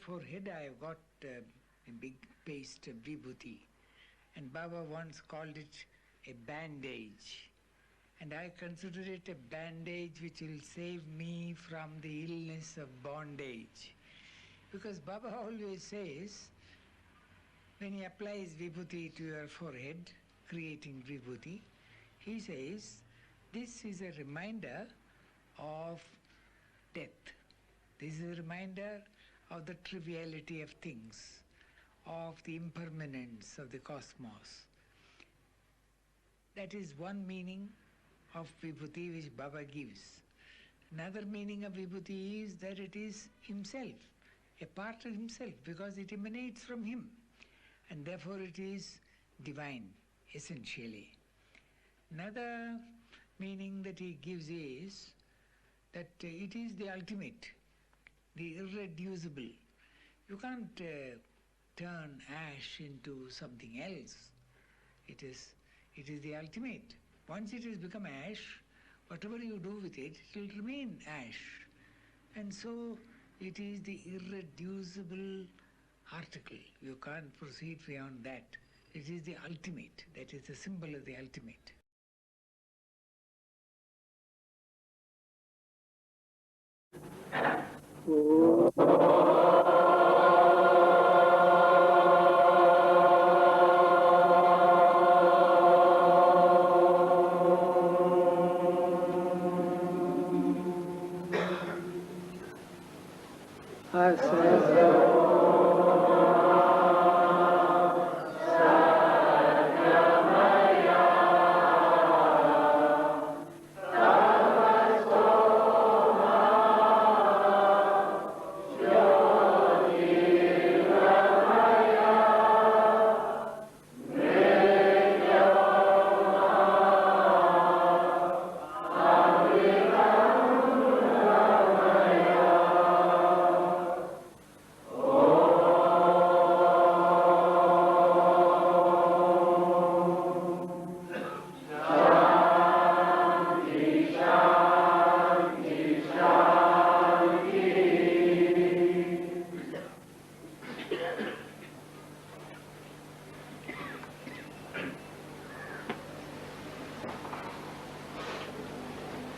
forehead I have got a big paste of Vibhuti, and Baba once called it a bandage. And I consider it a bandage which will save me from the illness of bondage. Because Baba always says, when he applies Vibhuti to your forehead, creating Vibhuti, he says, this is a reminder of death. This is a reminder of the triviality of things, of the impermanence of the cosmos. That is one meaning of Vibhuti which Baba gives. Another meaning of Vibhuti is that it is himself, a part of himself, because it emanates from him. And therefore it is divine, essentially. Another meaning that he gives is that it is the ultimate, the irreducible. You can't turn ash into something else. It is the ultimate. Once it has become ash, whatever you do with it, it will remain ash. And so it is the irreducible article. You can't proceed beyond that. It is the ultimate. That is the symbol of the ultimate.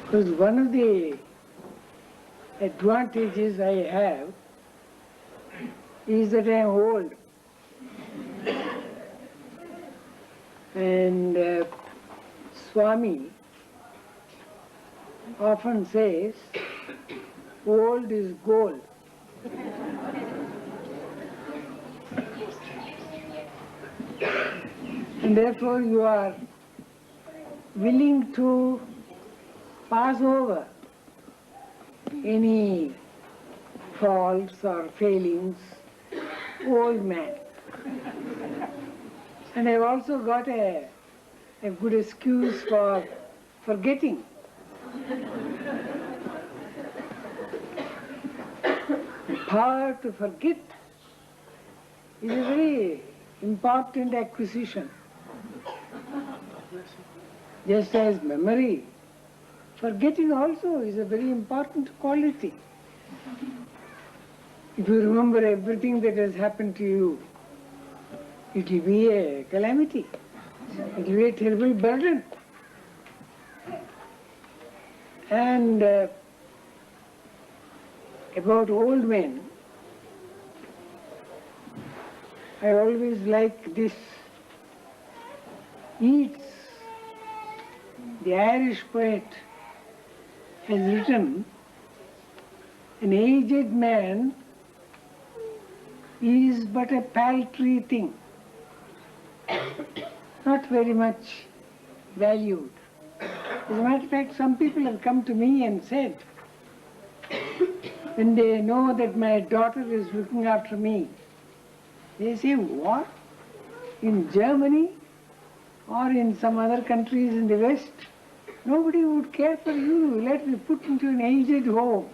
Because one of the advantages I have is that I am old. And Swami often says, old is gold. And therefore you are willing to pass over any faults or failings, old man. And I've also got a good excuse for forgetting. The power to forget is a very important acquisition. Just as memory, forgetting also is a very important quality. If you remember everything that has happened to you, it will be a calamity. It will be a terrible burden. And about old men, I always like this. Yeats, the Irish poet, has written, an aged man is but a paltry thing, not very much valued. As a matter of fact, some people have come to me and said, when they know that my daughter is looking after me, they say, what? In Germany or in some other countries in the West, nobody would care for you. Let me put into an aged home.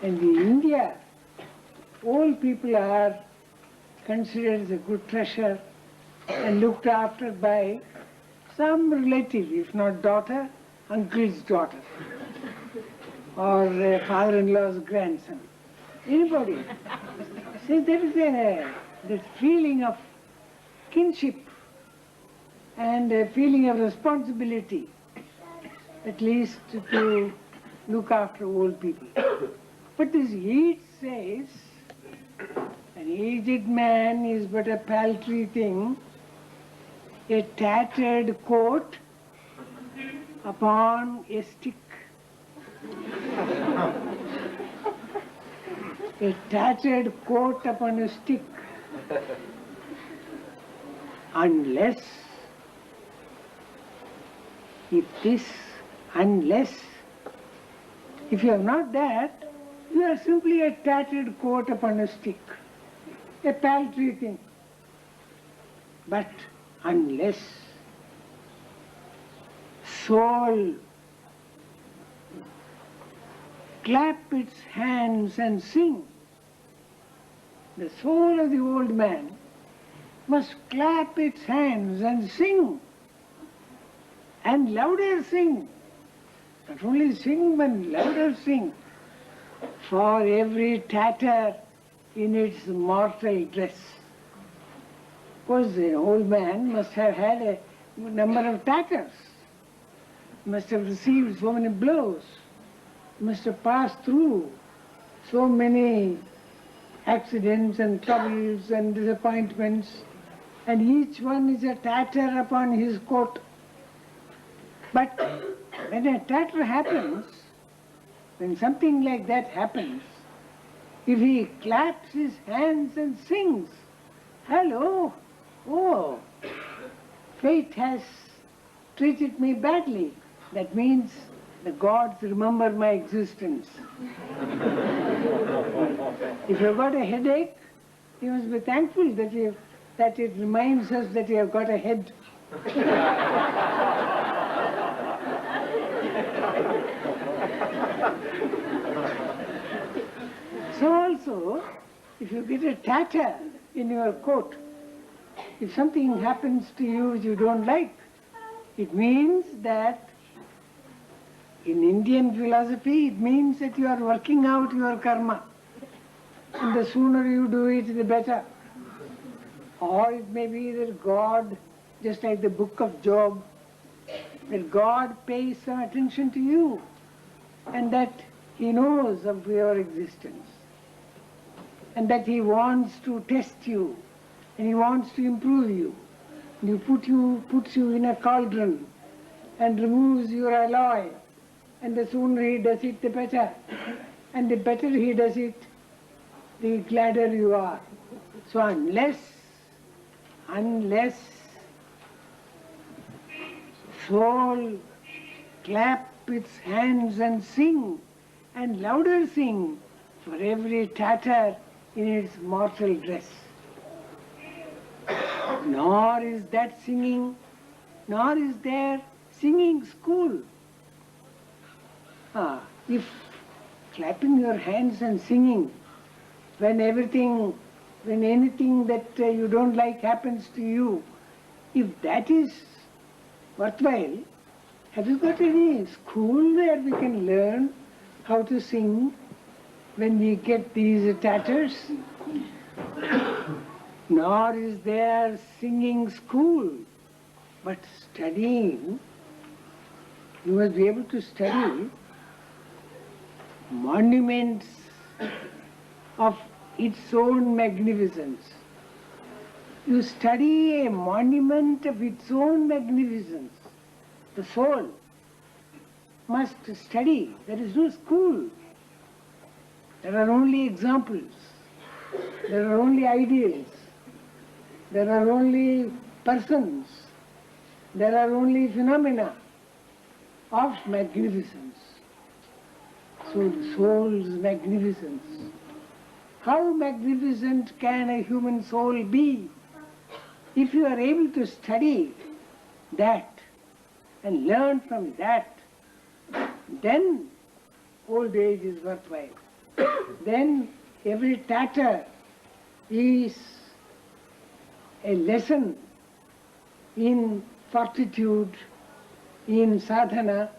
And in India, old people are considered as a good treasure and looked after by some relative, if not daughter, uncle's daughter, or father-in-law's grandson. Anybody. See, there is that feeling of kinship and a feeling of responsibility, at least to look after old people. But this Yeats says, an aged man is but a paltry thing, a tattered coat upon a stick. A tattered coat upon a stick. Unless, if you have not that, you are simply a tattered coat upon a stick, a paltry thing. But unless soul clap its hands and sing, the soul of the old man must clap its hands and sing, and louder sing. Not only sing, but louder sing, for every tatter in its mortal dress. Of course, the old man must have had a number of tatters, must have received so many blows, must have passed through so many accidents and troubles and disappointments, and each one is a tatter upon his coat. But when a tatter happens, when something like that happens, if he claps his hands and sings, hello, oh, fate has treated me badly, that means the gods remember my existence. If you've got a headache, you must be thankful that it reminds us that you have got a head. So also, if you get a tatter in your coat, if something happens to you which you don't like, it means that in Indian philosophy, it means that you are working out your karma. And the sooner you do it, the better. Or it may be that God, just like the book of Job, that God pays some attention to you and that He knows of your existence and that He wants to test you and He wants to improve you. And He puts you in a cauldron and removes your alloy, and the sooner He does it, the better. And the better He does it, the gladder you are. So unless soul clap its hands and sing, and louder sing, for every tatter in its mortal dress. Nor is that singing, nor is there singing school. If clapping your hands and singing, when anything that you don't like happens to you, if that is worthwhile, have you got any school where we can learn how to sing when we get these tatters? Nor is there singing school, but studying, you must be able to study monuments of its own magnificence. You study a monument of its own magnificence. The soul must study. There is no school. There are only examples. There are only ideals. There are only persons. There are only phenomena of magnificence. So the soul's magnificence. How magnificent can a human soul be if you are able to study that and learn from that? Then old age is worthwhile. Then every tatter is a lesson in fortitude, in sadhana,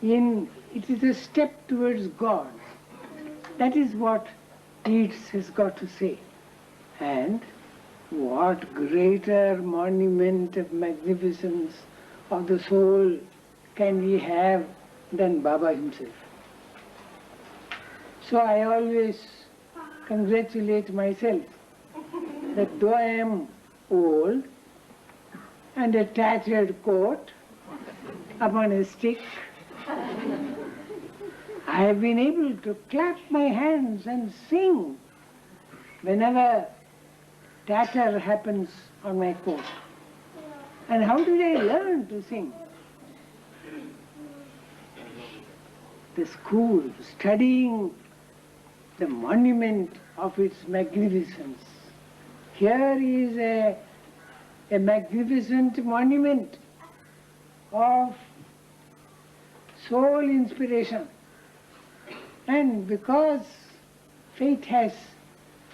it is a step towards God. That is what Keats has got to say. And what greater monument of magnificence of the soul can we have than Baba himself? So I always congratulate myself that though I am old and a tattered coat upon a stick, I have been able to clap my hands and sing whenever tatter happens on my coat. And how did I learn to sing? The school, studying the monument of its magnificence. Here is a magnificent monument of soul inspiration. And because fate has,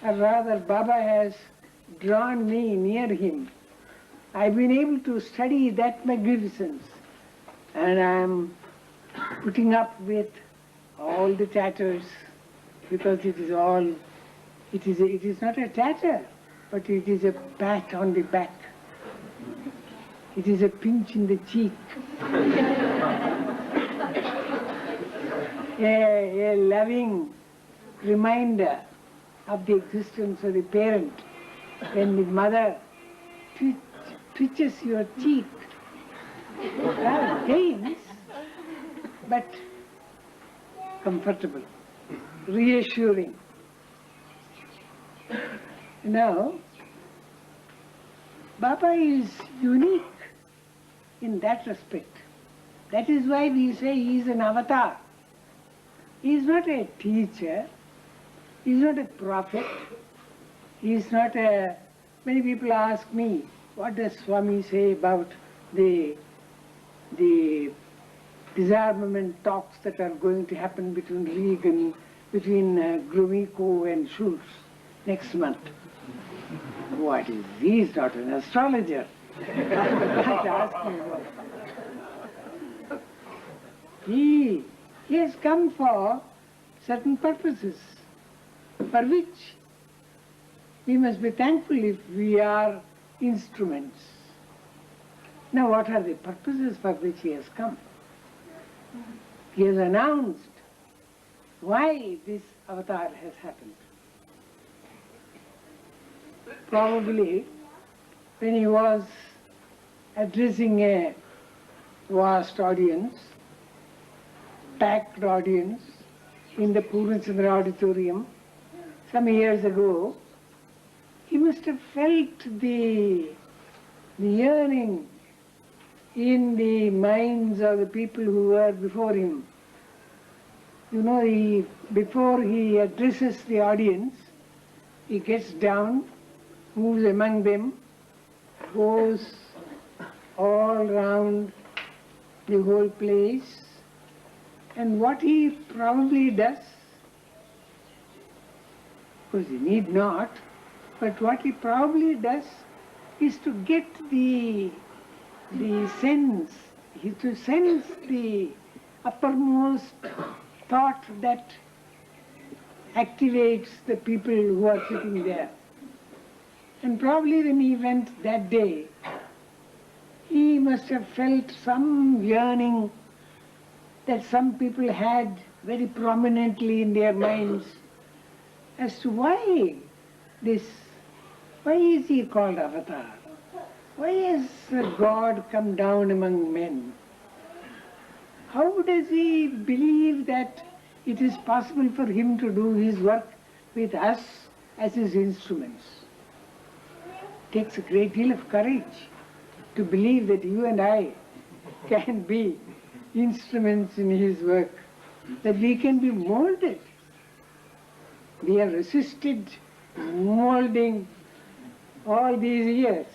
or rather Baba has drawn me near him, I've been able to study that magnificence. And I'm putting up with all the tatters, because it is all, it is not a tatter, but it is a pat on the back. It is a pinch in the cheek. a loving reminder of the existence of the parent when the mother twitches your cheek. Well, pains, but comfortable, reassuring. Now, Baba is unique in that respect. That is why we say he is an avatar. He is not a teacher, he is not a prophet, he is not a... Many people ask me, what does Swami say about the disarmament talks that are going to happen between Reagan, between Gromyko and Schultz next month? What is he? He's not an astrologer. Can't ask me about. He has come for certain purposes, for which we must be thankful if we are instruments. Now, what are the purposes for which he has come? He has announced why this avatar has happened. Probably when he was addressing a vast audience, packed audience, in the Poornachandra auditorium some years ago, he must have felt the yearning in the minds of the people who were before him. You know, before he addresses the audience, he gets down, moves among them, goes all round the whole place, and what he probably does, because he need not, but what he probably does is to get the sense, to sense the uppermost thought that activates the people who are sitting there. And probably when he went that day, he must have felt some yearning that some people had very prominently in their minds as to why is he called Avatar? Why has God come down among men? How does he believe that it is possible for him to do his work with us as his instruments? It takes a great deal of courage to believe that you and I can be instruments in his work, that we can be molded. We have resisted molding all these years,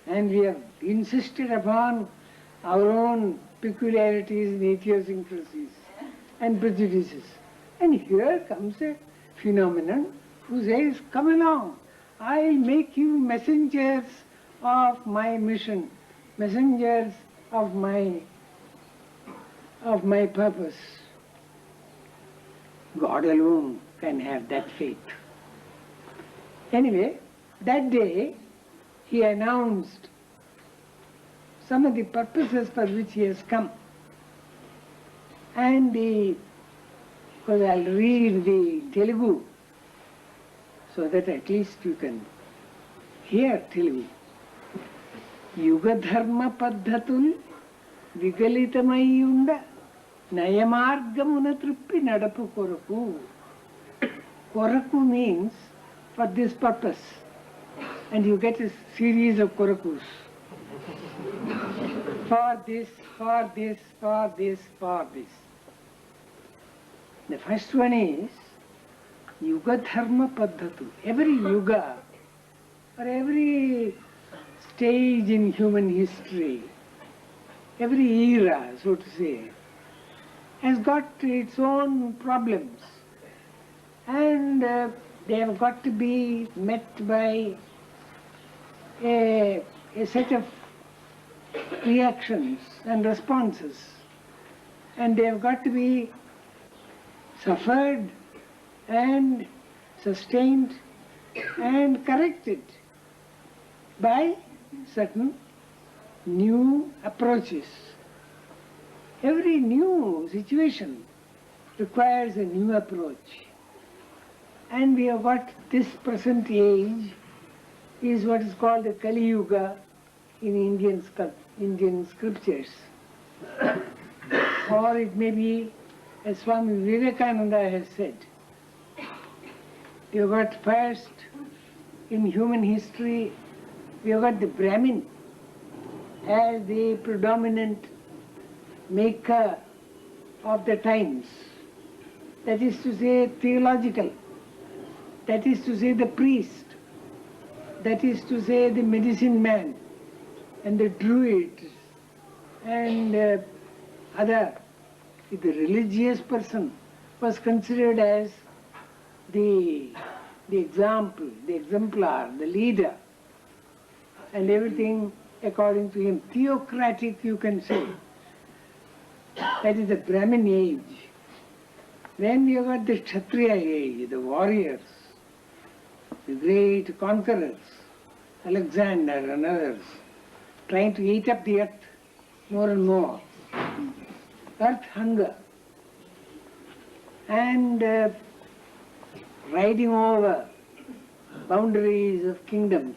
and we have insisted upon our own peculiarities and idiosyncrasies and prejudices. And here comes a phenomenon who says, come along, I'll make you messengers of my mission, messengers of my purpose. God alone can have that faith. Anyway, that day he announced some of the purposes for which he has come. And because I'll read the Telugu so that at least you can hear Telugu. Yugadharma paddhatul vigalitamai Nayamargamuna trippi nadapu koraku. Koraku means for this purpose. And you get a series of korakus. For this, for this, for this, for this. The first one is Yuga Dharma Paddhatu. Every yuga, or every stage in human history, every era, so to say, has got its own problems. And they have got to be met by a set of reactions and responses. And they have got to be suffered and sustained and corrected by certain new approaches. Every new situation requires a new approach. And we have got this present age is what is called the Kali Yuga in Indian scriptures. Or it may be, as Swami Vivekananda has said, we have got first in human history, we have got the Brahmin as the predominant maker of the times. That is to say, theological. That is to say, the priest. That is to say, the medicine man and the druids and other. The religious person was considered as the example, the exemplar, the leader, and everything according to him. Theocratic, you can say. That is the Brahmin age. Then you got the Kshatriya age, the warriors, the great conquerors, Alexander and others, trying to eat up the earth more and more. Earth hunger. And riding over boundaries of kingdoms,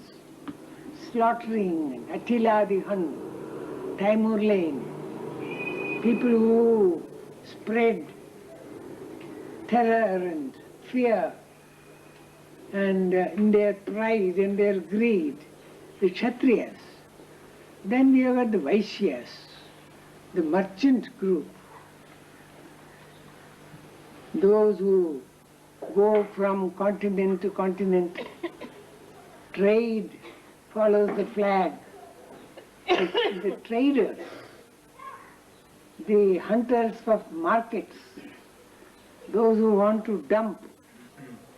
slaughtering Attila the Hun, Timur Lane, people who spread terror and fear, and in their pride and their greed, the Kshatriyas. Then we have got the Vaishyas, the merchant group, those who go from continent to continent. Trade follows the flag. The traders, the hunters of markets, those who want to dump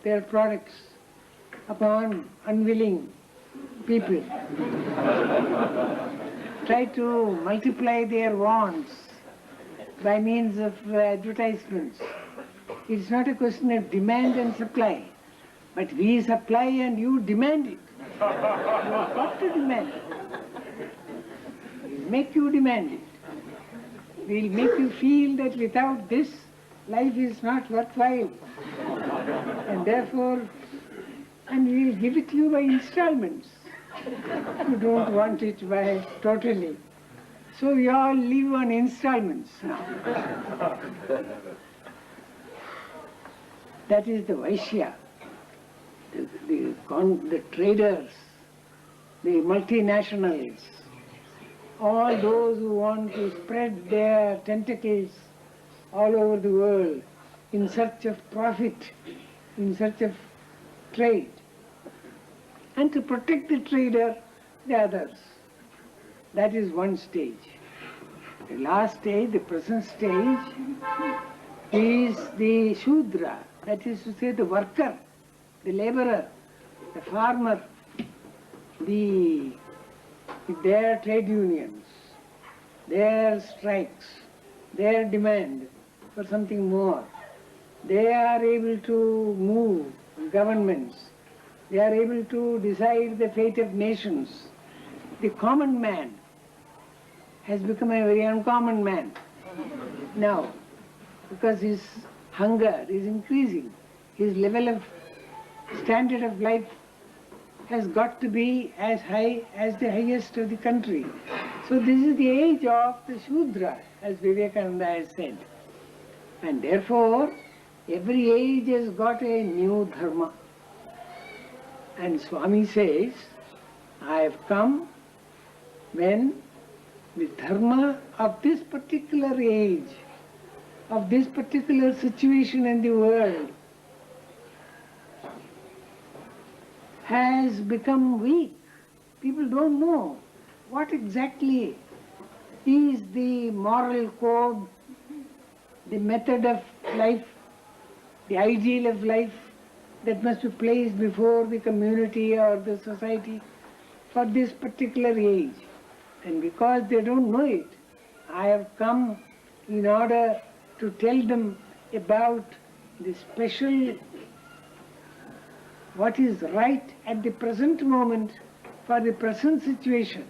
their products upon unwilling people, try to multiply their wants by means of advertisements. It's not a question of demand and supply, but we supply and you demand it. You have got to demand it. We'll make you demand it. We'll make you feel that without this, life is not worthwhile. And therefore, and we'll give it to you by installments. You don't want it by totally. So we all live on installments now. That is the Vaishya, the traders, the multinationals, all those who want to spread their tentacles all over the world in search of profit, in search of trade, and to protect the trader, the others. That is one stage. The last stage, the present stage, is the Shudra, that is to say the worker, the laborer, the farmer, their trade unions, their strikes, their demand for something more, They are able to move governments. They are able to decide the fate of nations. The common man has become a very uncommon man now, because his hunger is increasing. His level of standard of life has got to be as high as the highest of the country. So this is the age of the Shudra, as Vivekananda has said. And therefore, every age has got a new dharma. And Swami says, I have come when the dharma of this particular age, of this particular situation in the world, has become weak. People don't know what exactly is the moral code, the method of life, the ideal of life that must be placed before the community or the society for this particular age. And because they don't know it, I have come in order to tell them about the special, what is right at the present moment for the present situation.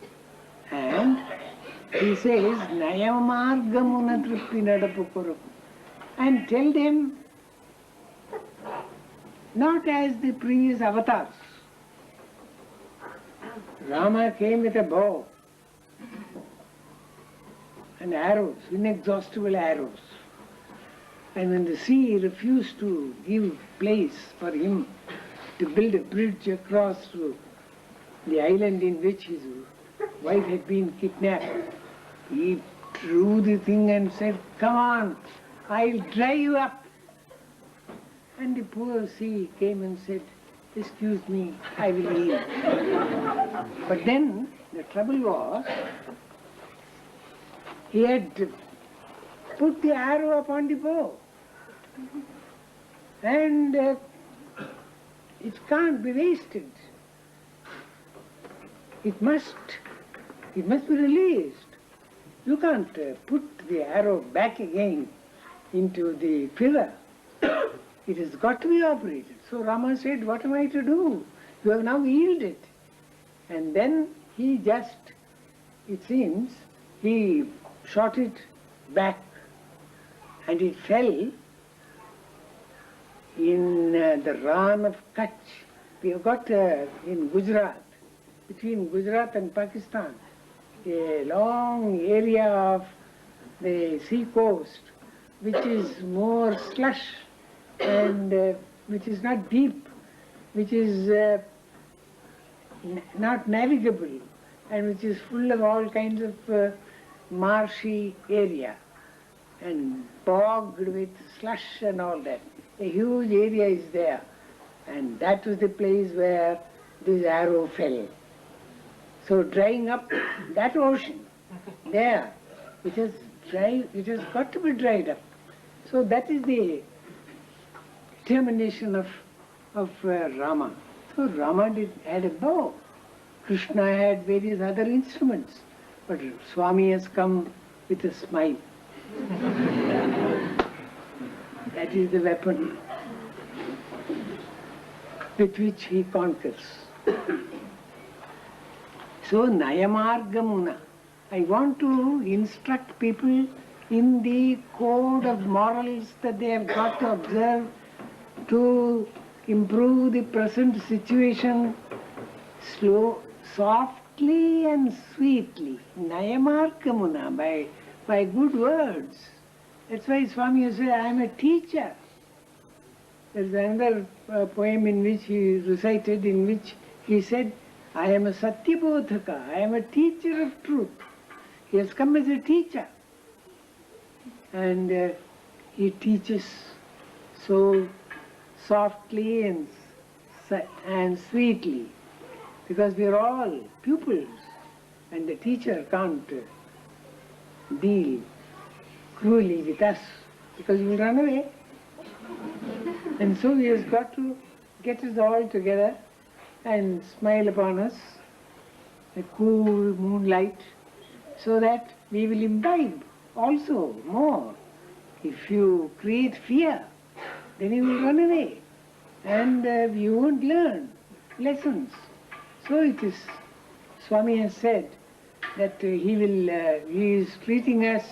And he says, Nayamargamuna trippi nadapukoru. And tell them, not as the previous avatars. Rama came with a bow and arrows, inexhaustible arrows. And when the sea refused to give place for him to build a bridge across to the island in which his wife had been kidnapped, he drew the thing and said, come on, I'll dry you up. And the poor sea came and said, excuse me, I will yield. But then the trouble was, he had put the arrow upon the bow. And it can't be wasted. It must be released. You can't put the arrow back again into the quiver. It has got to be operated. So Rama said, what am I to do? You have now yielded. And then he just, it seems, he shot it back and it fell in the Ran of Kutch. We have got in Gujarat, between Gujarat and Pakistan, a long area of the sea coast which is more slush and which is not deep, which is not navigable, and which is full of all kinds of marshy area and bogged with slush and all that. A huge area is there, and that was the place where this arrow fell. So drying up that ocean there, it has got to be dried up. So that is the determination of Rama. So Rama had a bow. Krishna had various other instruments, but Swami has come with a smile. That is the weapon with which he conquers. So Nayamargamuna, I want to instruct people in the code of morals that they have got to observe to improve the present situation softly and sweetly. Nayamargamuna, by good words. That's why Swami said, I am a teacher. There's another poem in which he recited, in which he said, I am a Satyabodhaka, I am a teacher of truth. He has come as a teacher. And he teaches so softly and sweetly, because we are all pupils, and the teacher can't deal cruelly with us, because we will run away. And so he has got to get us all together and smile upon us, a cool moonlight, so that we will imbibe also more. If you create fear, then he will run away and you won't learn lessons. So it is, Swami has said that he is treating us,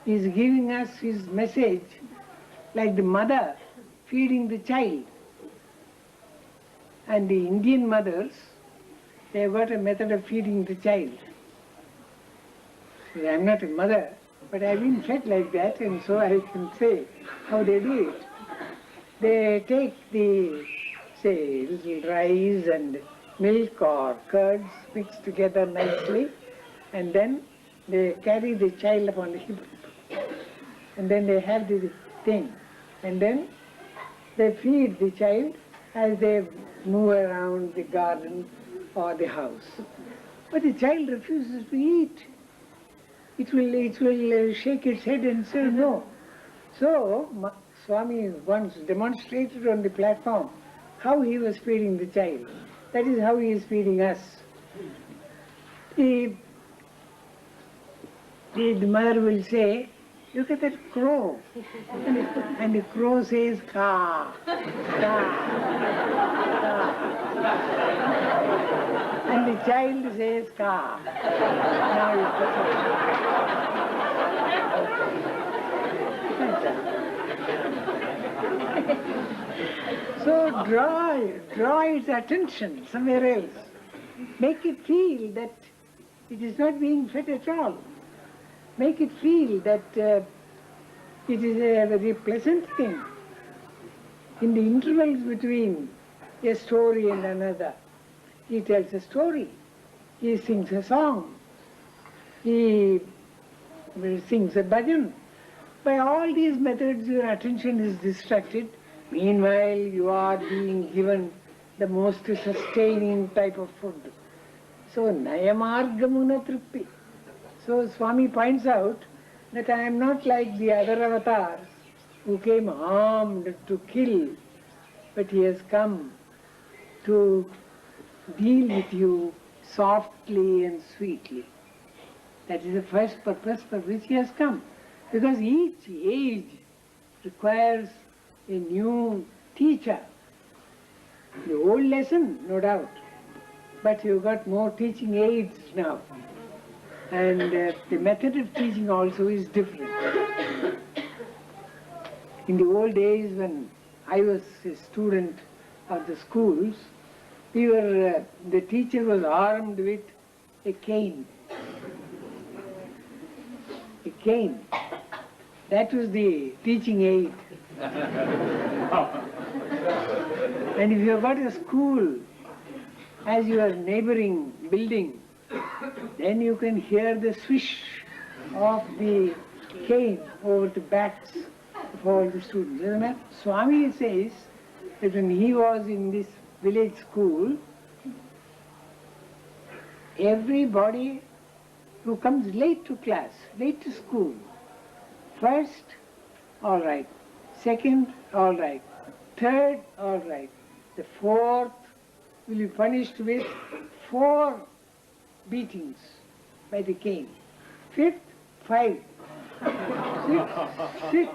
he is giving us his message like the mother feeding the child. And the Indian mothers, they have got a method of feeding the child. I am not a mother, but I have been fed like that, and so I can say how they do it. They take the, say, little rice and milk or curds mixed together nicely, and then they carry the child upon the hip, and then they have the thing, and then they feed the child as they move around the garden or the house. But the child refuses to eat. It will shake its head and say no. So Swami once demonstrated on the platform how he was feeding the child. That is how he is feeding us. The mother will say, look at that crow. And the crow says, ka, ka, ka. And the child says, ka. So draw its attention somewhere else. Make it feel that it is not being fed at all. Make it feel that it is a very pleasant thing. In the intervals between a story and another, he tells a story, he sings a song, he sings a bhajan. By all these methods, your attention is distracted. Meanwhile, you are being given the most sustaining type of food. So, nayamargamuna trippi. So, Swami points out that I am not like the other avatars who came armed to kill, but he has come to deal with you softly and sweetly. That is the first purpose for which he has come. Because each age requires a new teacher. The old lesson, no doubt, but you've got more teaching aids now. And the method of teaching also is different. In the old days when I was a student of the schools, the teacher was armed with a cane. A cane. That was the teaching aid. And if you have got a school as your neighboring building, then you can hear the swish of the cane over the backs of all the students. Isn't it? Swami says that when he was in this village school, everybody who comes late to class, late to school, first, all right. Second, all right. Third, all right. The fourth will be punished with 4 beatings by the cane. Fifth, 5. Sixth, 6.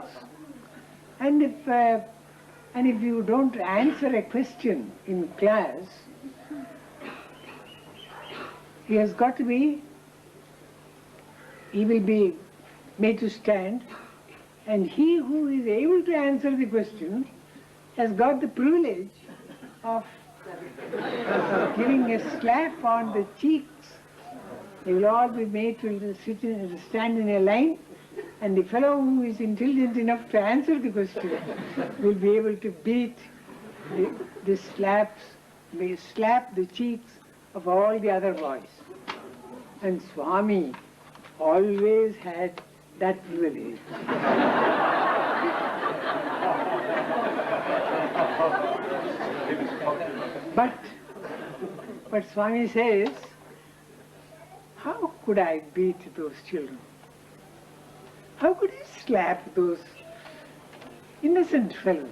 And if you don't answer a question in class, he will be made to stand, and he who is able to answer the question has got the privilege of giving a slap on the cheeks. They will all be made to stand in a line, and the fellow who is intelligent enough to answer the question will be able to beat slap the cheeks of all the other boys. And Swami always had that privilege. But Swami says, how could I beat those children? How could I slap those innocent fellows?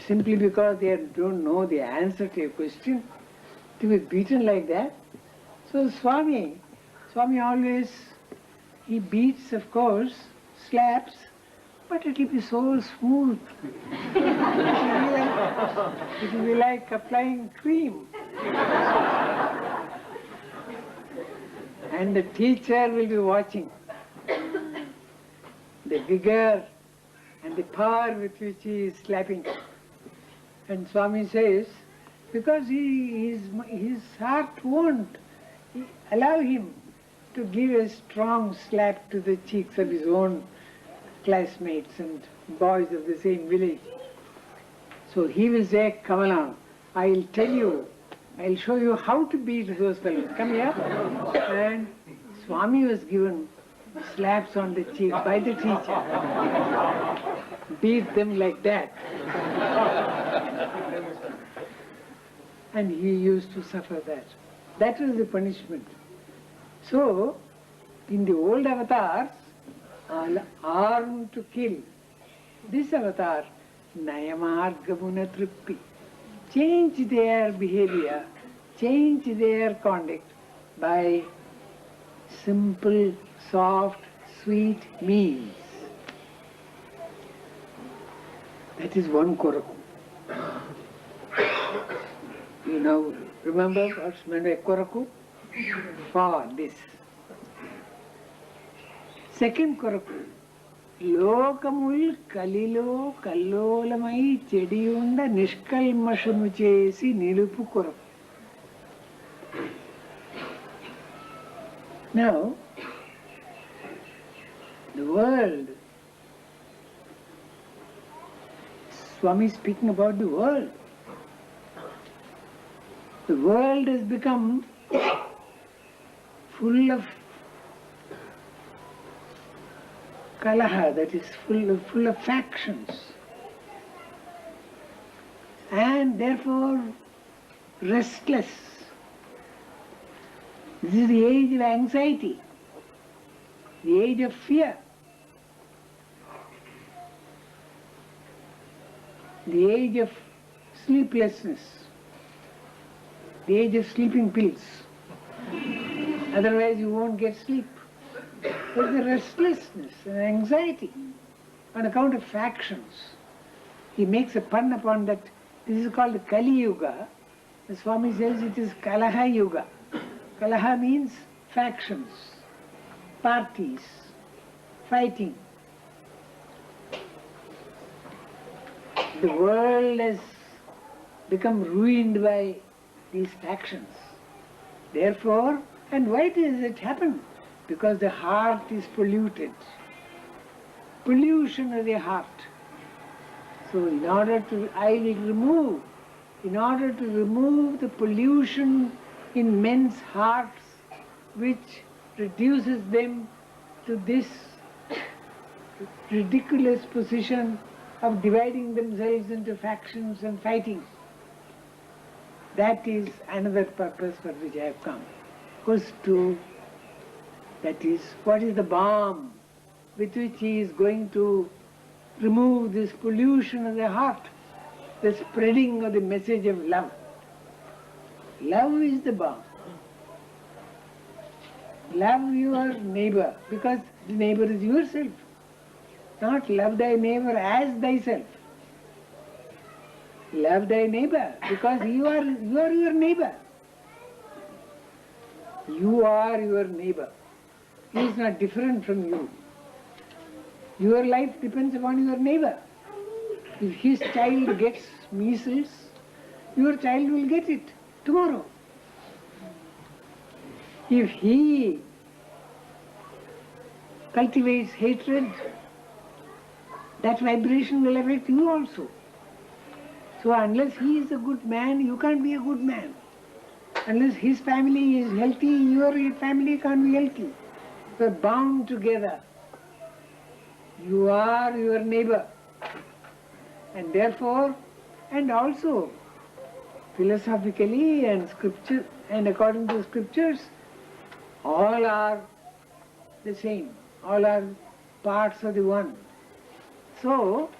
Simply because they don't know the answer to a question, to be beaten like that. So Swami always, he beats, of course, slaps, but it will be so smooth. It will be like applying cream. And the teacher will be watching the vigor and the power with which he is slapping. And Swami says, because his heart won't allow him to give a strong slap to the cheeks of his own classmates and boys of the same village. So he will say, come along, I'll tell you, I'll show you how to beat those fellows. Come here. And Swami was given slaps on the cheek by the teacher. Beat them like that. And he used to suffer that. That was the punishment. So, in the old avatars, all armed to kill. This avatar, Nayamargavuna Trippi, change their behavior, change their conduct by simple, soft, sweet means. That is one Koraku. You know, remember what's meant by Koraku? For this. Second Koraku. Lokamul kalilo kallolamai chediyunda nishkalmashamu chesi nilupu Koraku. Now, the world, Swami is speaking about the world. The world has become full of kalaha, that is full of factions, and therefore restless. This is the age of anxiety, the age of fear, the age of sleeplessness, the age of sleeping pills. Otherwise you won't get sleep. There's a restlessness and anxiety on account of factions. He makes a pun upon that. This is called Kali Yuga. The Swami says it is Kalaha Yuga. Kalaha means factions, parties, fighting. The world has become ruined by these factions. Therefore, and why does it happen? Because the heart is polluted. Pollution of the heart. So in order to remove the pollution in men's hearts, which reduces them to this ridiculous position of dividing themselves into factions and fighting. That is another purpose for which I have come. Goes to, that is, what is the balm with which he is going to remove this pollution of the heart, the spreading of the message of love. Love is the balm. Love your neighbor, because the neighbor is yourself. Not love thy neighbor as thyself. Love thy neighbor, because you are your neighbor. You are your neighbor. He is not different from you. Your life depends upon your neighbor. If his child gets measles, your child will get it tomorrow. If he cultivates hatred, that vibration will affect you also. So unless he is a good man, you can't be a good man. Unless his family is healthy, your family can't be healthy. You are bound together. You are your neighbor. And therefore, and also philosophically and scripture, and according to scriptures, all are the same. All are parts of the one. So,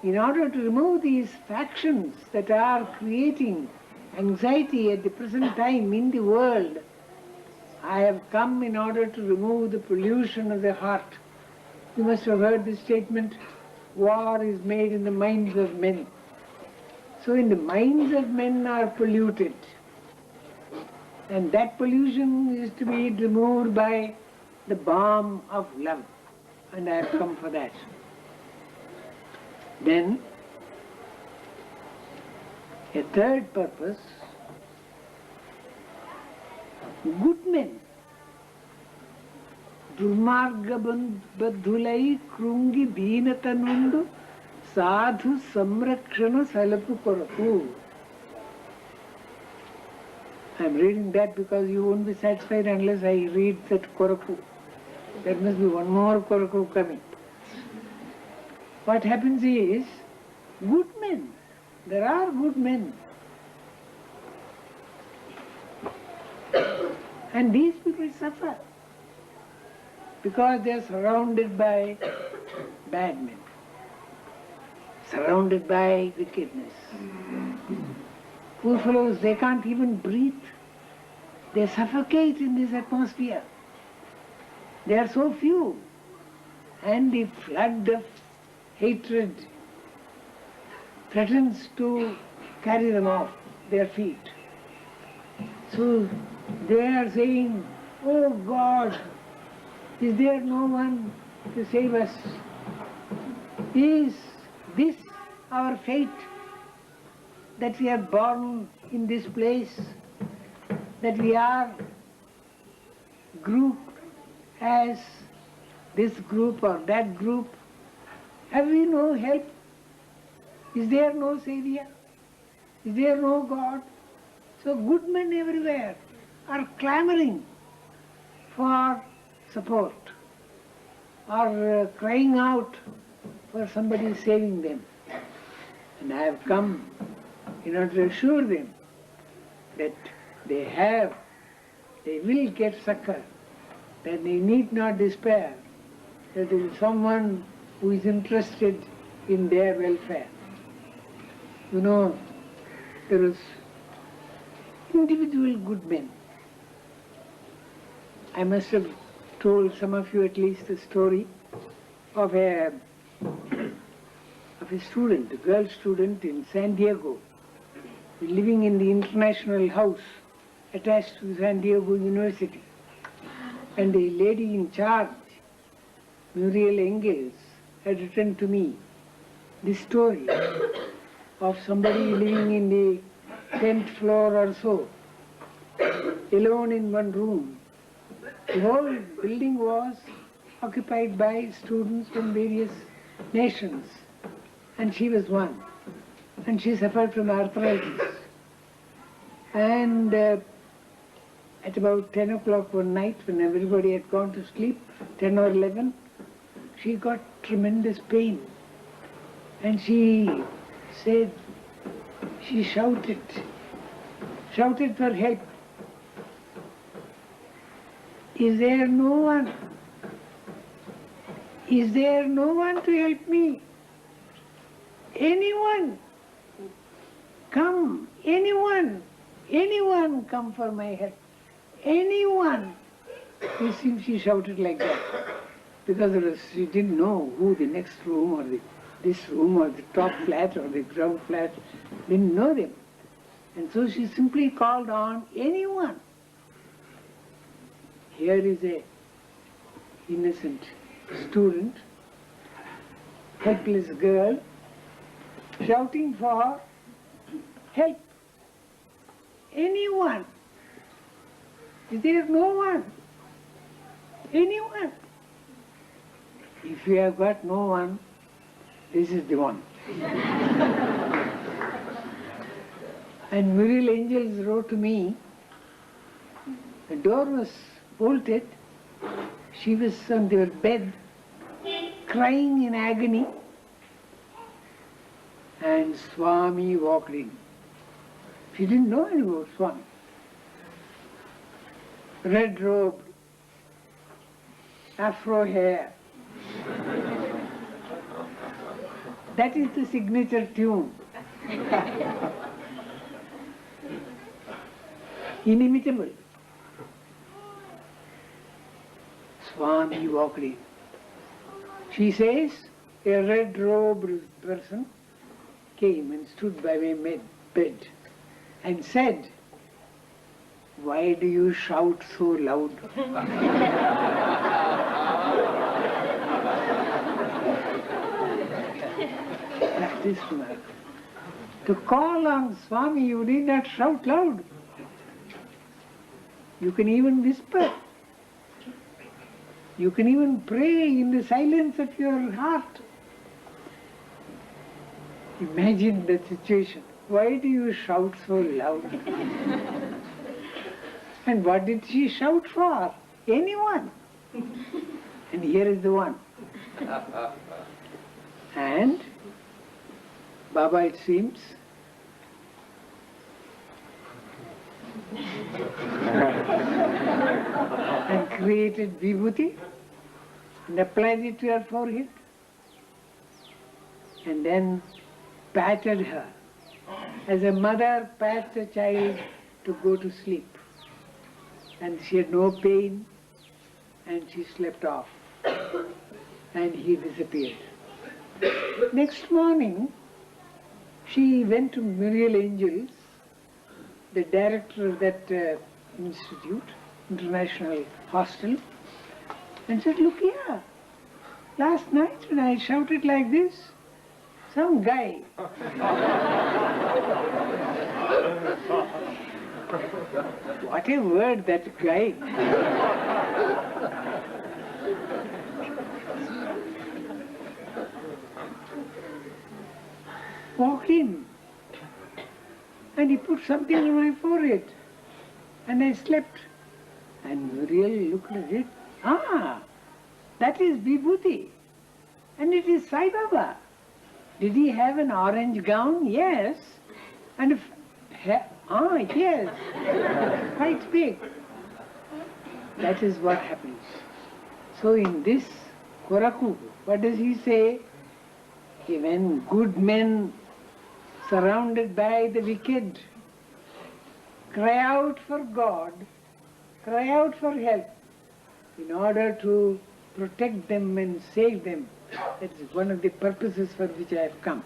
in order to remove these factions that are creating anxiety at the present time in the world, I have come in order to remove the pollution of the heart You must have heard this statement, war is made in the minds of men. So in the minds of men are polluted. And that pollution is to be removed by the balm of love. And I have come for that. Then, a third purpose, good men. Durmarga badhulai krungi deenatanundu sadhu samrakshana salapu koraku. I am reading that because you won't be satisfied unless I read that koraku. There must be one more koraku coming. What happens is, good men, there are good men. And these people suffer because they are surrounded by bad men, surrounded by wickedness. Poor fellows, they can't even breathe. They suffocate in this atmosphere. They are so few. And the flood of hatred threatens to carry them off their feet. So they are saying, oh God, is there no one to save us? Is this our fate, that we are born in this place, that we are grouped as this group or that group? Have we no help? Is there no Savior? Is there no God? So good men everywhere are clamoring for support or crying out for somebody saving them. And I have come in order to assure them that they will get succor, that they need not despair, that there is someone who is interested in their welfare. You know, there is individual good men. I must have told some of you at least a story of a student, a girl student in San Diego, living in the international house attached to San Diego University. And the lady in charge, Muriel Engels, had written to me this story of somebody living in the 10th floor or so, alone in one room. The whole building was occupied by students from various nations, and she was one. And she suffered from arthritis. And at about 10 o'clock one night, when everybody had gone to sleep, 10 or 11, she got tremendous pain. And she said, she shouted for help. Is there no one? Is there no one to help me? Anyone? Come, anyone come for my help. Anyone. You see, she shouted like that because she didn't know who the next room or this room or the top flat or the ground flat, didn't know them. And so she simply called on anyone. Here is a innocent student, helpless girl, shouting for help. Anyone. Is there no one? Anyone. If you have got no one, this is the one. And Muriel Angels wrote to me, the door was bolted, she was on their bed, crying in agony, and Swami walked in. She didn't know anything about Swami. Red robe, afro hair. That is the signature tune. Inimitable. Swami walked in. She says, a red-robed person came and stood by my bed and said, "Why do you shout so loud?" That is remarkable. To call on Swami, you need not shout loud. You can even whisper. You can even pray in the silence of your heart. Imagine the situation. Why do you shout so loud? And what did she shout for? Anyone. And here is the one. And Baba, it seems, and created Vibhuti and applied it to her forehead and then patted her as a mother pats a child to go to sleep. And she had no pain and she slept off and he disappeared. Next morning, she went to Muriel Angels, the director of that institute, international hostel, and said, "Look here, last night when I shouted like this, some guy what a word, that guy. Walked in and he put something on my forehead and I slept. And Muriel looked at it. Ah, that is Vibhuti and it is Sai Baba. Did he have an orange gown? Yes. And yes, quite big. That is what happens. So in this Koraku, what does he say? When good men surrounded by the wicked cry out for God, cry out for help in order to protect them and save them. That is one of the purposes for which I have come.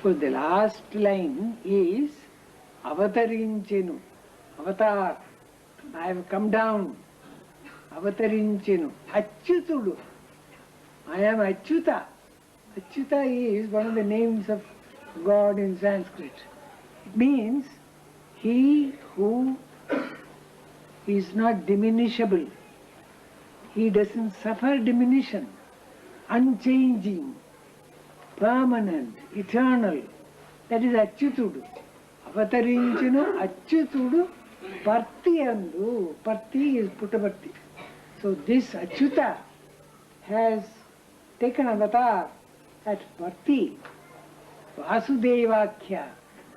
So the last line is Avatarinchenu, avatar, I have come down, Avatarinchenu, Achyutudu, I am Achyuta. Achyuta is one of the names of God in Sanskrit. It means he who is not diminishable. He doesn't suffer diminution, unchanging, permanent, eternal. That is Achyutudu. Avatarinchinu Achyutudu Parthiyandu. Parthi is Puttaparthi. So this Achyuta has taken avatar at Parthi. Vasudevakya.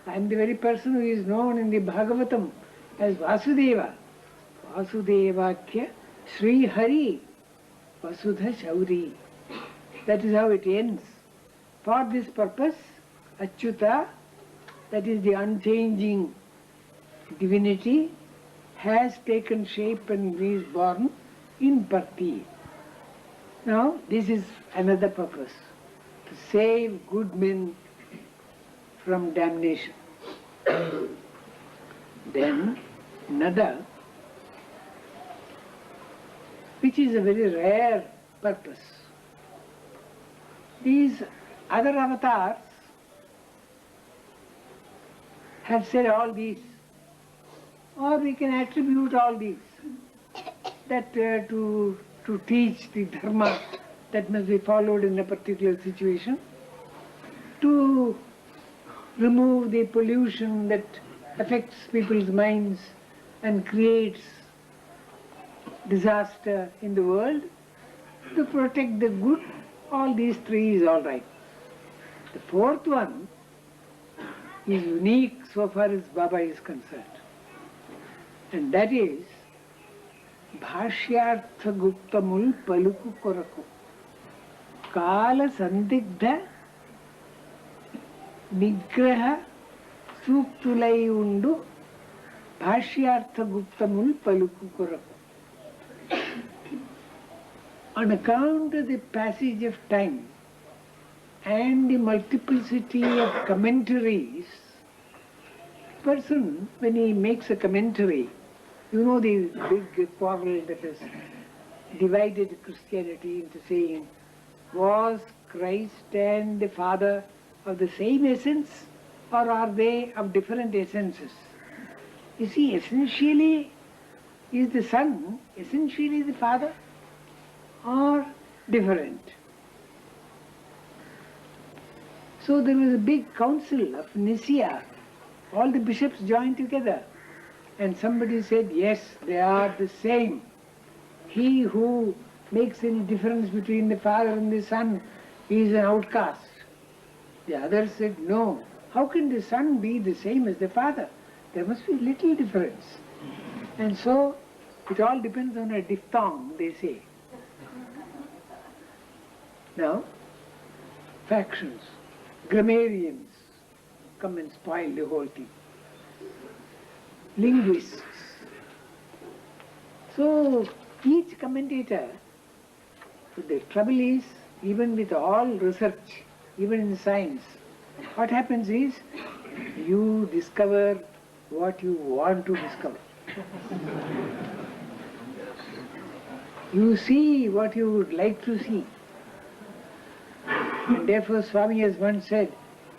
I am the very person who is known in the Bhagavatam as Vasudeva. Vasudevakya Sri Hari Vasudha Shauri. That is how it ends. For this purpose, Achyuta, that is the unchanging divinity, has taken shape and is born in Parthi. Now, this is another purpose, to save good men from damnation. Then, another, which is a very rare purpose. These other avatars have said all these, or we can attribute all these, that to teach the dharma that must be followed in a particular situation, to remove the pollution that affects people's minds and creates disaster in the world, to protect the good. All these three is all right. The fourth one is unique so far as Baba is concerned, and that is Bhashyartha Guptamul Paluku Koraku Kala Sandigdha Nigraha Suktulai Undu Bhashyartha Guptamul Paluku Koraku. On account of the passage of time and the multiplicity of commentaries, person, when he makes a commentary, you know the big quarrel that has divided Christianity into saying, was Christ and the Father of the same essence, or are they of different essences? You see, essentially, is the Son essentially the Father, or different? So there was a big council of Nicaea. All the bishops joined together. And somebody said, yes, they are the same. He who makes any difference between the Father and the Son is an outcast. The others said, no. How can the Son be the same as the Father? There must be little difference. And so, it all depends on a diphthong, they say. Now, factions, grammarians come and spoil the whole thing. Linguists. So, each commentator, the trouble is, even with all research, even in science, what happens is, you discover what you want to discover. You see what you would like to see. And therefore Swami has once said,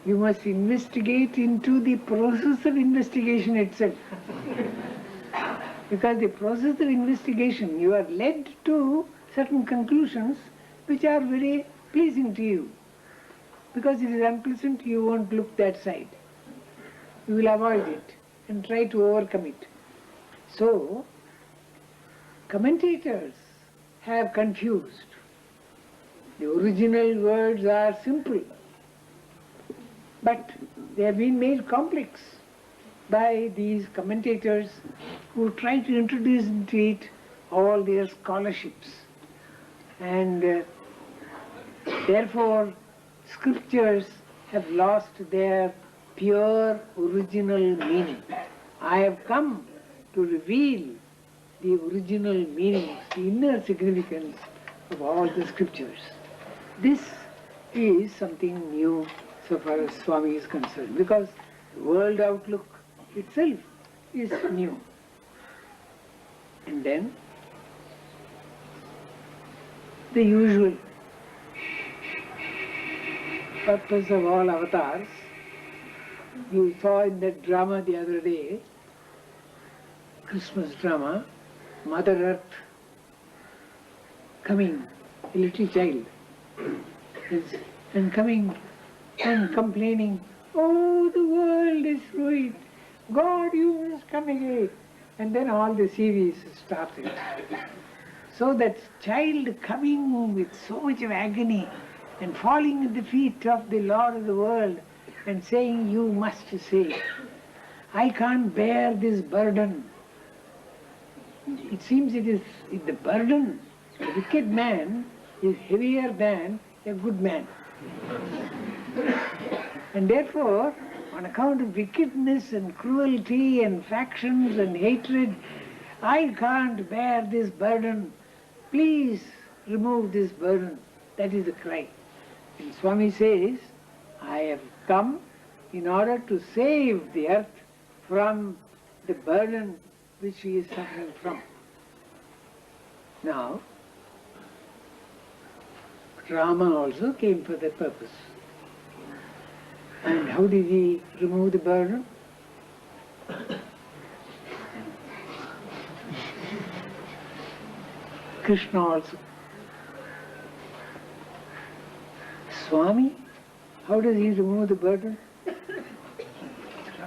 you must investigate into the process of investigation itself. Because the process of investigation, you are led to certain conclusions which are very pleasing to you. Because it is unpleasant, you won't look that side. You will avoid it and try to overcome it. So, commentators have confused. The original words are simple, but they have been made complex by these commentators who try to introduce into it all their scholarships. And therefore, scriptures have lost their pure original meaning. I have come to reveal the original meanings, the inner significance of all the scriptures. This is something new so far as Swami is concerned, because the world outlook itself is new. And then the usual purpose of all avatars. You saw in that drama the other day, Christmas drama, Mother Earth coming, a little child, and coming and complaining, oh, the world is ruined, God, you must come again. And then all the series started. So that child coming with so much of agony and falling at the feet of the Lord of the world and saying, you must save. I can't bear this burden. It seems it is the burden. A wicked man is heavier than a good man. And therefore, on account of wickedness and cruelty and factions and hatred, I can't bear this burden. Please remove this burden. That is the cry. And Swami says, I have come in order to save the earth from the burden which she is suffering from. Now, Rama also came for that purpose. And how did he remove the burden? Krishna also. Swami, how does he remove the burden?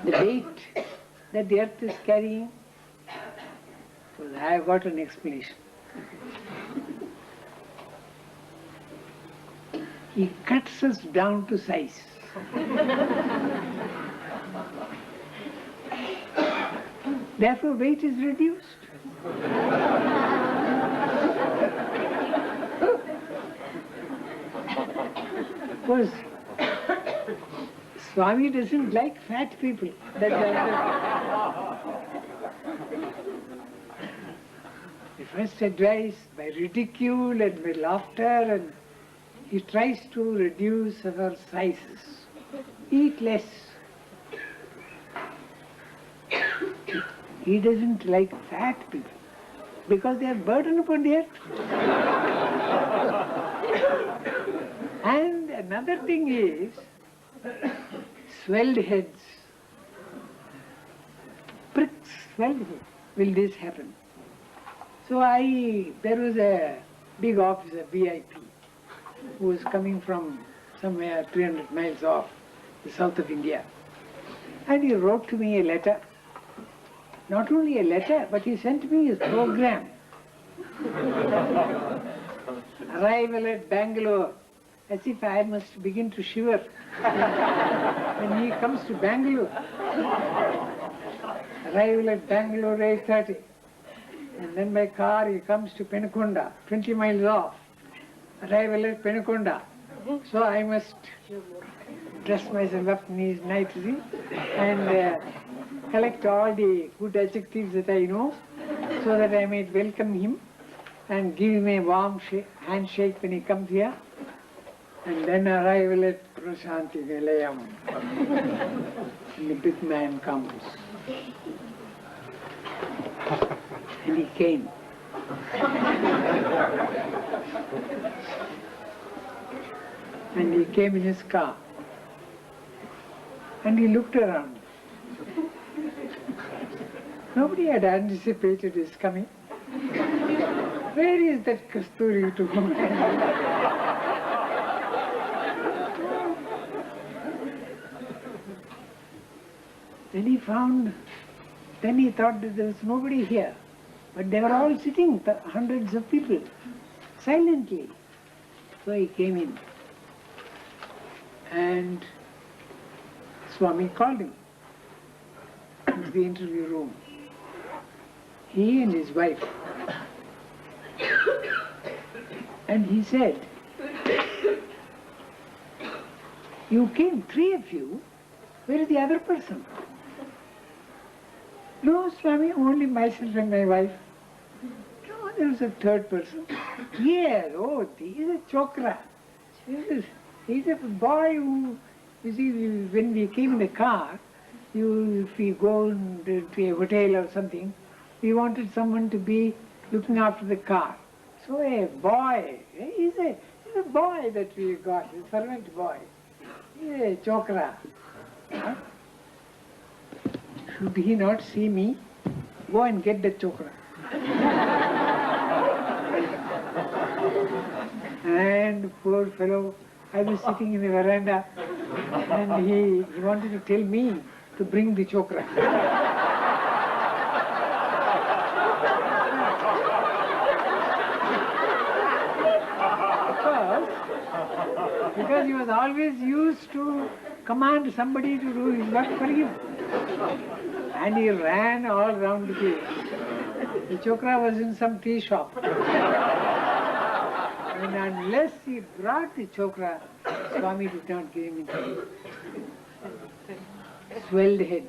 The weight that the earth is carrying? Well, I have got an explanation. He cuts us down to size. Therefore, weight is reduced. Of course, Swami doesn't like fat people. The first advice, by ridicule and by laughter, and he tries to reduce our sizes. Eat less. He doesn't like fat people because they are burden upon the earth. And another thing is swelled heads. Pricks, swelled heads. Will this happen? So there was a big officer, VIP, who was coming from somewhere 300 miles off, the south of India. And he wrote to me a letter. Not only a letter, but he sent me his program. Arrival at Bangalore, as if I must begin to shiver when he comes to Bangalore. Arrival at Bangalore 8:30. And then by car he comes to Penukonda, 20 miles off. Arrival at Penukonda. So I must dress myself up nicely and collect all the good adjectives that I know so that I might welcome him and give him a warm handshake when he comes here. And then arrival at Prasanthi, Nilayam. And the big man comes. And he came. And he came in his car. And he looked around. Nobody had anticipated his coming. Where is that Kasturi to whom I am? Then he thought that there was nobody here. But they were all sitting, hundreds of people, silently. So he came in. And Swami called him into the interview room. He and his wife. And he said, "You came, three of you. Where is the other person?" "No, Swami, only myself and my wife." "No, there was a third person." "Yes, oh, he is a chokra. He's a boy who, you see, when we came in the car, if we go to a hotel or something, we wanted someone to be looking after the car. So a boy, he's a boy that we got, a servant boy. He's a chokra. Huh? Should he not see me? Go and get the chokra." And poor fellow, I was sitting in the veranda and he wanted to tell me to bring the chokra. Because he was always used to command somebody to do his work for him. And he ran all round the place. The chokra was in some tea shop. And unless he brought the chokra, Swami did not give him anything. Swelled head.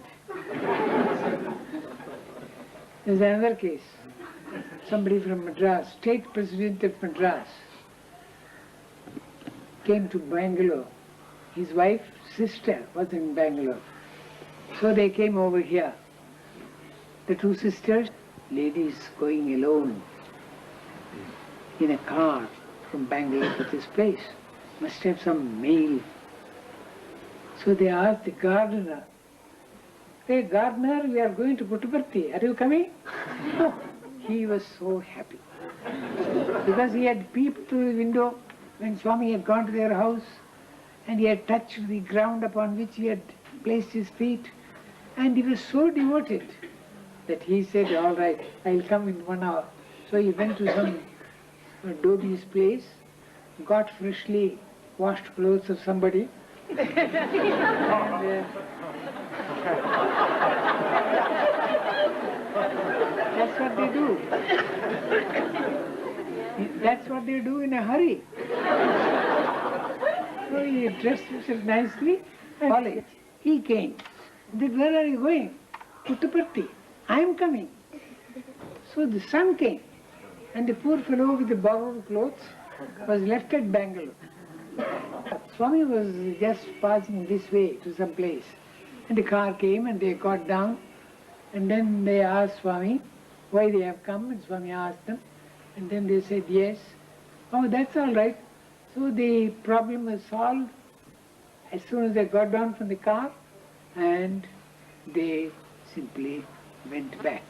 There's another case. Somebody from Madras, state president of Madras, came to Bangalore. His wife's sister was in Bangalore. So they came over here. The two sisters, ladies going alone in a car from Bangalore to this place, must have some mail. So they asked the gardener, "Hey gardener, we are going to Puttaparthi. Are you coming?" Oh, he was so happy. Because he had peeped through the window when Swami had gone to their house, and he had touched the ground upon which he had placed his feet, and he was so devoted that he said, "All right, I'll come in 1 hour." So he went to some Dobie's place, got freshly washed clothes of somebody, and that's what they do. That's what they do in a hurry. So he dressed himself nicely and he came. Then, "Where are you going?" "Puttaparthi." "I am coming." So the son came. And the poor fellow with the borrowed clothes was left at Bangalore. Swami was just passing this way to some place. And the car came and they got down. And then they asked Swami why they have come. And Swami asked them. And then they said yes. Oh, that's all right. So the problem was solved as soon as they got down from the car. And they simply went back.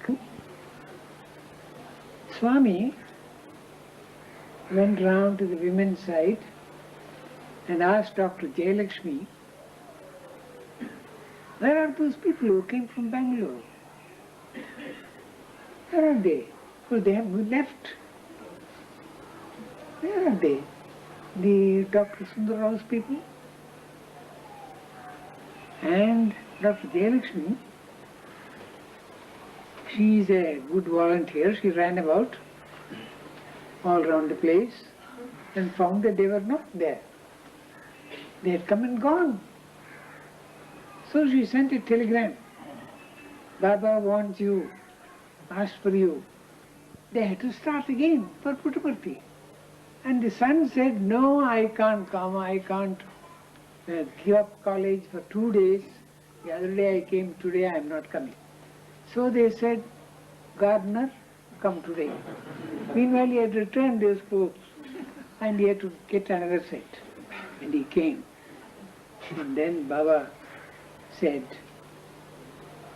Swami went round to the women's side and asked Dr. Jayalakshmi, where are those people who came from Bangalore? Where are they? Well, they have left. Where are they? The Dr. Sundar's people? And Dr. Jayalakshmi, she is a good volunteer. She ran about all around the place and found that they were not there. They had come and gone. So she sent a telegram. Baba wants you, asked for you. They had to start again for Puttaparthi. And the son said, no, I can't come, I can't give up college for 2 days. The other day I came, today I am not coming. So they said, gardener, come today. Meanwhile he had returned those clothes and he had to get another set. And he came. And then Baba said,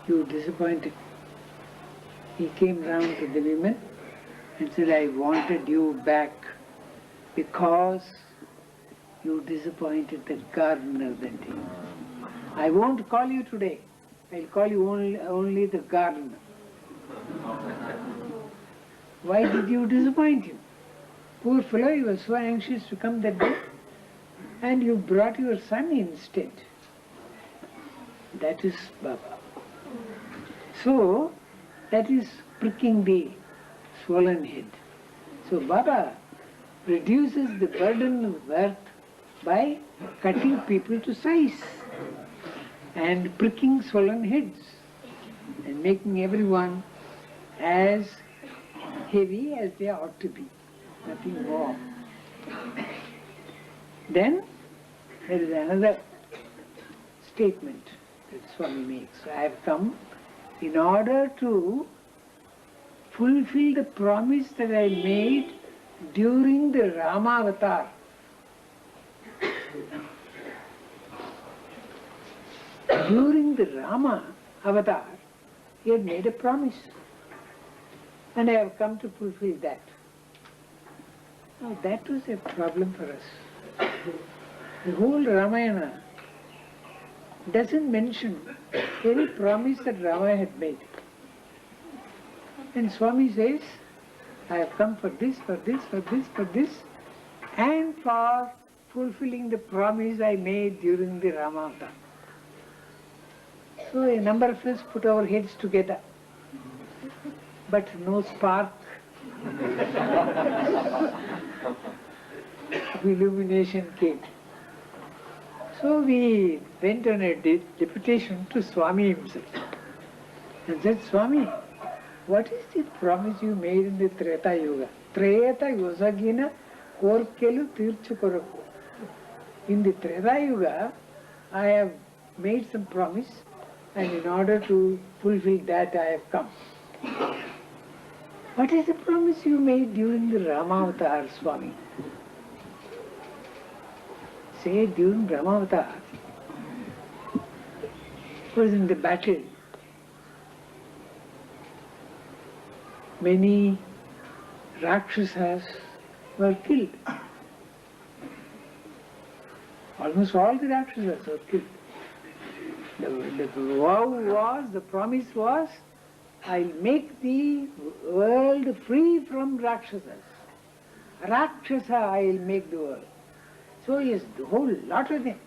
you disappointed. He came round to the women and said, I wanted you back because you disappointed the gardener that day. I won't call you today. I'll call you only the gardener. Why did you disappoint him? Poor fellow, he was so anxious to come that day, and you brought your son instead. That is Baba. So, that is pricking the swollen head. So Baba reduces the burden of birth by cutting people to size and pricking swollen heads and making everyone as heavy as they ought to be, nothing more. Then there is another statement that Swami makes. I have come in order to fulfill the promise that I made during the Rama avatar. During the Rama avatar, he had made a promise, and I have come to fulfill that. Now that was a problem for us. The whole Ramayana doesn't mention any promise that Rama had made. And Swami says, I have come for this, for this, for this, for this, and for fulfilling the promise I made during the Rama avatar. So a number of us put our heads together, but no spark of illumination came. So we went on a deputation to Swami himself and said, Swami, what is the promise you made in the Treta Yuga? Treta Yosagina Korkelu Tirchukoraku. In the Treta Yuga, I have made some promise, and in order to fulfill that I have come. What is the promise you made during the Rama avatar, Swami? Say, during Rama avatar, was in the battle. Many Rakshasas were killed. Almost all the Rakshasas were killed. The vow was, the promise was, I'll make the world free from Rakshasas. Rakshasa, I'll make the world. So yes, the whole lot of them.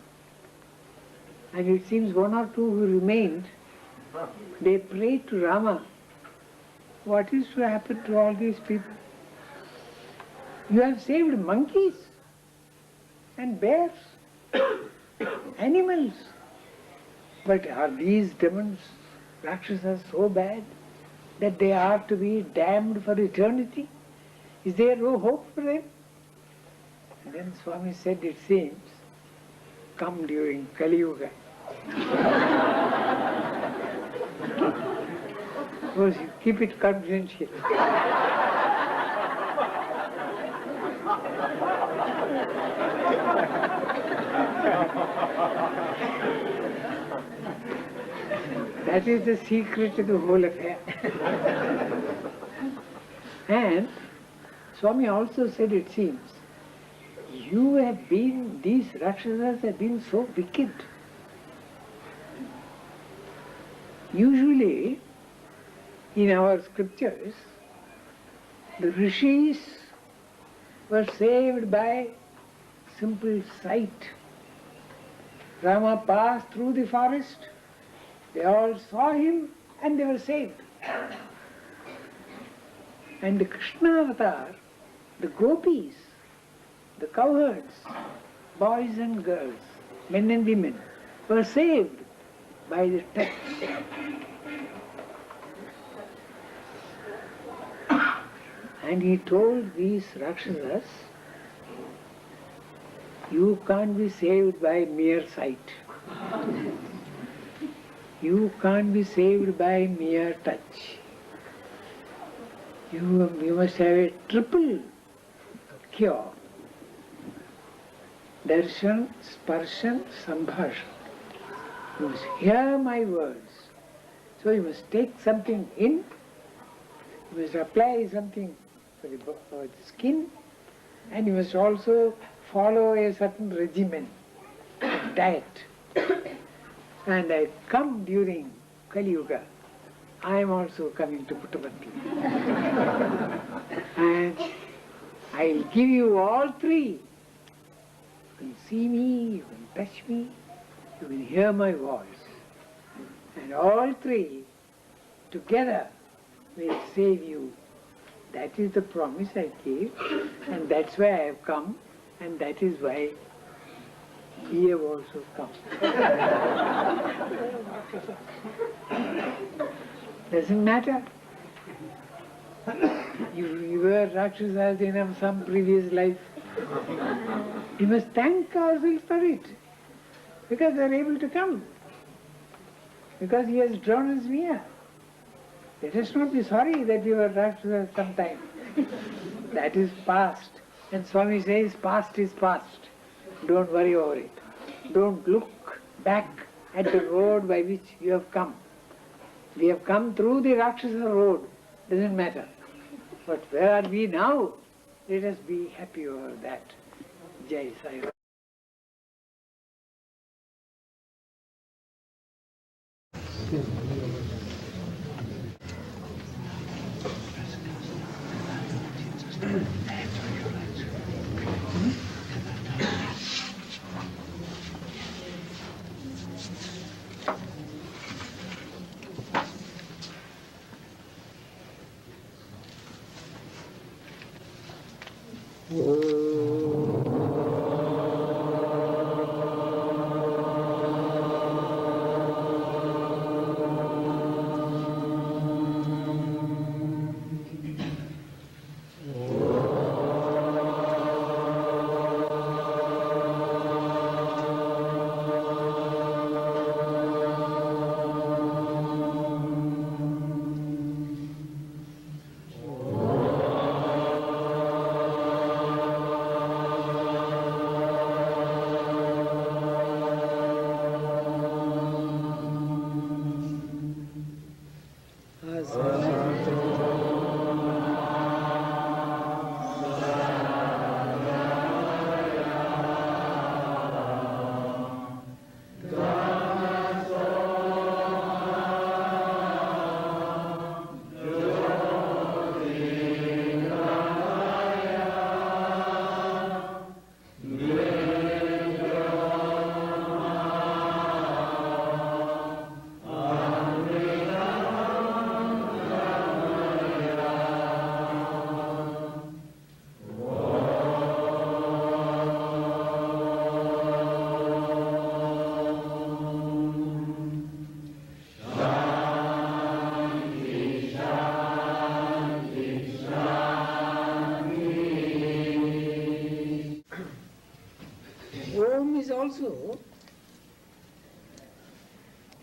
And it seems one or two who remained, they prayed to Rama, what is to happen to all these people? You have saved monkeys and bears, animals. But are these demons, Rakshasas, so bad that they are to be damned for eternity? Is there no hope for them? And then Swami said, it seems, come during Kali Yuga. Of course, you keep it confidential. That is the secret to the whole affair. And Swami also said, it seems, these Rakshasas have been so wicked. Usually, in our scriptures, the rishis were saved by simple sight. Rama passed through the forest, they all saw him and they were saved. And the Krishna avatar, the gopis, the cowherds, boys and girls, men and women, were saved by the touch. And he told these Rakshasas, you can't be saved by mere sight. You can't be saved by mere touch. You must have a triple cure. Darshan, sparshan, sambhashan. You must hear my words. So you must take something in, you must apply something for the skin, and you must also follow a certain regimen of diet. And I come during Kali Yuga. I am also coming to Puttaparthi. And I will give you all three. You can see me, you can touch me, you can hear my voice. And all three together will save you. That is the promise I gave, and that's why I have come, and that is why ye have also come. Doesn't matter. You were Rakshasas in some previous life. We must thank ourselves for it, because they are able to come, because he has drawn us near. Let us not be sorry that we were Rakshasas sometime. That is past. And Swami says, past is past. Don't worry over it. Don't look back at the road by which you have come. We have come through the Rakshasa road. Doesn't matter. But where are we now? Let us be happy over that. Jai Sai Baba.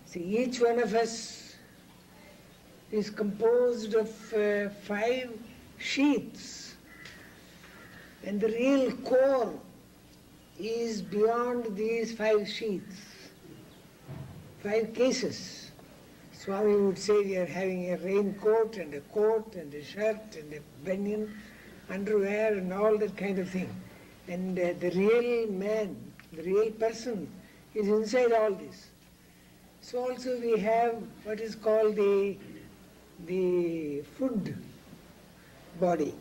See, each one of us is composed of 5 sheaths, and the real core is beyond these 5 sheaths, 5 cases. Swami would say we are having a raincoat and a coat and a shirt and a banyan, underwear and all that kind of thing. And the real man, the real person is inside all this. So also we have what is called the food body,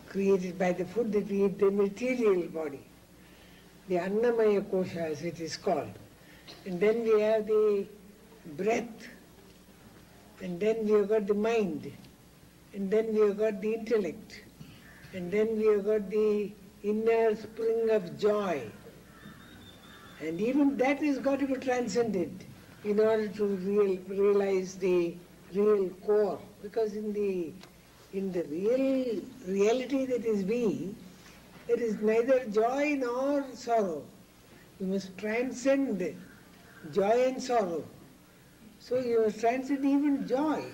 created by the food that we eat, the material body, the Annamaya Kosha as it is called. And then we have the breath, and then we have got the mind, and then we have got the intellect, and then we have got the inner spring of joy. And even that has got to be transcended in order to realize the real core. Because in the real reality that is we, there is neither joy nor sorrow. You must transcend joy and sorrow. So you must transcend even joy.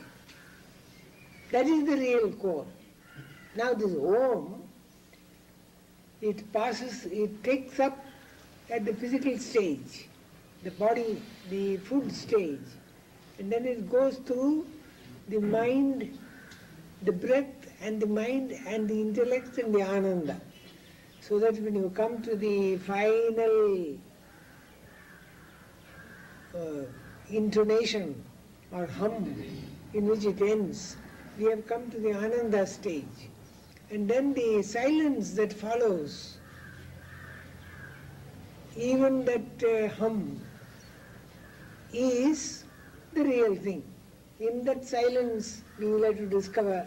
That is the real core. Now this Om, it takes up at the physical stage, the body, the food stage, and then it goes through the mind, the breath and the mind and the intellect and the Ananda. So that when you come to the final intonation or hum in which it ends, we have come to the Ananda stage. And then the silence that follows, even that hum is the real thing. In that silence we will have to discover,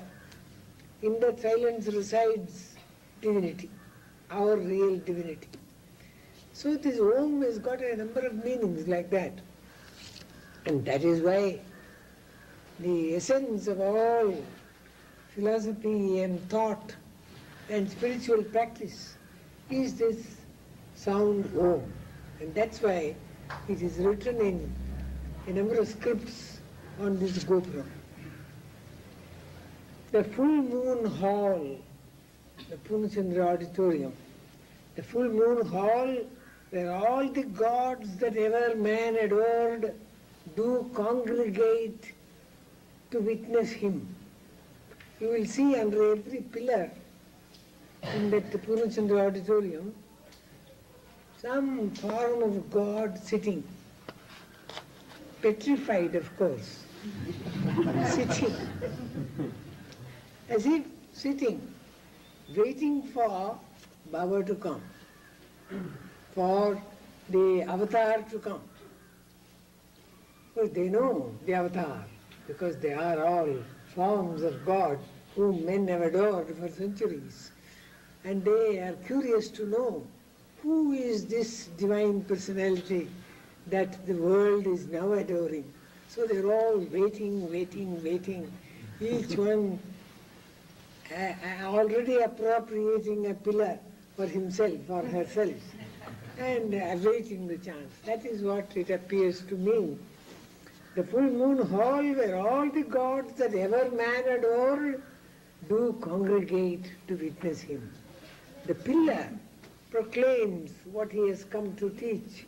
in that silence resides divinity, our real divinity. So this Om has got a number of meanings like that. And that is why the essence of all philosophy and thought and spiritual practice is this sound Om. And that's why it is written in a number of scripts on this Gopura. The full moon hall, the Poornachandra auditorium, the full moon hall where all the gods that ever man adored do congregate to witness him. You will see under every pillar in that Poornachandra auditorium some form of God sitting, petrified of course, sitting, as if sitting, waiting for Baba to come, for the avatar to come. Well, they know the avatar because they are all forms of God whom men have adored for centuries. And they are curious to know who is this divine personality that the world is now adoring. So they're all waiting, each one already appropriating a pillar for himself or herself and awaiting the chance. That is what it appears to me. The full moon hall where all the gods that ever man adored do congregate to witness him. The pillar proclaims what he has come to teach.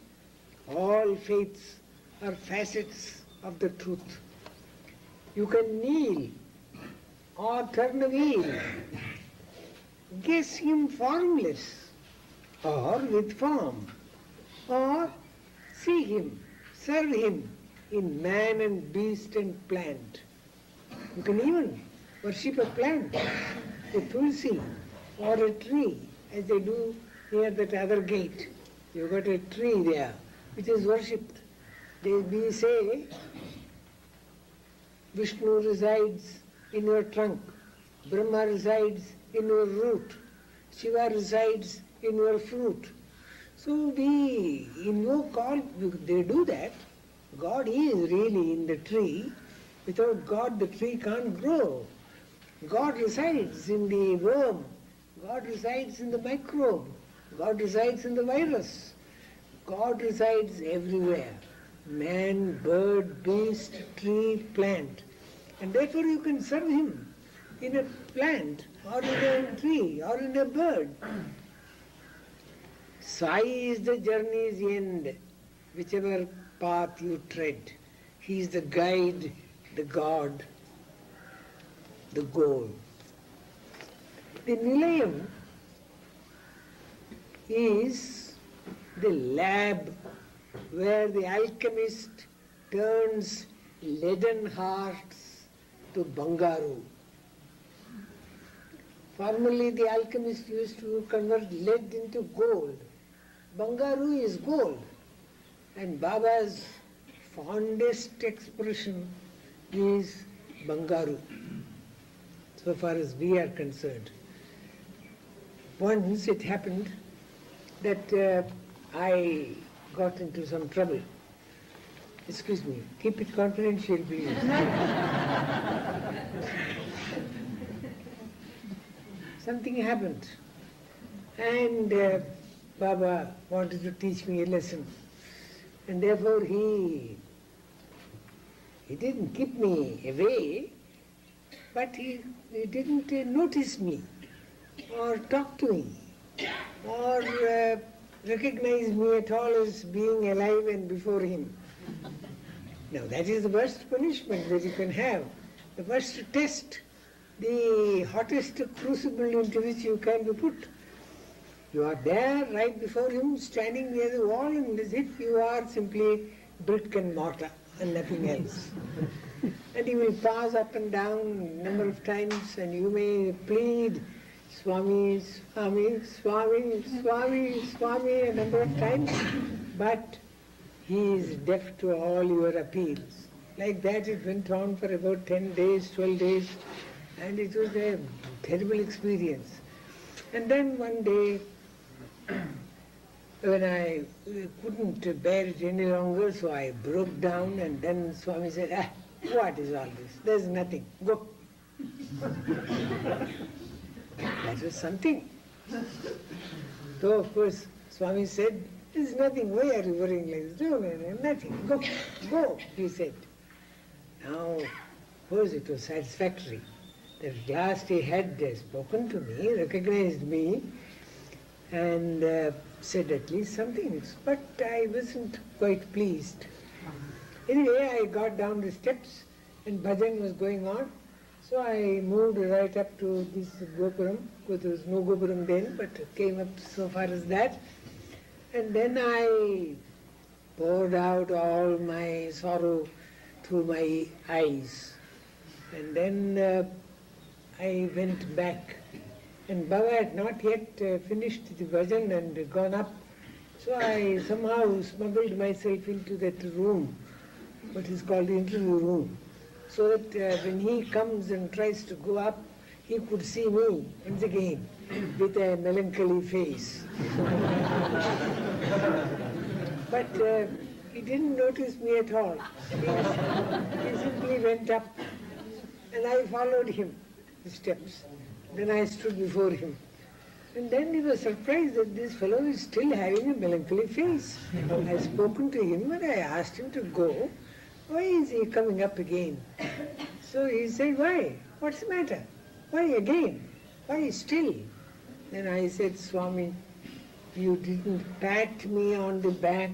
All faiths are facets of the truth. You can kneel or turn a wheel, guess him formless or with form, or see him, serve him in man and beast and plant. You can even worship a plant, a tulsi or a tree, as they do near that other gate. You've got a tree there which is worshipped. We say Vishnu resides in your trunk, Brahma resides in your root, Shiva resides in your fruit. So we invoke all, they do that. God is really in the tree. Without God the tree can't grow. God resides in the worm, God resides in the microbe, God resides in the virus, God resides everywhere. man, bird, beast, tree, plant. And therefore you can serve him in a plant or in a tree or in a bird. Sai is the journey's end, whichever path you tread. He is the guide, the God, the goal. The Nilayam is the lab where the alchemist turns leaden hearts to Bangaru. Formerly the alchemist used to convert lead into gold. Bangaru is gold. And Baba's fondest expression is Bangaru, so far as we are concerned. Once it happened that I got into some trouble. Excuse me, keep it confidential, please. Something happened, and Baba wanted to teach me a lesson, and therefore he didn't keep me away, but he didn't notice me or talk to me or recognize me at all as being alive and before him. Now that is the worst punishment that you can have, the worst test, the hottest crucible into which you can be put. You are there right before him, standing near the wall, and as if you are simply brick and mortar and nothing else. And he will pass up and down a number of times, and you may plead, Swami, Swami, Swami, Swami, Swami, a number of times, but he is deaf to all your appeals. Like that it went on for about 10 days, 12 days, and it was a terrible experience. And then one day, when I couldn't bear it any longer, so I broke down, and then Swami said, what is all this? There's nothing. Go. That was something. So of course Swami said, there's nothing. Why are you worrying like this? No, nothing. Go, go, he said. Now, of course it was satisfactory that at last he had spoken to me, recognized me, and said at least something, but I wasn't quite pleased. Anyway, I got down the steps and bhajan was going on, so I moved right up to this Gopuram, because there was no Gopuram then, but came up so far as that, and then I poured out all my sorrow through my eyes, and then I went back. And Baba had not yet finished the bhajan and gone up. So I somehow smuggled myself into that room, what is called the interview room, so that when he comes and tries to go up, he could see me once again with a melancholy face. But he didn't notice me at all. He simply went up, and I followed him, the steps. Then I stood before him. And then he was surprised that this fellow is still having a melancholy face. I had spoken to him and I asked him to go. Why is he coming up again? So he said, why? What's the matter? Why again? Why still? Then I said, Swami, you didn't pat me on the back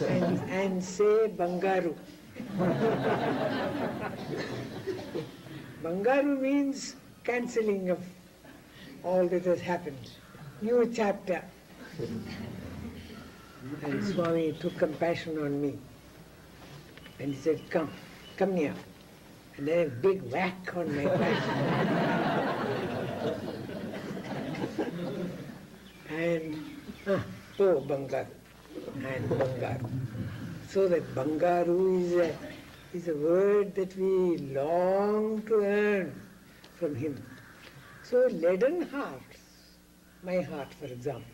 and say Bangaru. Bangaru means cancelling of all that has happened. New chapter. And Swami took compassion on me. And he said, come near. And then a big whack on my back. And, oh, Bangaru. And Bangaru. So that Bangaru is a word that we long to earn from him. So leaden hearts, my heart for example,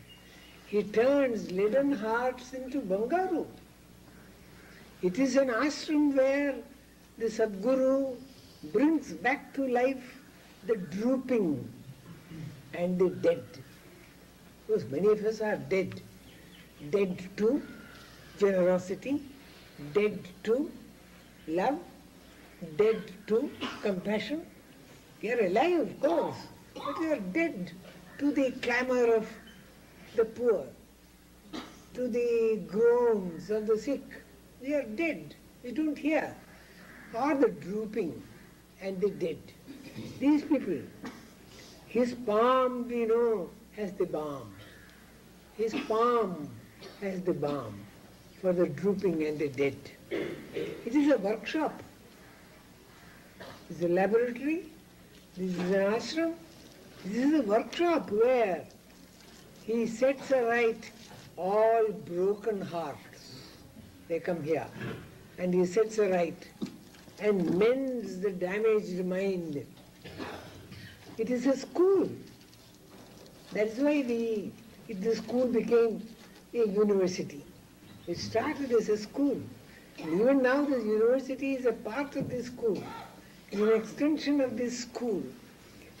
he turns leaden hearts into Bangaru. It is an ashram where the Sadguru brings back to life the drooping and the dead. Because many of us are dead. Dead to generosity, dead to love, dead to compassion. We are alive, of course, but we are dead to the clamor of the poor, to the groans of the sick. We are dead. We don't hear. Or the drooping and the dead. These people, his palm, we know, has the balm. His palm has the balm for the drooping and the dead. It is a workshop. It is a laboratory. This is an ashram. This is a workshop where he sets aright all broken hearts. They come here. And he sets aright and mends the damaged mind. It is a school. That's why the school became a university. It started as a school. And even now the university is a part of this school. It's an extension of this school.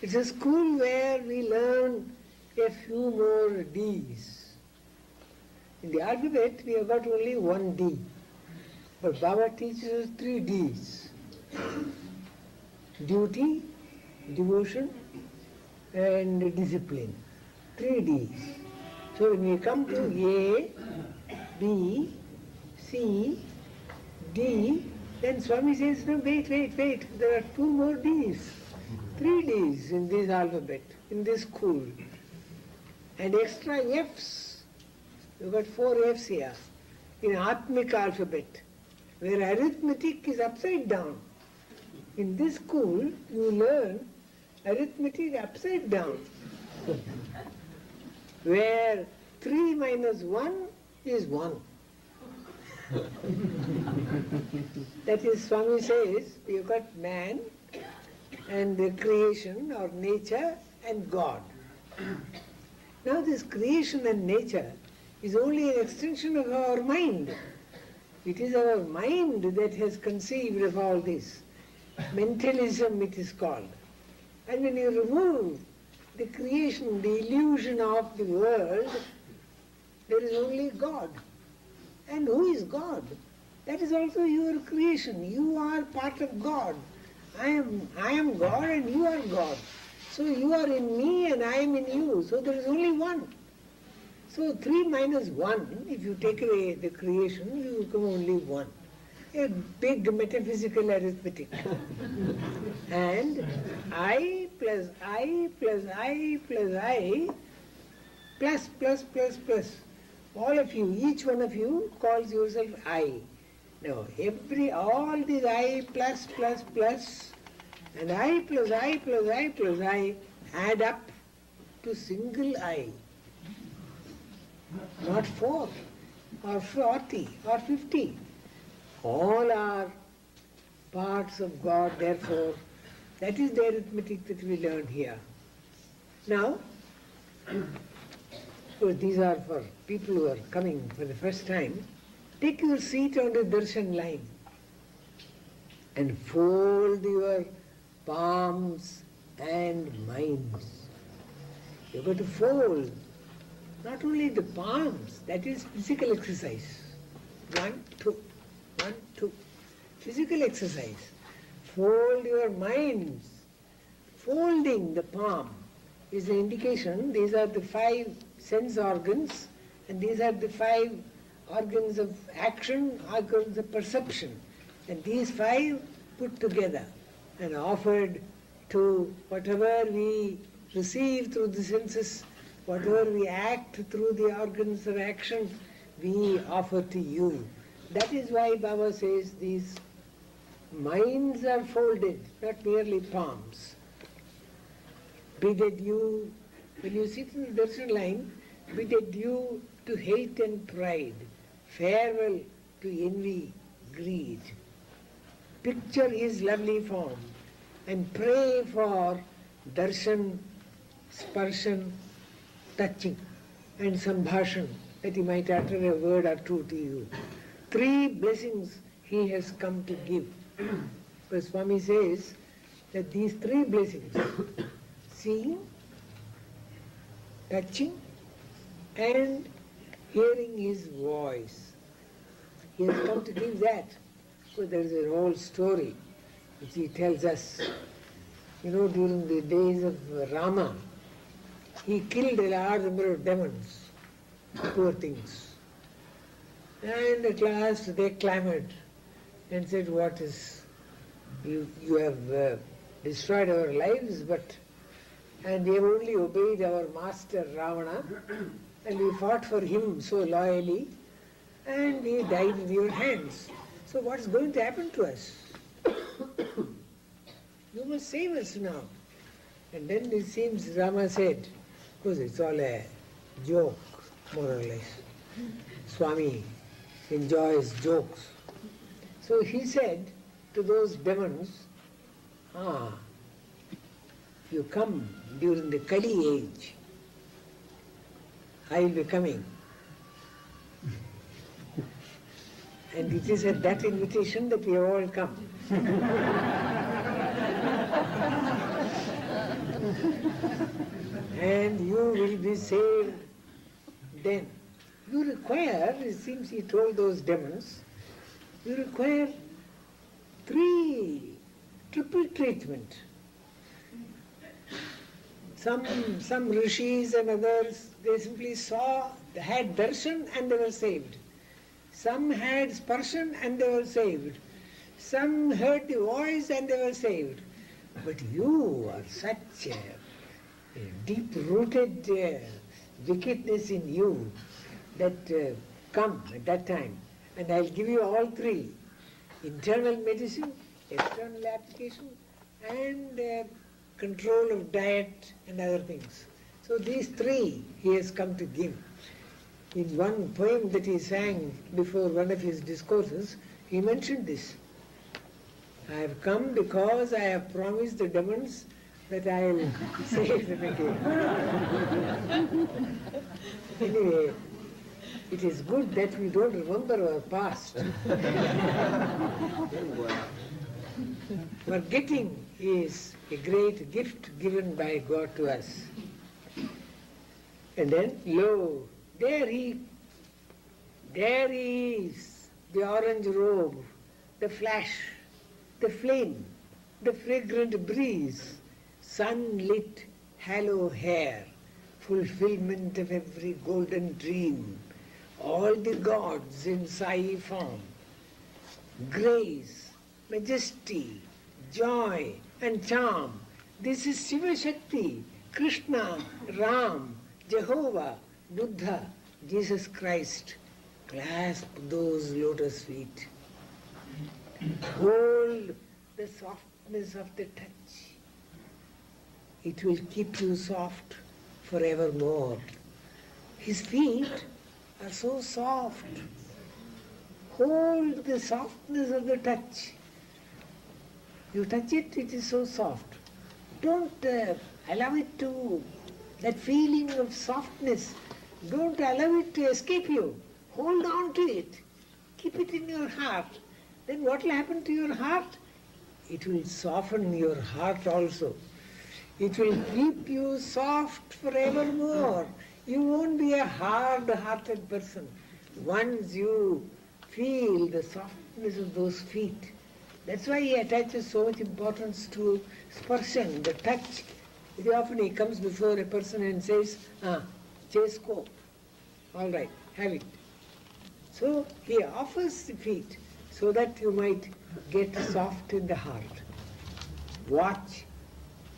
It's a school where we learn a few more D's. In the alphabet we have got only one D. But Baba teaches us 3 D's. Duty, devotion, and discipline. 3 D's. So when we come to A, B, C, D, then Swami says, no, wait, there are 2 more D's. 3 D's in this alphabet, in this school. And extra F's. You've got 4 F's here in Atmic alphabet, where arithmetic is upside down. In this school, you learn arithmetic upside down, where 3 minus 1 is 1. That is, Swami says, you've got man and the creation or nature and God. Now this creation and nature is only an extension of our mind. It is our mind that has conceived of all this. Mentalism it is called. And when you remove the creation, the illusion of the world, there is only God. And who is God? That is also your creation. You are part of God. I am God and you are God. So you are in me and I am in you. So there is only one. So 3 minus 1, if you take away the creation, you become only 1. A big metaphysical arithmetic. And I plus I plus I plus I plus plus plus plus. All of you, each one of you calls yourself I. Now all these I plus plus plus and I plus I plus I plus I add up to single I. Not 4 or 40 or 50. All are parts of God, therefore, that is the arithmetic that we learn here. Now, so these are for people who are coming for the first time. Take your seat on the darshan line and fold your palms and minds. You've got to fold not only the palms, that is physical exercise. 1, 2. 1, 2. Physical exercise. Fold your minds. Folding the palm is the indication. These are the 5 sense organs and these are the 5 organs of action, organs of perception. And these 5 put together and offered to whatever we receive through the senses, whatever we act through the organs of action, we offer to you. That is why Baba says these minds are folded, not merely palms. Bid adieu, when you sit in the darshan line, bid adieu to hate and pride, farewell to envy, greed. Picture his lovely form and pray for darshan, sparshan, touching and sambhashan, that he might utter a word or 2 to you. 3 blessings he has come to give. But Swami says that these 3 blessings, seeing, touching and hearing his voice. He has come to give that. So there is an old story which he tells us. During the days of Rama, he killed a large number of demons, poor things. And at last they clamored and said, what is, you have destroyed our lives, and we have only obeyed our master Ravana, and we fought for him so loyally, and he died in your hands. So what is going to happen to us? You must save us now. And then it seems Rama said, of course it's all a joke, more or less. Swami enjoys jokes. So he said to those demons, you come during the Kali age, I will be coming. And it is at that invitation that we have all come. And you will be saved then. You require, it seems he told those demons, you require triple treatment. Some rishis and others, they simply had darshan and they were saved. Some had sparshan and they were saved. Some heard the voice and they were saved. But you are such a deep-rooted wickedness in you that come at that time. And I'll give you all three. Internal medicine, external application, and control of diet and other things. So these three he has come to give. In one poem that he sang before one of his discourses, he mentioned this. I have come because I have promised the demons that I will save them again. Anyway, it is good that we don't remember our past. Forgetting is a great gift given by God to us. And then, lo, there he is, the orange robe, the flash, the flame, the fragrant breeze, sunlit, halo hair, fulfillment of every golden dream, all the gods in Sai form, grace, majesty, joy and charm. This is Shiva Shakti, Krishna, Ram, Jehovah, Buddha, Jesus Christ. Clasp those lotus feet. Hold the softness of the touch. It will keep you soft forevermore. His feet are so soft. Hold the softness of the touch. You touch it, it is so soft. Don't allow it to, that feeling of softness, don't allow it to escape you. Hold on to it. Keep it in your heart. Then what will happen to your heart? It will soften your heart also. It will keep you soft forevermore. You won't be a hard-hearted person. Once you feel the softness of those feet, that's why he attaches so much importance to sparshan, the touch. Very often he comes before a person and says, Chesko, all right, have it. So he offers the feet so that you might get soft in the heart. Watch.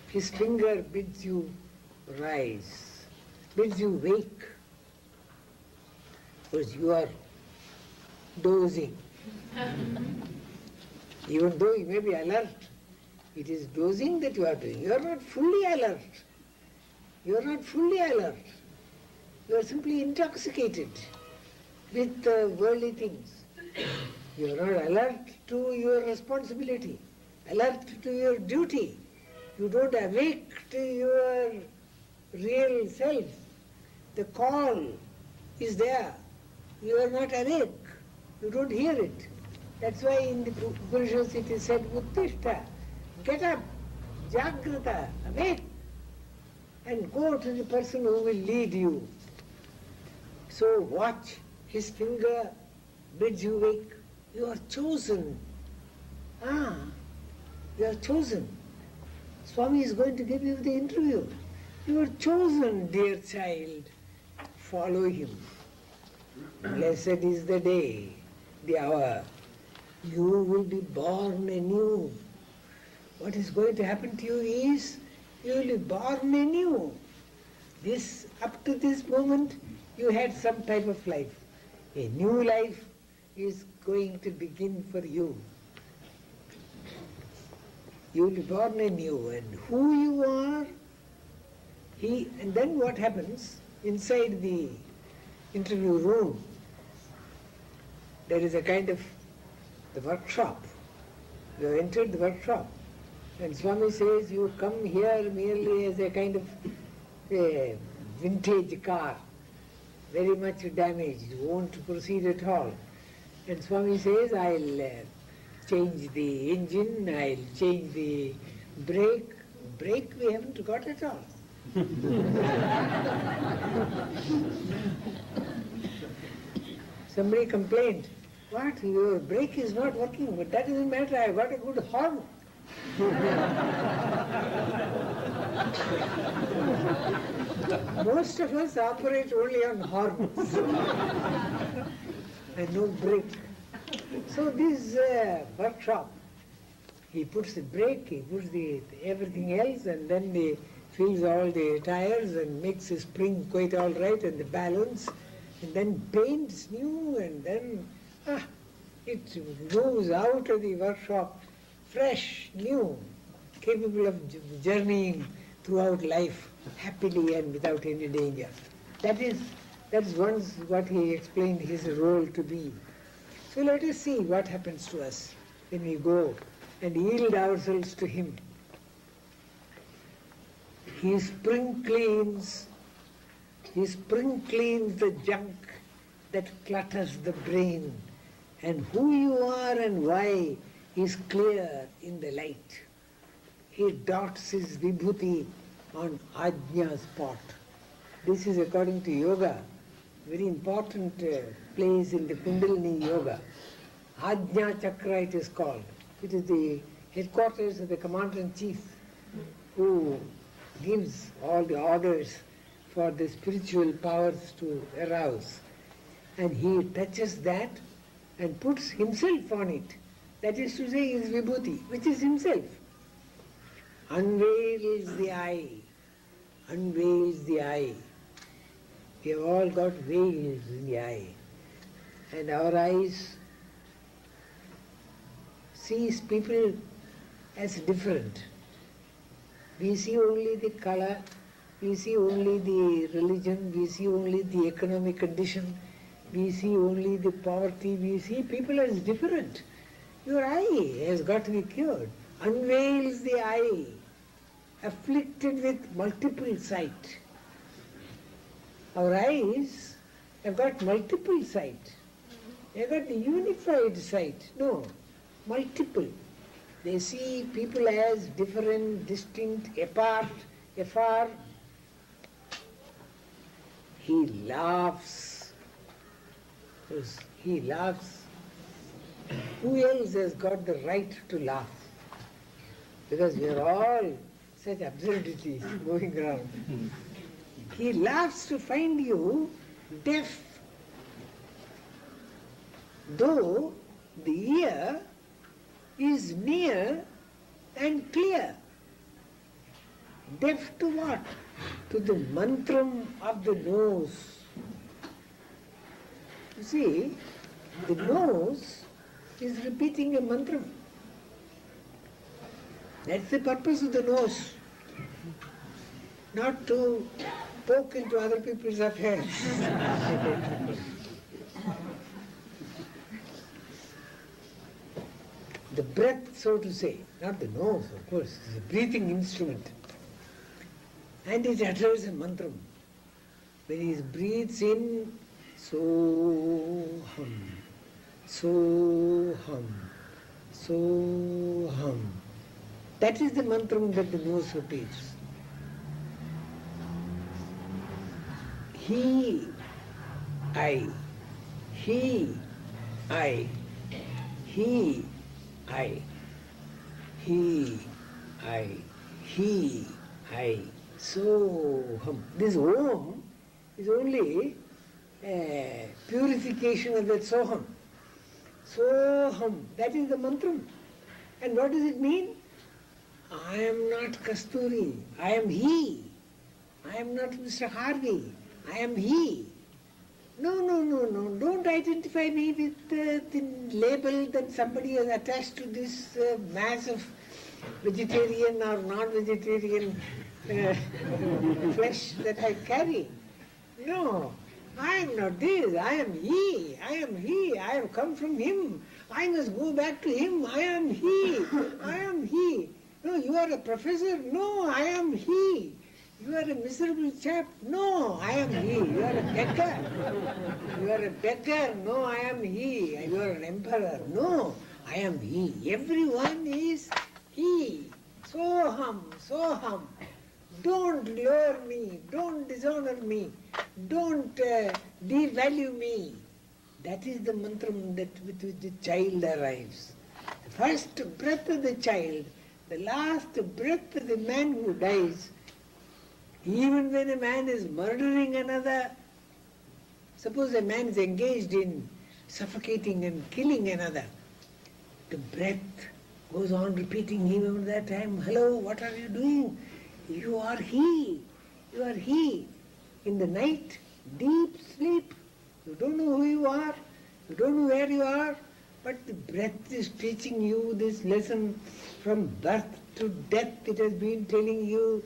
His finger bids you rise, bids you wake, because you are dozing. Even though you may be alert, it is dozing that you are doing. You are not fully alert. You are not fully alert. You are simply intoxicated with worldly things. You are not alert to your responsibility, alert to your duty. You don't awake to your real self. The call is there. You are not awake. You don't hear it. That's why in the Upanishads it is said, Uttishta, get up, Jagrata, awake, and go to the person who will lead you. So watch, his finger bids you wake. You are chosen. You are chosen. Swami is going to give you the interview. You are chosen, dear child. Follow him. Blessed is the day, the hour. You will be born anew. What is going to happen to you is, you will be born anew. Up to this moment, you had some type of life. A new life is going to begin for you. You will be born anew, and who you are, and then what happens inside the interview room? There is a kind of the workshop. You have entered the workshop, and Swami says you come here merely as a kind of a vintage car, very much damaged, won't proceed at all. And Swami says, I'll change the engine, I'll change the brake. Brake we haven't got at all. Somebody complained, what, your brake is not working, but that doesn't matter, I've got a good horn. Most of us operate only on horns and no brake. So this workshop, he puts the brake, he puts everything else, and then he fills all the tires and makes the spring quite all right and the balance, and then paints new, and then it goes out of the workshop fresh, new, capable of journeying throughout life happily and without any danger. That's once what he explained his role to be. So let us see what happens to us when we go and yield ourselves to him. He spring cleans the junk that clutters the brain, and who you are and why is clear in the light. He dots his Vibhuti on Ajna spot. This is according to yoga, very important place in the Kundalini yoga. Ajna Chakra it is called. It is the headquarters of the Commander-in-Chief who gives all the orders for the spiritual powers to arouse. And he touches that and puts himself on it. That is to say, his Vibhuti, which is himself. Unveils the eye. Unveils the eye. We have all got veils in the eye. And our eyes sees people as different. We see only the color, we see only the religion, we see only the economic condition, we see only the poverty, we see people as different. Your eye has got to be cured. Unveils the eye, afflicted with multiple sight. Our eyes have got multiple sight. They have got the unified sight. No, multiple. They see people as different, distinct, apart, afar. He laughs. He laughs. Who else has got the right to laugh? Because we are all such absurdities going around. He laughs to find you deaf, though the ear is near and clear. Deaf to what? To the mantram of the nose. You see, the nose is repeating a mantram. That's the purpose of the nose. Not to poke into other people's affairs. The breath, so to say, not the nose, of course, it's a breathing instrument. And it utters a mantram. When he breathes in, so hum, so hum, so hum. That is the mantram that the nose repeats. He I, he, I, he, I, he, I, Soham. This Om is only a purification of that Soham. Soham, that is the mantra. And what does it mean? I am not Kasturi, I am he. I am not Mr. Harvey, I am he. No, don't identify me with the label that somebody has attached to this mass of vegetarian or non-vegetarian flesh that I carry. No, I am not this, I am he, I am he, I have come from him, I must go back to him, I am he, I am he. No, you are a professor, no, I am he. You are a miserable chap, no, I am he. You are a beggar, you are a beggar, no, I am he. You are an emperor, no, I am he. Everyone is he. Soham, soham. Don't lower me, don't dishonor me, don't devalue me. That is the mantra that with which the child arrives. The first breath of the child, the last breath of the man who dies. Even when a man is murdering another, suppose a man is engaged in suffocating and killing another, the breath goes on repeating him at that time, hello, what are you doing? You are he, you are he. In the night, deep sleep, you don't know who you are, you don't know where you are, but the breath is teaching you this lesson from birth to death. It has been telling you,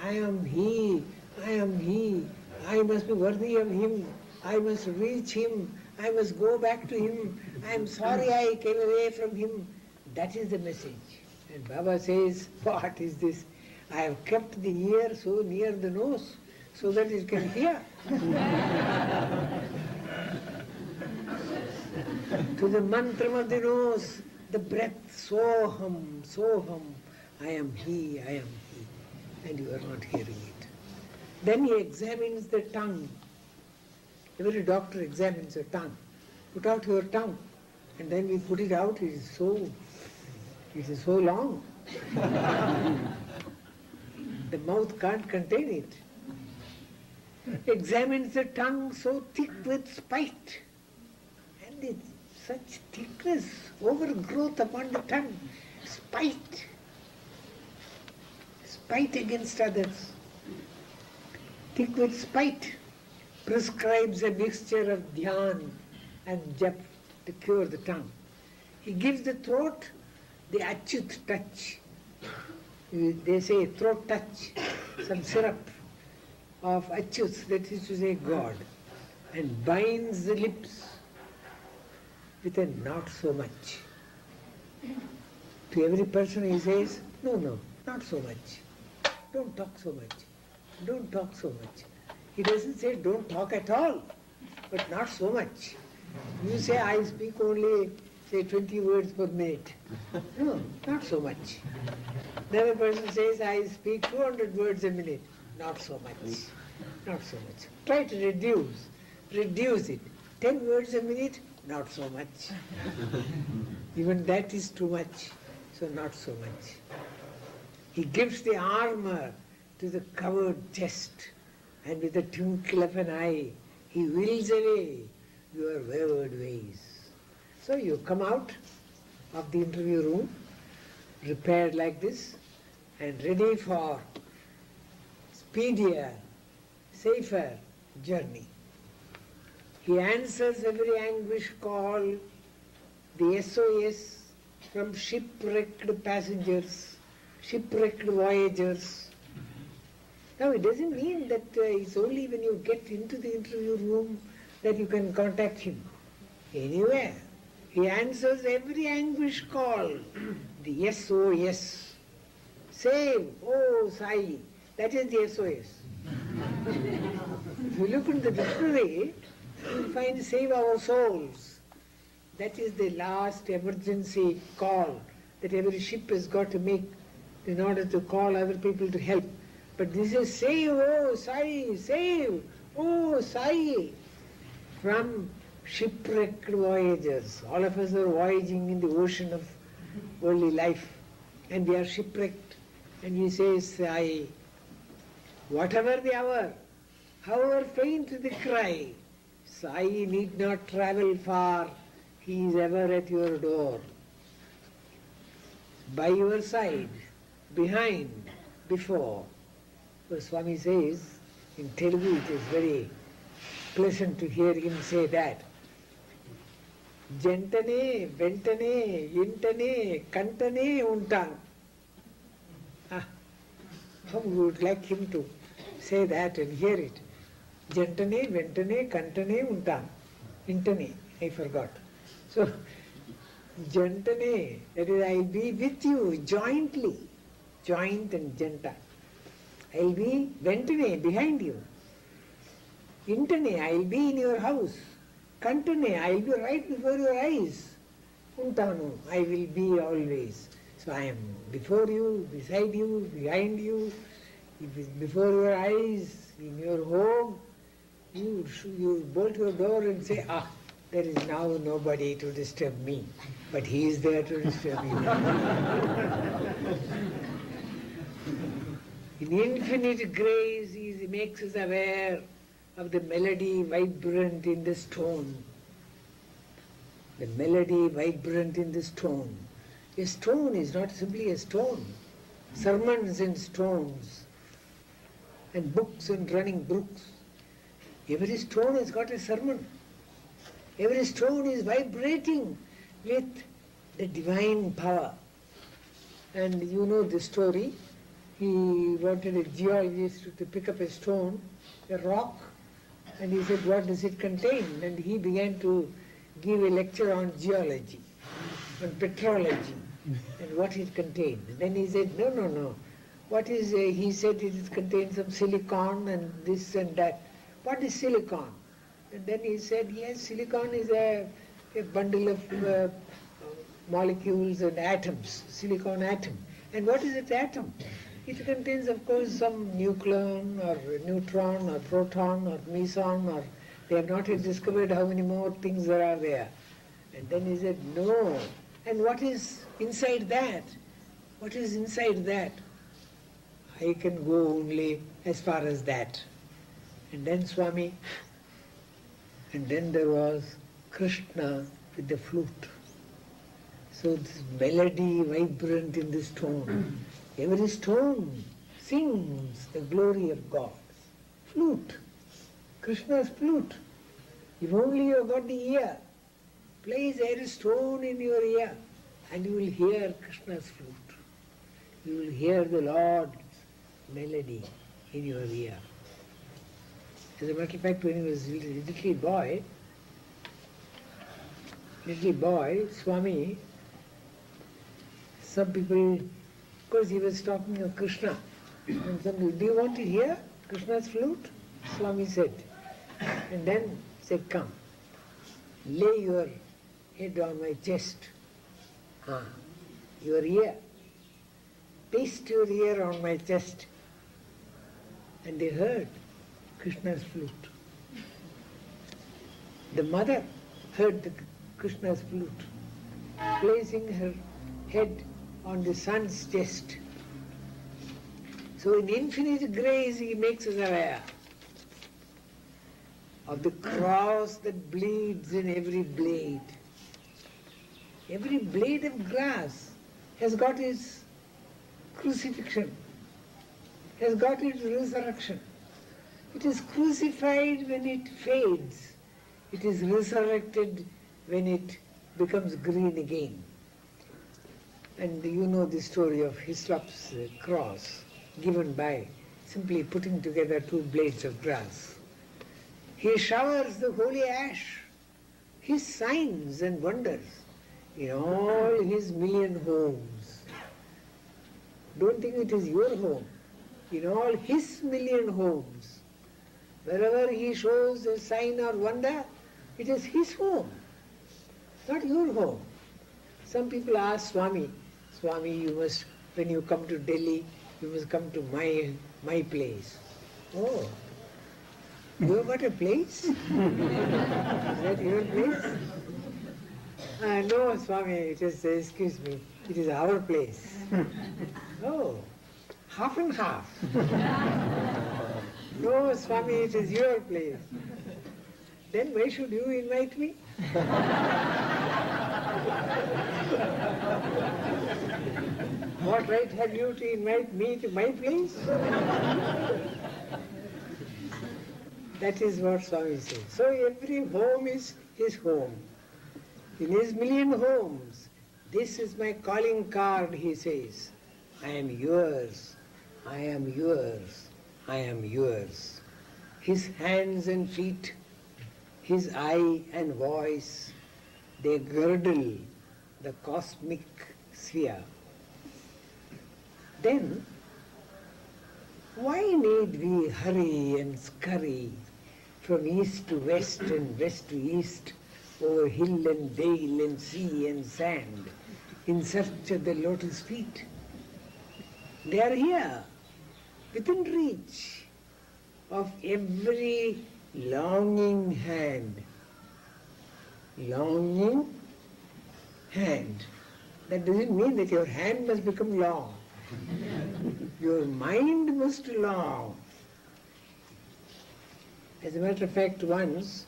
I am he, I am he, I must be worthy of him, I must reach him, I must go back to him, I am sorry I came away from him. That is the message. And Baba says, what is this? I have kept the ear so near the nose so that it can hear. To the mantra of the nose, the breath, soham, soham, I am he, I am he. And you are not hearing it. Then he examines the tongue. Every doctor examines the tongue. Put out your tongue. And then we put it out, it is so long. The mouth can't contain it. Examines the tongue so thick with spite. And it's such thickness, overgrowth upon the tongue. Spite. Spite against others. Thick with spite. Prescribes a mixture of dhyan and jap to cure the tongue. He gives the throat the achyut touch. They say throat touch, some syrup of achyuts, that is to say God, and binds the lips with a not so much. To every person he says, no, not so much. Don't talk so much. Don't talk so much. He doesn't say don't talk at all, but not so much. You say I speak only, say 20 words per minute. No, not so much. The other person says I speak 200 words a minute. Not so much. Not so much. Try to reduce it. 10 words a minute, not so much. Even that is too much, so not so much. He gives the armor to the covered chest, and with a twinkle of an eye, he wills away your wayward ways. So you come out of the interview room, prepared like this, and ready for speedier, safer journey. He answers every anguish call, the SOS from shipwrecked passengers, shipwrecked voyagers. Now it doesn't mean that it's only when you get into the interview room that you can contact him. Anywhere. He answers every anguish call, the SOS. Save, oh Sai, that is the SOS. If you look in the dictionary, you will find save our souls. That is the last emergency call that every ship has got to make in order to call other people to help. But this is save, oh Sai, save, oh Sai, from shipwrecked voyagers. All of us are voyaging in the ocean of worldly life, and we are shipwrecked. And he says, whatever the hour, however faint the cry, Sai need not travel far, he is ever at your door. By your side, behind, before. So Swami says, in Telugu it is very pleasant to hear him say that. Jentane, ventane, intane, kantane untan. How we would like him to say that and hear it. Jentane, ventane, kantane untan. Intane, I forgot. So, Jentane, that is, I'll be with you jointly. Joint and jenta. I'll be ventane, behind you. Intane, I'll be in your house. Kantane, I'll be right before your eyes. Untanu, I will be always. So I am before you, beside you, behind you, before your eyes, in your home. You bolt your door and say, there is now nobody to disturb me, but he is there to disturb you. In infinite grace, he makes us aware of the melody vibrant in the stone. The melody vibrant in the stone. A stone is not simply a stone. Sermons in stones, and books and running brooks. Every stone has got a sermon. Every stone is vibrating with the divine power. And you know the story. He wanted a geologist to pick up a stone, a rock, and he said, what does it contain? And he began to give a lecture on geology, on petrology, and what it contained. And then he said, no. What is, he said it contains some silicon and this and that. What is silicon? And then he said, yes, silicon is a bundle of molecules and atoms, silicon atom. And what is that atom? It contains, of course, some nucleon or neutron or proton or meson, or they have not yet discovered how many more things there are there. And then he said, no. And what is inside that? What is inside that? I can go only as far as that. And then Swami, and then there was Krishna with the flute. So this melody vibrant in the stone. Every stone sings the glory of God. Flute. Krishna's flute. If only you have got the ear, place every stone in your ear and you will hear Krishna's flute. You will hear the Lord's melody in your ear. As a matter of fact, when he was a little boy, Swami, some people, of course he was talking of Krishna, and some people, do you want to hear Krishna's flute? Swami said. And then said, come, lay your head on my chest, your ear, paste your ear on my chest. And they heard Krishna's flute. The mother heard the Krishna's flute, placing her head on the son's chest. So in infinite grace he makes us aware of the cross that bleeds in every blade. Every blade of grass has got its crucifixion, has got its resurrection. It is crucified when it fades. It is resurrected when it becomes green again. And you know the story of Hyslop's cross, given by simply putting together two blades of grass. He showers the holy ash, his signs and wonders, in all his million homes. Don't think it is your home. In all his million homes, wherever he shows a sign or wonder, it is his home, not your home. Some people ask Swami, you must, when you come to Delhi, you must come to my place. Oh, You have got a place? Is that your place? No, Swami, it is, excuse me, it is our place. Oh, half and half. No, Swami, it is your place. Then why should you invite me? What right have you to invite me to my place? That is what Swami says. So every home is his home. In his million homes, this is my calling card, he says. I am yours, I am yours, I am yours. His hands and feet, his eye and voice, they girdle the cosmic sphere. Then, why need we hurry and scurry from east to west and west to east, over hill and dale and sea and sand, in search of the lotus feet? They are here, within reach of every longing hand. Longing hand. That doesn't mean that your hand must become long. Your mind must long. As a matter of fact, once,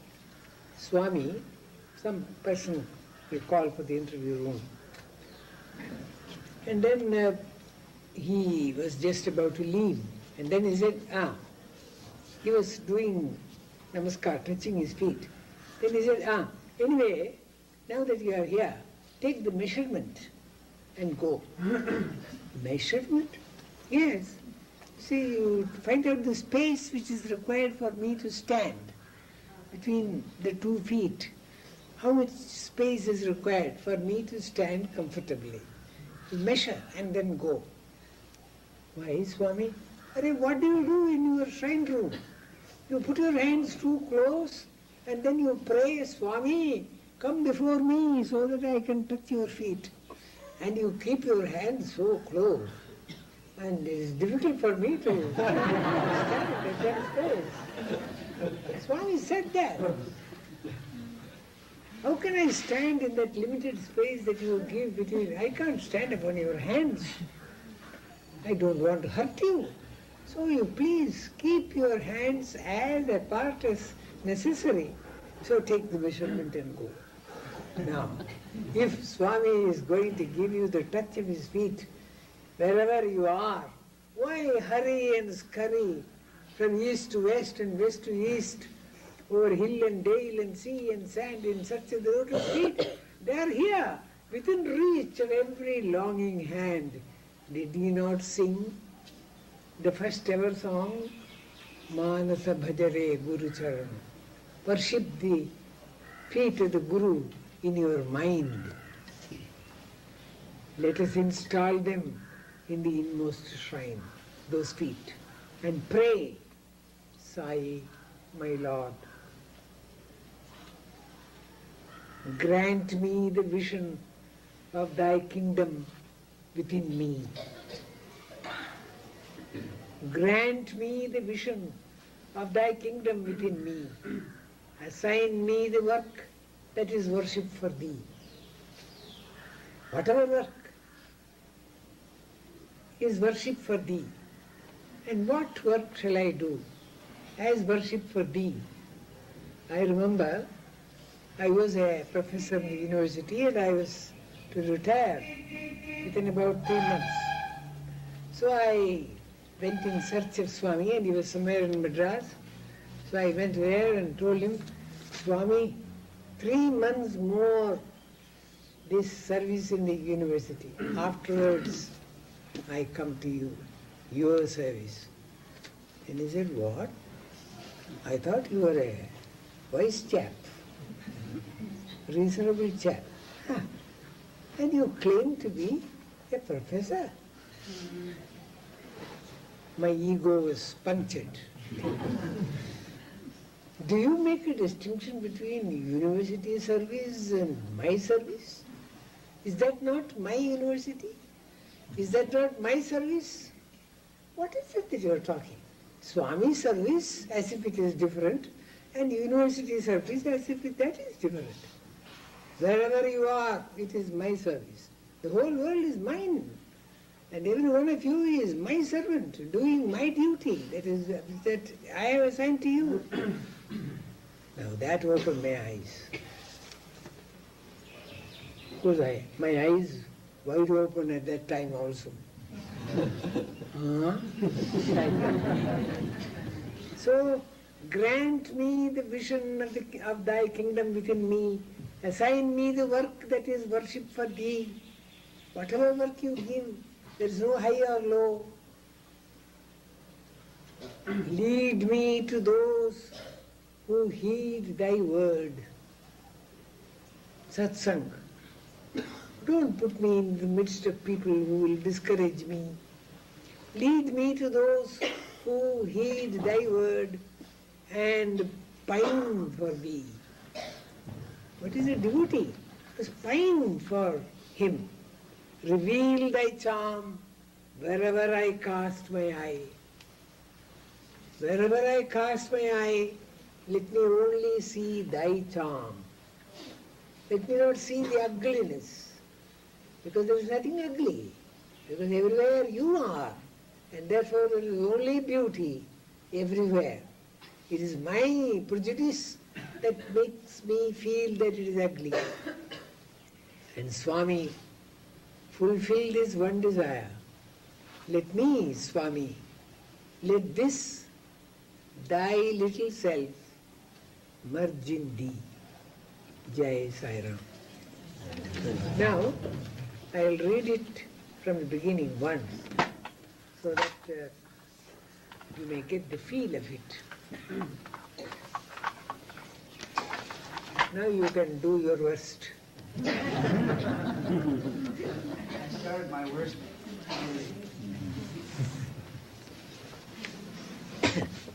Swami, some person will call for the interview room. And then he was just about to leave. And then he said, he was doing namaskar, touching his feet. Then he said, anyway, now that you are here, take the measurement and go. Measurement? Yes. See, you find out the space which is required for me to stand between the 2 feet. How much space is required for me to stand comfortably? Measure and then go. Why, Swami? What do you do in your shrine room? You put your hands too close and then you pray, Swami, come before me so that I can touch your feet. And you keep your hands so close. And it is difficult for me to stand at that space. Swami said that. How can I stand in that limited space that you give between? I can't stand upon your hands. I don't want to hurt you. So you please keep your hands as apart as necessary. So take the measurement and go. Now, if Swami is going to give you the touch of his feet, wherever you are, why hurry and scurry from east to west and west to east, over hill and dale and sea and sand in search of the lotus feet? They are here, within reach of every longing hand. Did he not sing the first ever song? Manasa bhajare Guru Charan. Worship the feet of the Guru in your mind. Let us install them in the inmost shrine, those feet, and pray, Sai, my Lord, grant me the vision of thy kingdom within me. Grant me the vision of thy kingdom within me. Assign me the work that is worship for thee. Whatever work is worship for thee. And what work shall I do as worship for thee? I remember I was a professor in the university and I was to retire within about 3 months. So I went in search of Swami and he was somewhere in Madras. So I went there and told him, Swami, 3 months more this service in the university. Afterwards, I come to you, your service. And he said, what? I thought you were a wise chap, reasonable chap. And you claim to be a professor. My ego was punctured. Do you make a distinction between university service and my service? Is that not my university? Is that not my service? What is it that you are talking? Swami service as if it is different, and university service as if that is different. Wherever you are, it is my service. The whole world is mine. And every one of you is my servant, doing my duty. That I have assigned to you. Now that opened my eyes. Of course, my eyes wide open at that time also. So, grant me the vision of thy kingdom within me. Assign me the work that is worship for thee. Whatever work you give, there is no high or low. Lead me to those who heed thy word. Satsang. Don't put me in the midst of people who will discourage me. Lead me to those who heed thy word and pine for thee. What is a devotee? Just pine for him. Reveal thy charm wherever I cast my eye. Wherever I cast my eye, let me only see thy charm. Let me not see the ugliness, because there is nothing ugly, because everywhere you are, and therefore there is only beauty everywhere. It is my prejudice that makes me feel that it is ugly. And Swami fulfilled his one desire. Let me, Swami, let this, thy little self, merge in thee. Jai Sai Ram. Now, I will read it from the beginning once, so that you may get the feel of it. Now you can do your worst. I started my worst.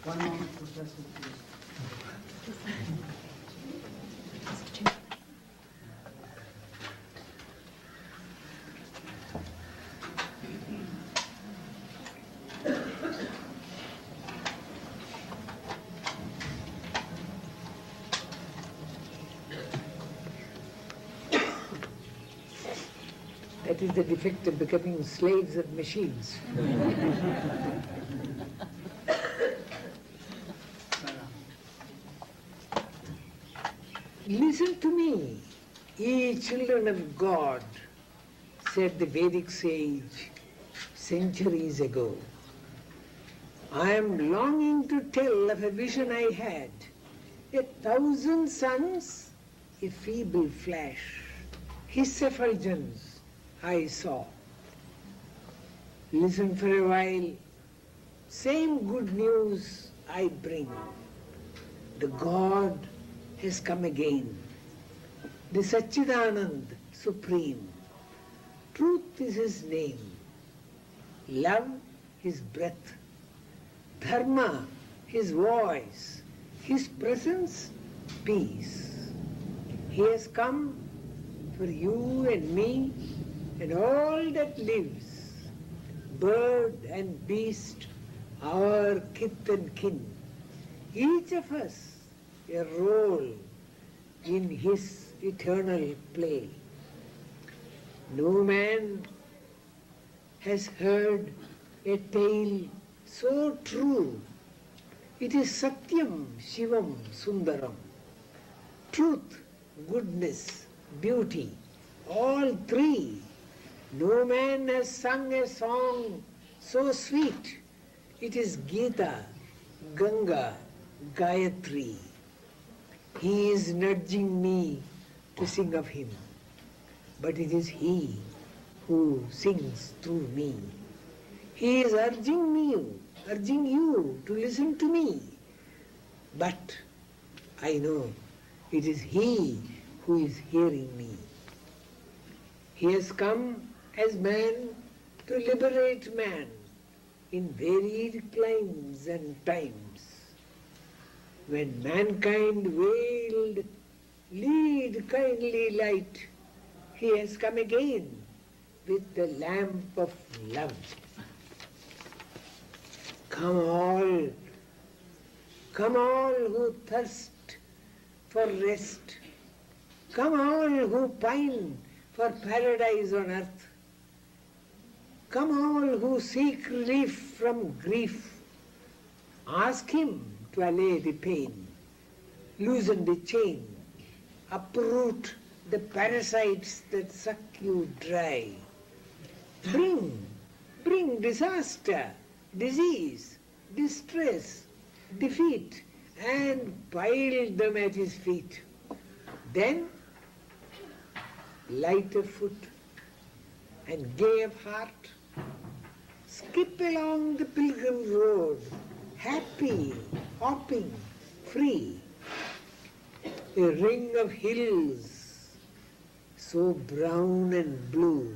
One moment, Professor, please. That is the defect of becoming slaves of machines. Listen to me, ye children of God, said the Vedic sage centuries ago. I am longing to tell of a vision I had. 1,000 suns, a feeble flash, his effulgence I saw. Listen for a while, same good news I bring. The God has come again, the Satchidanand Supreme. Truth is his name, love his breath, dharma his voice, his presence peace. He has come for you and me and all that lives, bird and beast, our kith and kin. Each of us a role in his eternal play. No man has heard a tale so true. It is Sathyam Sivam Sundaram. Truth, goodness, beauty, all three. No man has sung a song so sweet. It is Gita, Ganga, Gayatri. He is nudging me to sing of him, but it is he who sings through me. He is urging you to listen to me, but I know it is he who is hearing me. He has come as man to liberate man in varied climes and times. When mankind wailed, lead kindly light, he has come again with the lamp of love. Come all who thirst for rest. Come all who pine for paradise on earth. Come all who seek relief from grief. Ask him to allay the pain, loosen the chain, uproot the parasites that suck you dry. Bring disaster, disease, distress, defeat, and pile them at his feet. Then, light of foot and gay of heart, skip along the pilgrim road, happy, hopping, free. A ring of hills, so brown and blue,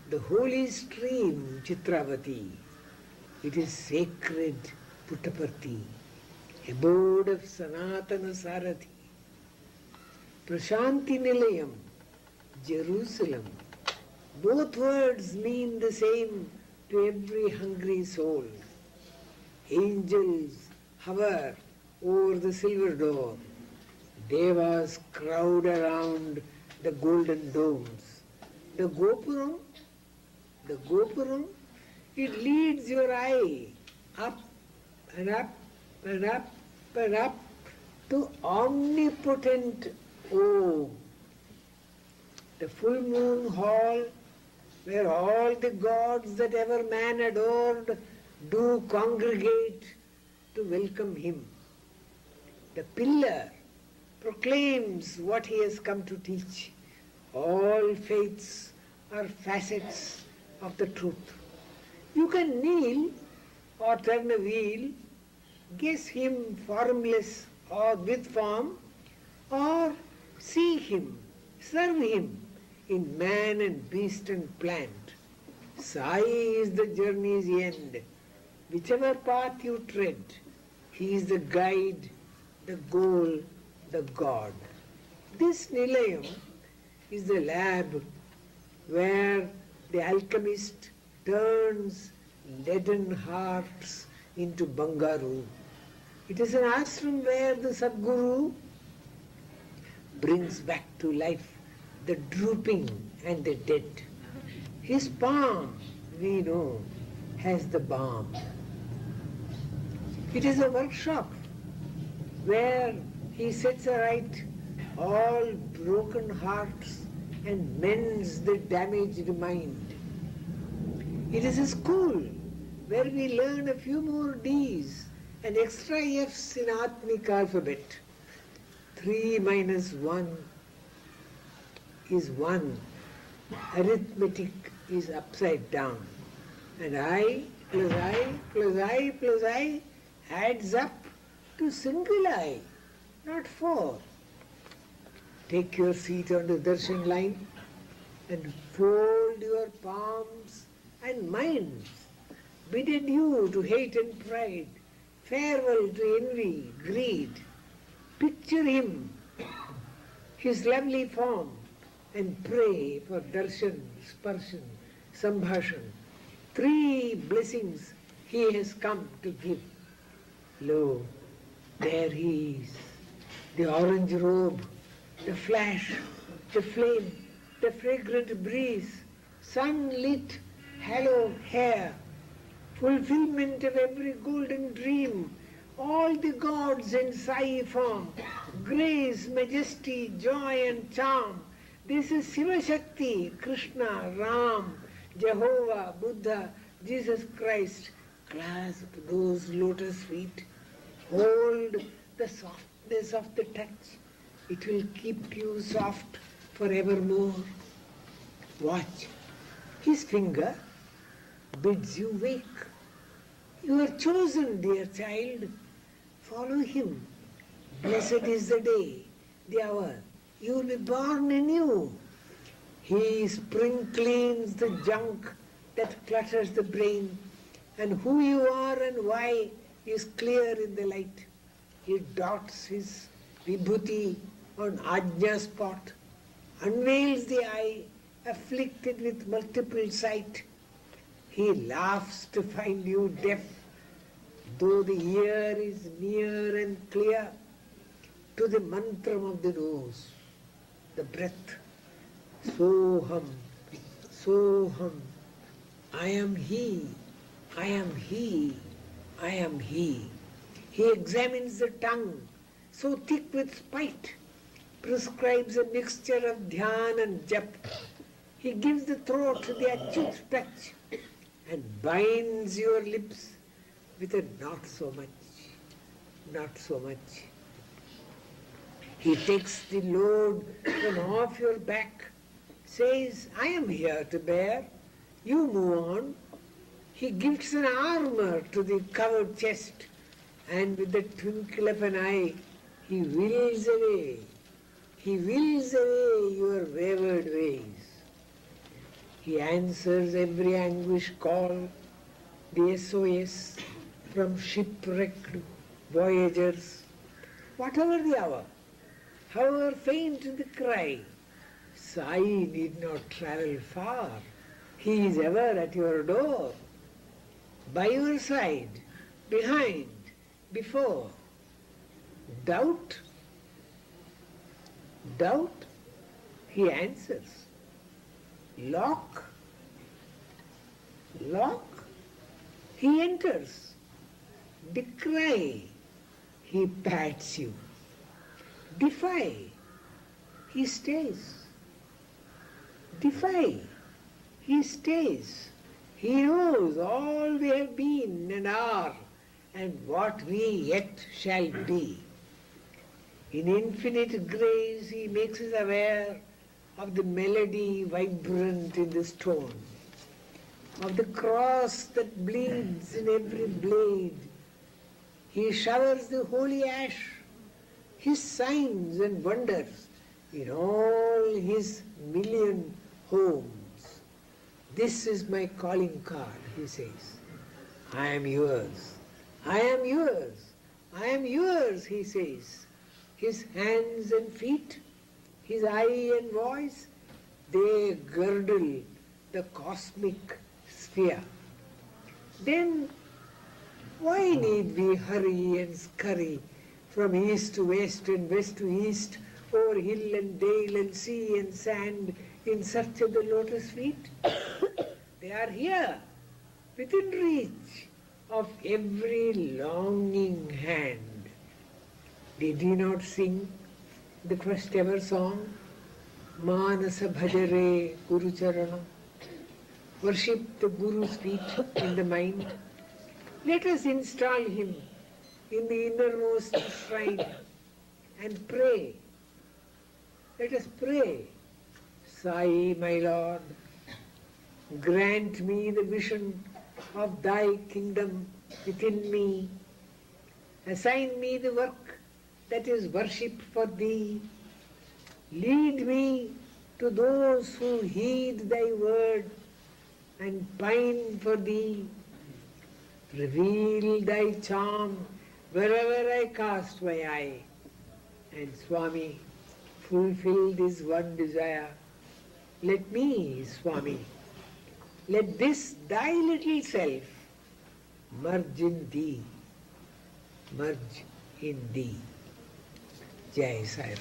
the holy stream Chitravati, it is sacred Puttaparthi, abode of Sanatana Sarathi. Prasanthi Nilayam, Jerusalem, both words mean the same to every hungry soul. Angels hover over the silver door. Devas crowd around the golden domes. The Gopuram, it leads your eye up and up and up and up to omnipotent Om. The full moon hall where all the gods that ever man adored do congregate to welcome him. The pillar proclaims what he has come to teach. All faiths are facets of the truth. You can kneel or turn a wheel, guess him formless or with form, or see him, serve him in man and beast and plant. Sai is the journey's end. Whichever path you tread, he is the guide, the goal, the God. This Nilayam is the lab where the alchemist turns leaden hearts into Bangaru. It is an ashram where the Sadguru brings back to life the drooping and the dead. His palm, we know, has the balm. It is a workshop where he sets aright all broken hearts and mends the damaged mind. It is a school where we learn a few more D's and extra F's in Atmic alphabet. 3 minus 1 is 1. Arithmetic is upside down. And I plus I plus I plus I adds up to single I, not 4. Take your seat on the darshan line and fold your palms and minds. Bid adieu to hate and pride, farewell to envy, greed. Picture him, his lovely form, and pray for darshan, sparshan, sambhashan. 3 blessings he has come to give. Lo, there he is, the orange robe, the flash, the flame, the fragrant breeze, sunlit, halo hair, fulfillment of every golden dream, all the gods in Sai form, grace, majesty, joy and charm. This is Shiva Shakti, Krishna, Ram, Jehovah, Buddha, Jesus Christ. Clasp those lotus feet. Hold the softness of the touch. It will keep you soft forevermore. Watch. His finger bids you wake. You are chosen, dear child. Follow him. Blessed is the day, the hour. You will be born anew. He spring cleans the junk that clutters the brain, and who you are and why is clear in the light. He dots his Vibhuti on Ajna spot, unveils the eye afflicted with multiple sight. He laughs to find you deaf, though the ear is near and clear, to the mantram of the nose, the breath. Soham, Soham, I am He, I am He, I am He. He examines the tongue, so thick with spite, prescribes a mixture of dhyan and jap. He gives the throat the acute touch and binds your lips with a not so much, not so much. He takes the load from off your back, says, I am here to bear, you move on. He gives an armor to the covered chest, and with the twinkle of an eye, he wills away your wayward ways. He answers every anguish call, the SOS from shipwrecked voyagers. Whatever the hour, however faint the cry, Sai need not travel far. He is ever at your door, by your side, behind, before. Doubt? Doubt? He answers. Lock? Lock? He enters. Decry? He pats you. Defy? He stays. Defy? He stays. He knows all we have been and are, and what we yet shall be. In infinite grace he makes us aware of the melody vibrant in the stone, of the cross that bleeds in every blade. He showers the holy ash, his signs and wonders in all his million homes. This is my calling card, he says. I am yours. I am yours. I am yours, he says. His hands and feet, his eye and voice, they girdle the cosmic sphere. Then why need we hurry and scurry from east to west and west to east, over hill and dale and sea and sand, in search of the lotus feet? They are here, within reach of every longing hand. Did he not sing the first ever song? Manasa bhajare Guru Charana. Worship the Guru's feet in the mind. Let us install him in the innermost shrine and pray. Let us pray. Sai, my Lord, grant me the vision of thy kingdom within me. Assign me the work that is worship for thee. Lead me to those who heed thy word and pine for thee. Reveal thy charm wherever I cast my eye. And Swami, fulfill this one desire. Let me, Swami, let this thy little self merge in thee, merge in thee. Jai Sai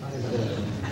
Ram.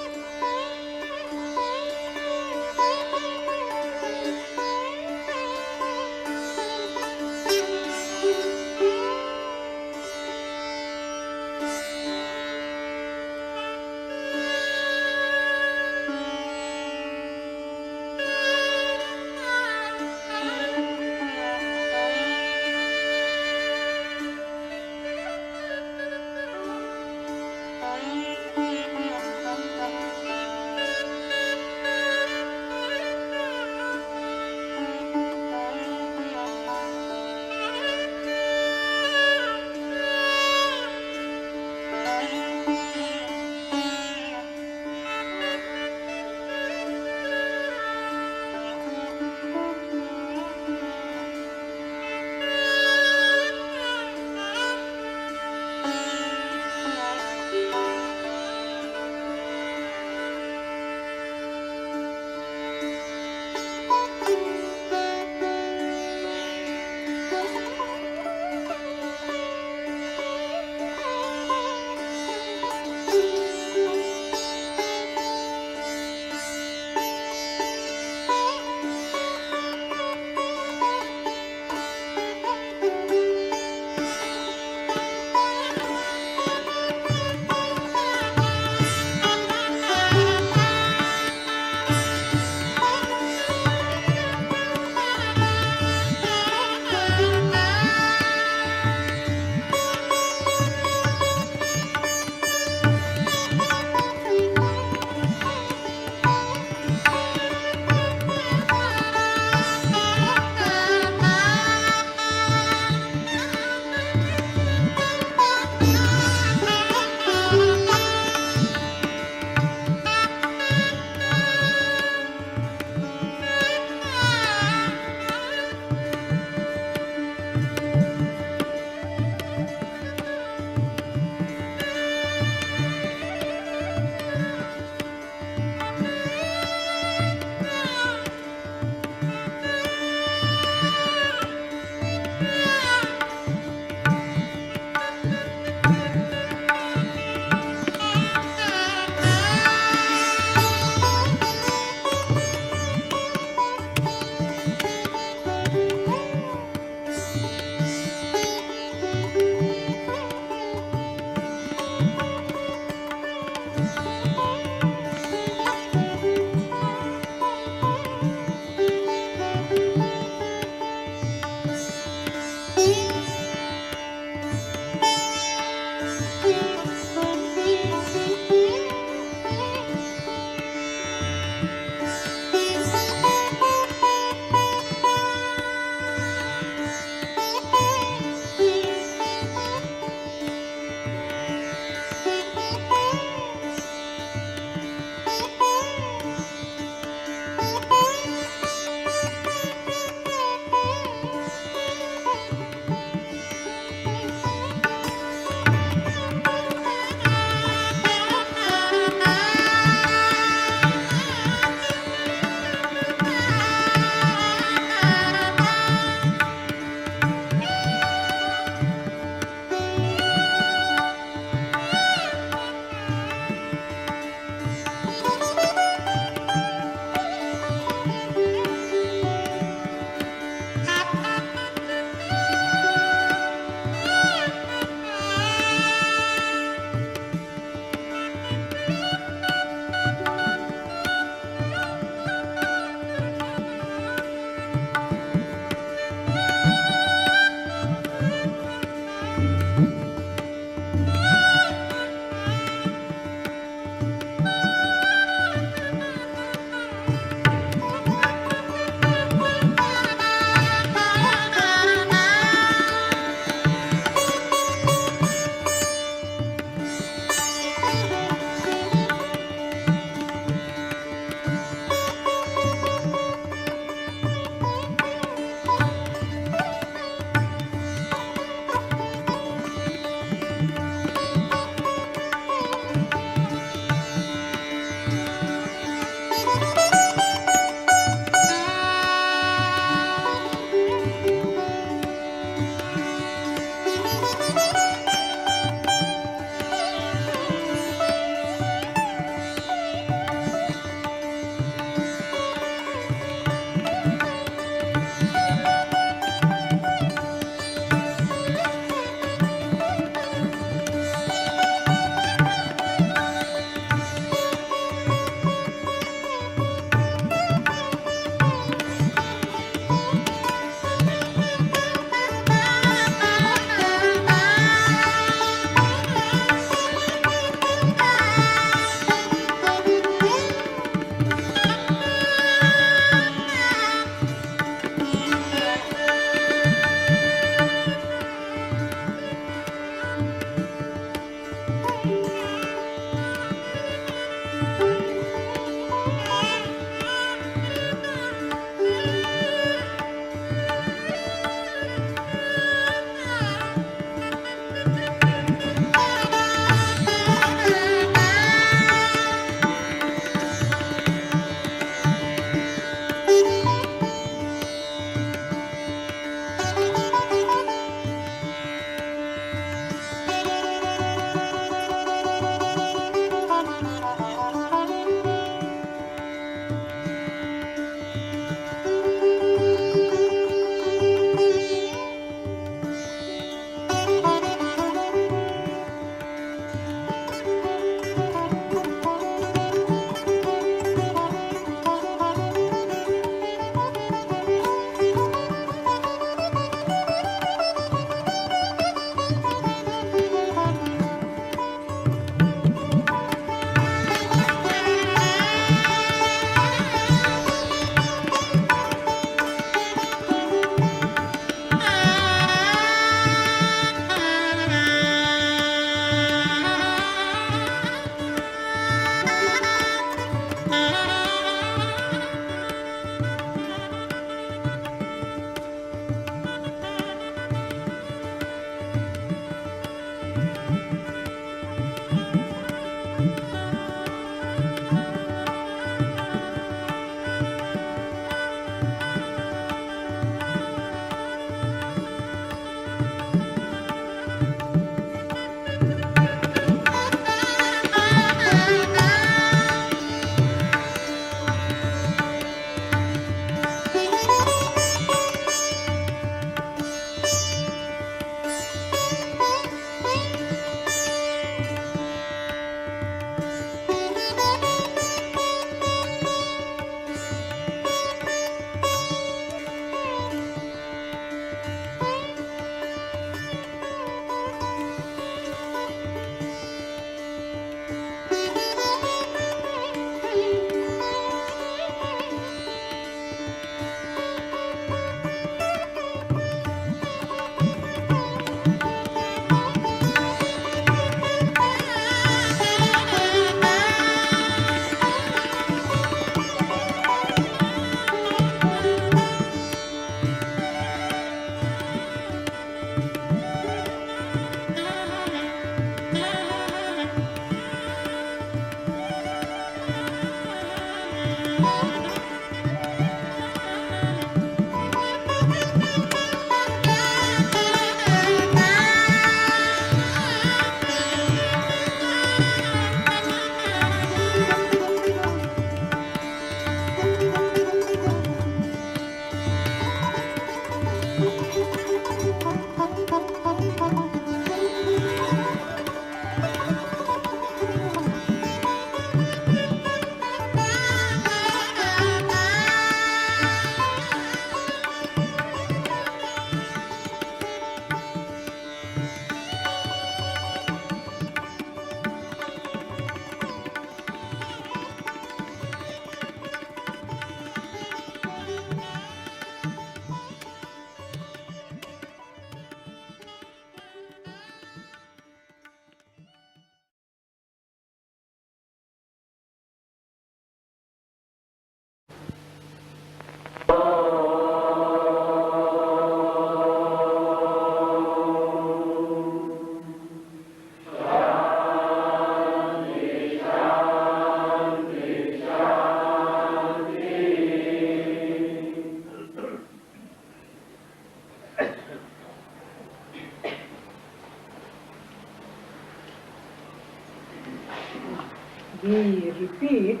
repeat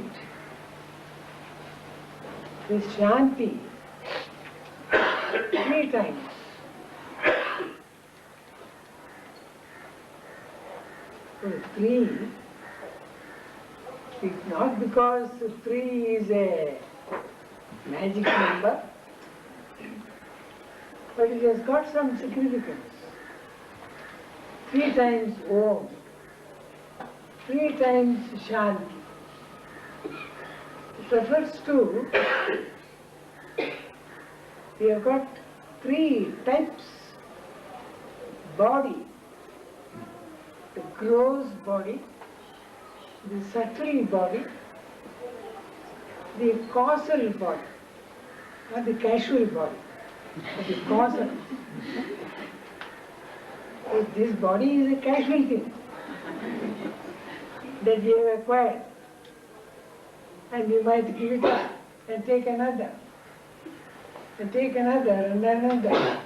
this Shanti 3 times. So 3 is not because 3 is a magic number, but it has got some significance. 3 times Om, 3 times Shanti. It refers to, we have got 3 types: body, the gross body, the subtle body, the causal body, not the casual body, but the causal. This body is a casual thing that we have acquired, and we might give it up and take another, and take another and another.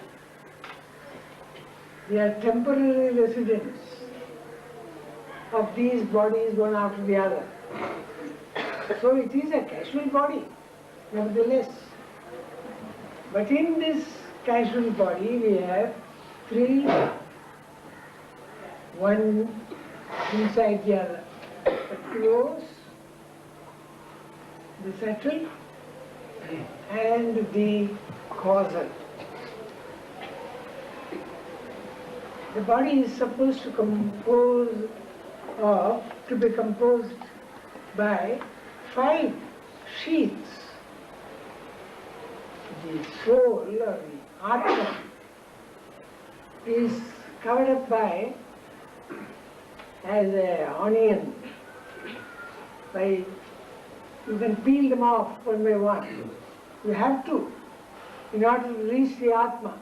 We are temporary residents of these bodies, one after the other. So it is a casual body, nevertheless. But in this casual body we have 3, one inside the other: the close, the subtle, and the causal. The body is supposed to be composed by 5 sheaths. The soul or the Atma is covered up by, as an onion, by, you can peel them off one by one. You have to, in order to reach the Atma.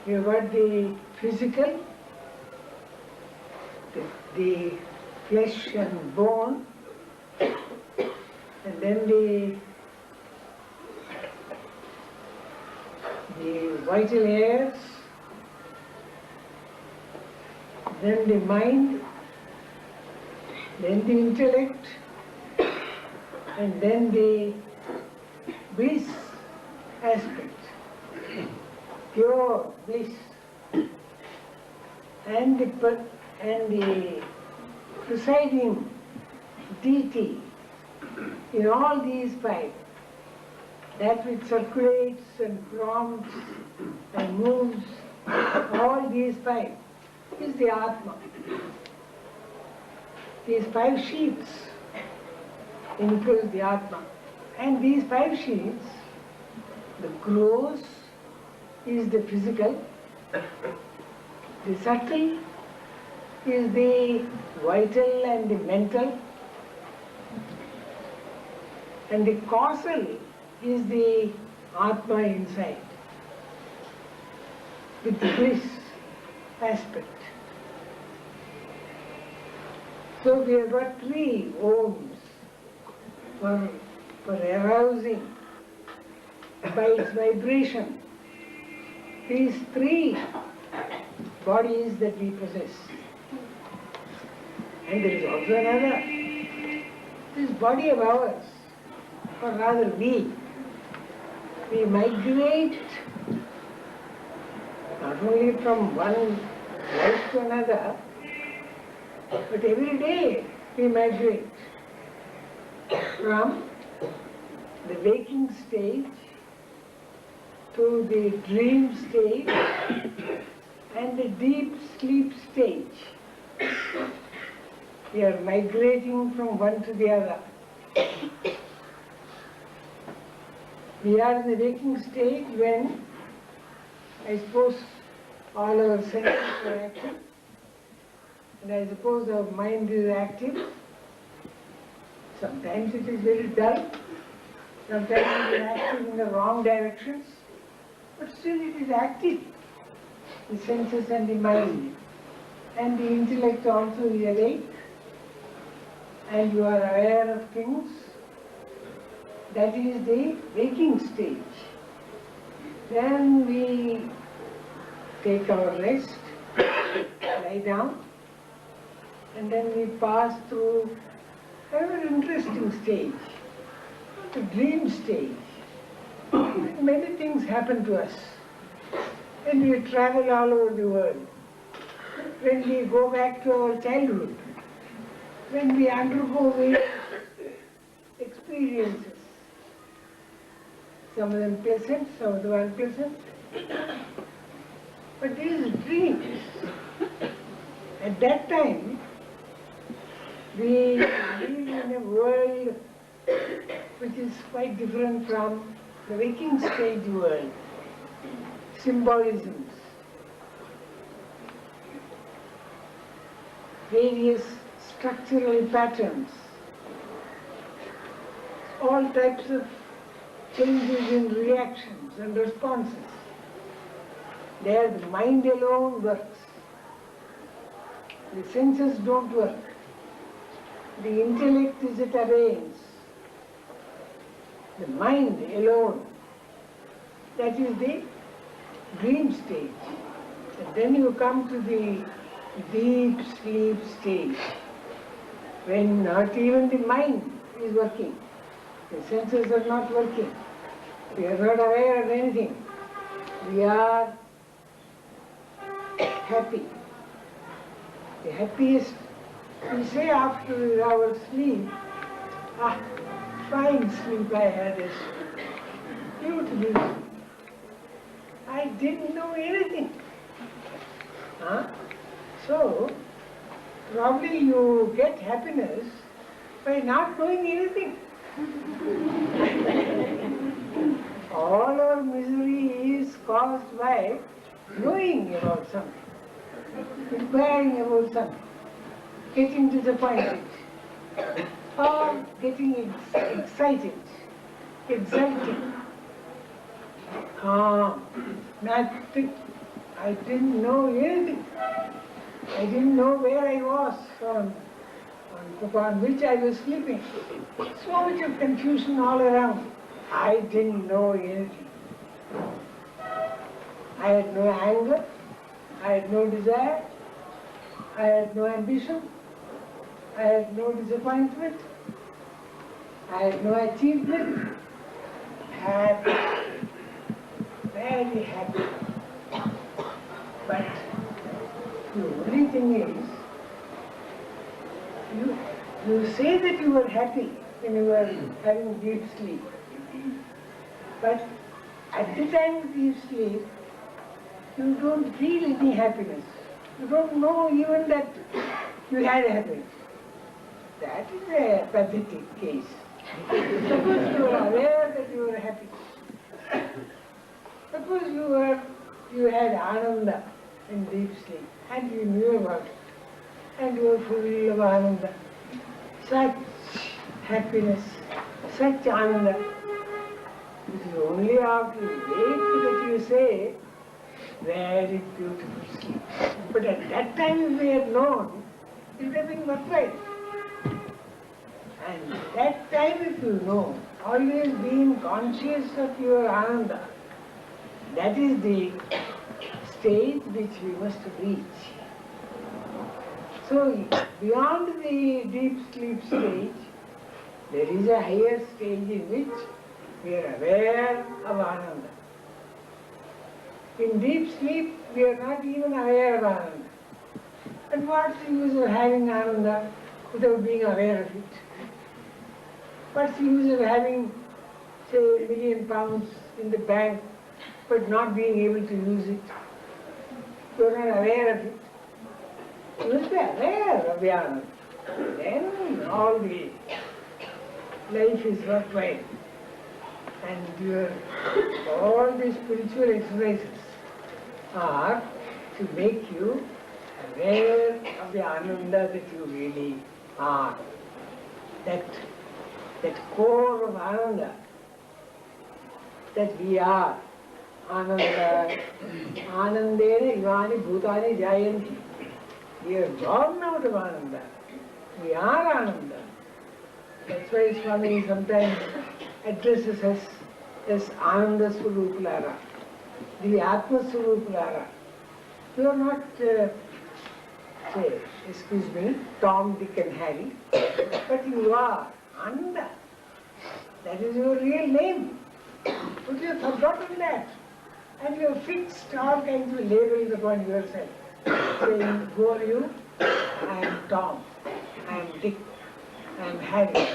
You have got the physical, the flesh and bone, and then the vital airs, then the mind, then the intellect, and then the bliss aspect, pure bliss, and the presiding deity in all these 5, that which circulates and prompts and moves, all these 5 is the Atma. These 5 sheets include the Atma. And these 5 sheets, the gross is the physical, the subtle is the vital and the mental, and the causal is the Atma inside, with the bliss aspect. So we have got 3 Oms for arousing by its vibration these 3 bodies that we possess. And there is also another, this body of ours, or rather we migrate not only from one life to another, but every day we migrate from the waking stage to the dream stage and the deep sleep stage. We are migrating from one to the other. We are in the waking stage when, I suppose, all our senses are active, and I suppose our mind is active. Sometimes it is very dull, sometimes it is active in the wrong directions, but still it is active, the senses and the mind. And the intellect also is awake, and you are aware of things. That is the waking stage. Then we take our rest, lie down, and then we pass through Another interesting stage, the dream stage. Many things happen to us when we travel all over the world, when we go back to our childhood, when we undergo various experiences, some of them pleasant, some of them unpleasant. But these dreams, at that time, we live in a world which is quite different from the waking stage world. Symbolisms, various structural patterns, all types of changes in reactions and responses. There the mind alone works. The senses don't work. The intellect is at abeyance. The mind alone, that is the dream stage. And then you come to the deep sleep stage, when not even the mind is working. The senses are not working. We are not aware of anything. We are happy. The happiest, we say after our sleep, fine sleep I had this. Beautiful sleep. I didn't know anything. So, probably you get happiness by not knowing anything. All our misery is caused by knowing about something, inquiring about something, getting disappointed, or getting excited, exulting. Nothing. I didn't know anything. I didn't know where I was, upon which I was sleeping. So much of confusion all around. I didn't know anything. I had no anger, I had no desire, I had no ambition, I had no disappointment, I had no achievement. Happy, very happy. But the only thing is, you say that you were happy when you were having deep sleep. But at the time of deep sleep, you don't feel any happiness. You don't know even that you had happiness. That is a pathetic case. Suppose you were aware that you were happy. Suppose you had ananda in deep sleep and you knew about it and you were full of ananda. Such happiness, such ananda. It is only after you wake that you say, very beautiful sleep. But at that time if we had known, it would have been worthwhile. And that time if you know, always being conscious of your ananda, that is the stage which we must reach. So beyond the deep sleep stage, there is a higher stage in which we are aware of ananda. In deep sleep, we are not even aware of ananda. And what's the use of having ananda without being aware of it? What's the use of having, say, £1 million in the bank but not being able to use it? You are not aware of it. You must be aware of the ananda. Then all the life is worthwhile. And all the spiritual exercises are to make you aware of the ananda that you really are. That core of ananda that we are. Ananda, anandena imani bhutani jayanti. We are born out of ananda. We are ananda. That's why Swami sometimes addresses us as Ananda Swarupulara, the Atma Swarupulara. You are not, say, excuse me, Tom, Dick and Harry, but you are Ananda. That is your real name. But you have forgotten that. And you have fixed all kinds of labels upon yourself, saying, who are you? I am Tom, I am Dick, I am Harry.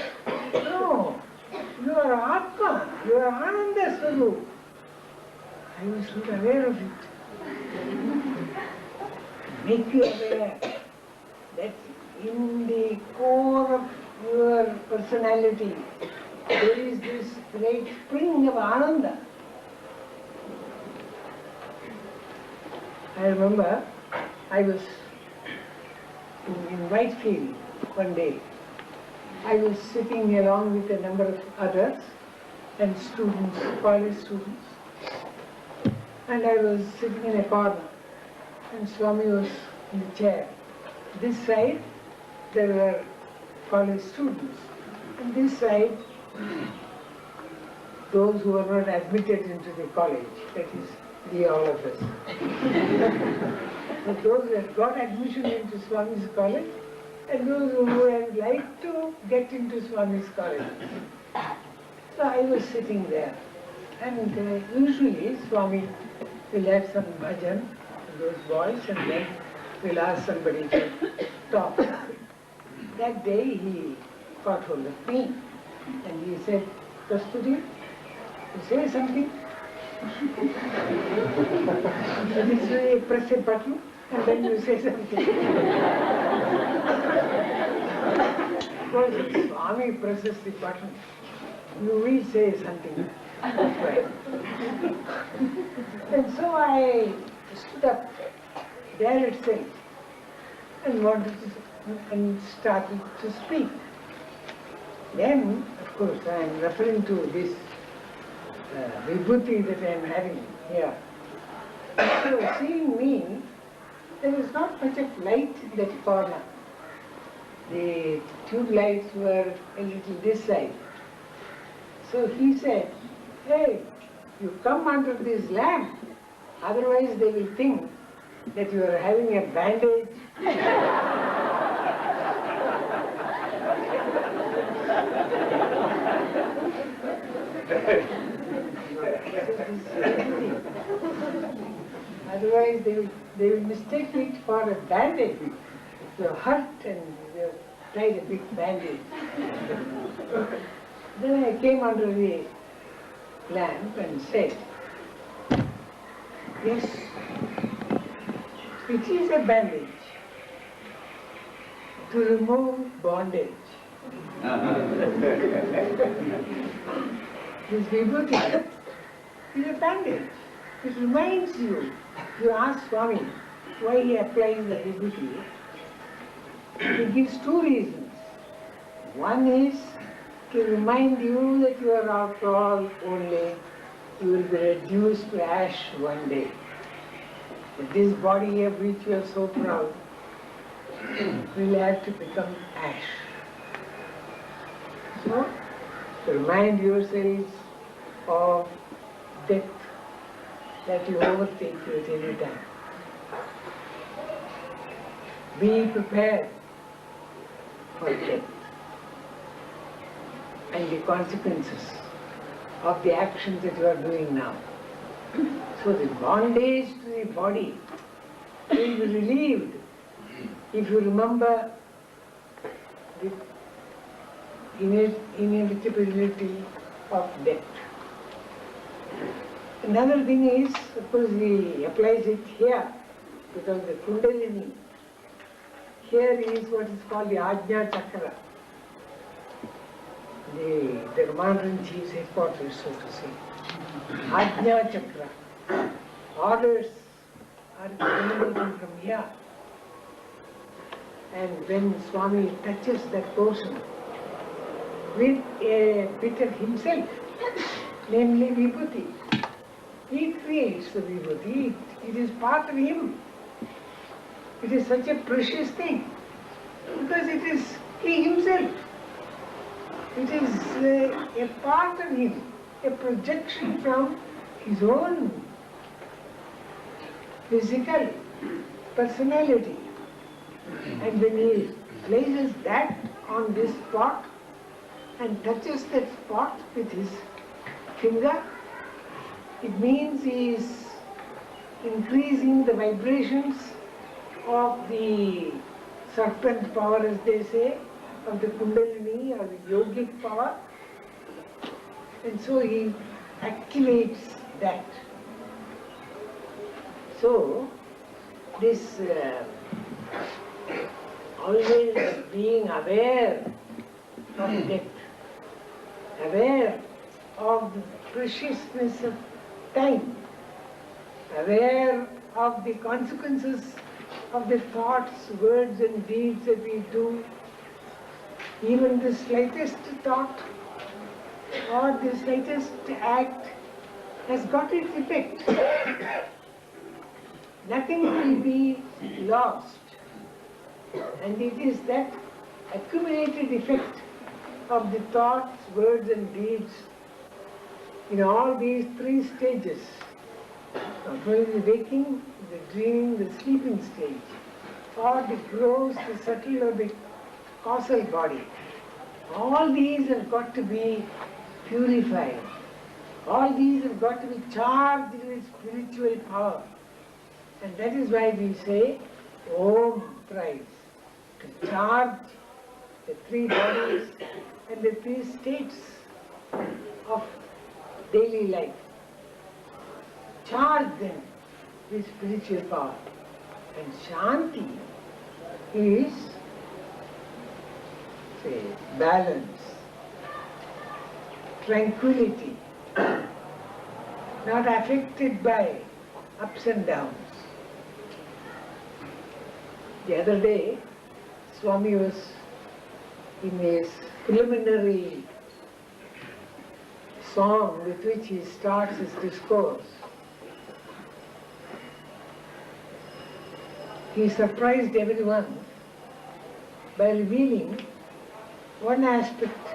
No, you are Atma, you are Ananda Swarup. I was not aware of it. Make you aware that in the core of your personality, there is this great spring of Ananda. I remember I was in Whitefield one day. I was sitting along with a number of others and students, college students. And I was sitting in a corner and Swami was in the chair. This side there were college students. And this side those who were not admitted into the college, that is, we all of us. So those who had got admission into Swami's college and those who had liked to get into Swami's college. So I was sitting there and usually Swami will have some bhajan to those boys and then will ask somebody to talk. That day he caught hold of me and he said, Kasturi, you say something? And this way you press a button and then you say something. Because if Swami presses the button, you will say something. Right. And so I stood up there itself and wanted to, and started to speak. Then, of course, I am referring to this Vibhuti that I am having here. So, seeing me, there was not much of light in that corner. The tube lights were a little this side. So he said, hey, you come under this lamp, otherwise they will think that you are having a bandage. Otherwise they will mistake it for a bandage. You are hurt and you have tied a big bandage. Then I came under the lamp and said, yes, it is a bandage to remove bondage. This Vibhuti is a bandage. It reminds you. You ask Swami why he applies the Vibhuti. He gives two reasons. One is to remind you that you are after all only, you will be reduced to ash one day. That this body of which you are so proud will have to become ash. So, to remind yourselves of death that will overtake you at any time. Be prepared for death and the consequences of the actions that you are doing now. So the bondage to the body will be relieved if you remember the inevitability of death. Another thing is, of course, he applies it here because the Kundalini here is what is called the Ajna Chakra. The Commander-in-Chief's headquarters, so to say. Ajna Chakra. Orders are emanating from here. And when Swami touches that portion with a bit of himself, namely Vibhuti, he creates the Vibhuti. It is part of him. It is such a precious thing because it is he himself. It is a part of him, a projection from his own physical personality. And when he places that on this spot and touches that spot with his finger, it means he is increasing the vibrations of the serpent power, as they say, of the Kundalini or the yogic power. And so he activates that. So, this always being aware of death, aware of the preciousness of time, aware of the consequences of the thoughts, words and deeds that we do, even the slightest thought or the slightest act has got its effect. Nothing will be lost. And it is that accumulated effect of the thoughts, words and deeds in all these three stages, not only the waking, the dreaming, the sleeping stage, or the gross, the subtle or the causal body. All these have got to be purified. All these have got to be charged with spiritual power. And that is why we say Om thrice, to charge the three bodies and the three states of daily life. Charge them with spiritual power. And Shanti is, say, balance, tranquility, not affected by ups and downs. The other day, Swami was in his preliminary song with which he starts his discourse. He surprised everyone by revealing one aspect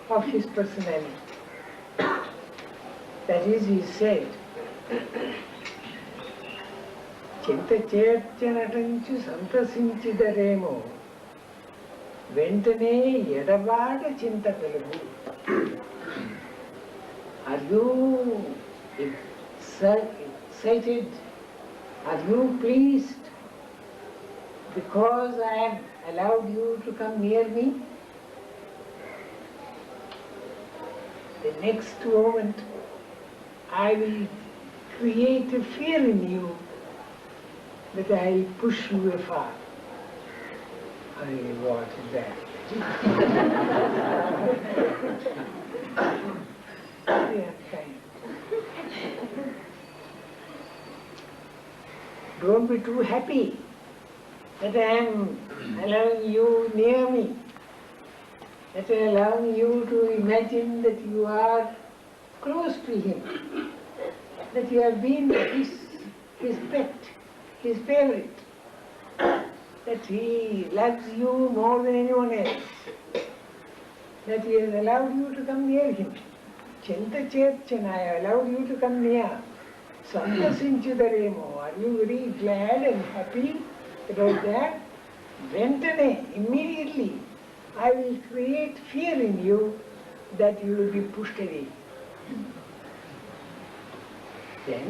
of his personality. That is, he said, చింత చేర్చనటంచు సంతసించిదరేమో వెంటనే ఎడబాట చింత కలుగు. Are you excited? Are you pleased because I have allowed you to come near me? The next moment I will create a fear in you that I will push you afar. What is that? Don't be too happy that I am allowing you near me, that I am allowing you to imagine that you are close to him, that you have been his pet, his favorite, that he loves you more than anyone else, that he has allowed you to come near him. Chinta Cherchana, I allowed you to come near. Santasinchidaremo, are you very glad and happy about that? Ventane, immediately, I will create fear in you that you will be pushed away. Then,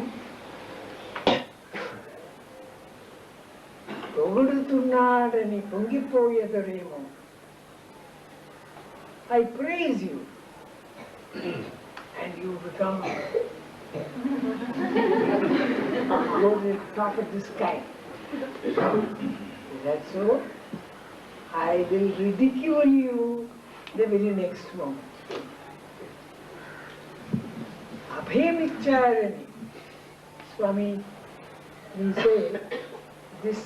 పొగుడుతున్నాడని పొంగిపోయేదరేమో. I praise you and you become go to the top of the sky. Is that so? I will ridicule you the very next moment. Abhayamicharani. Swami, we say this,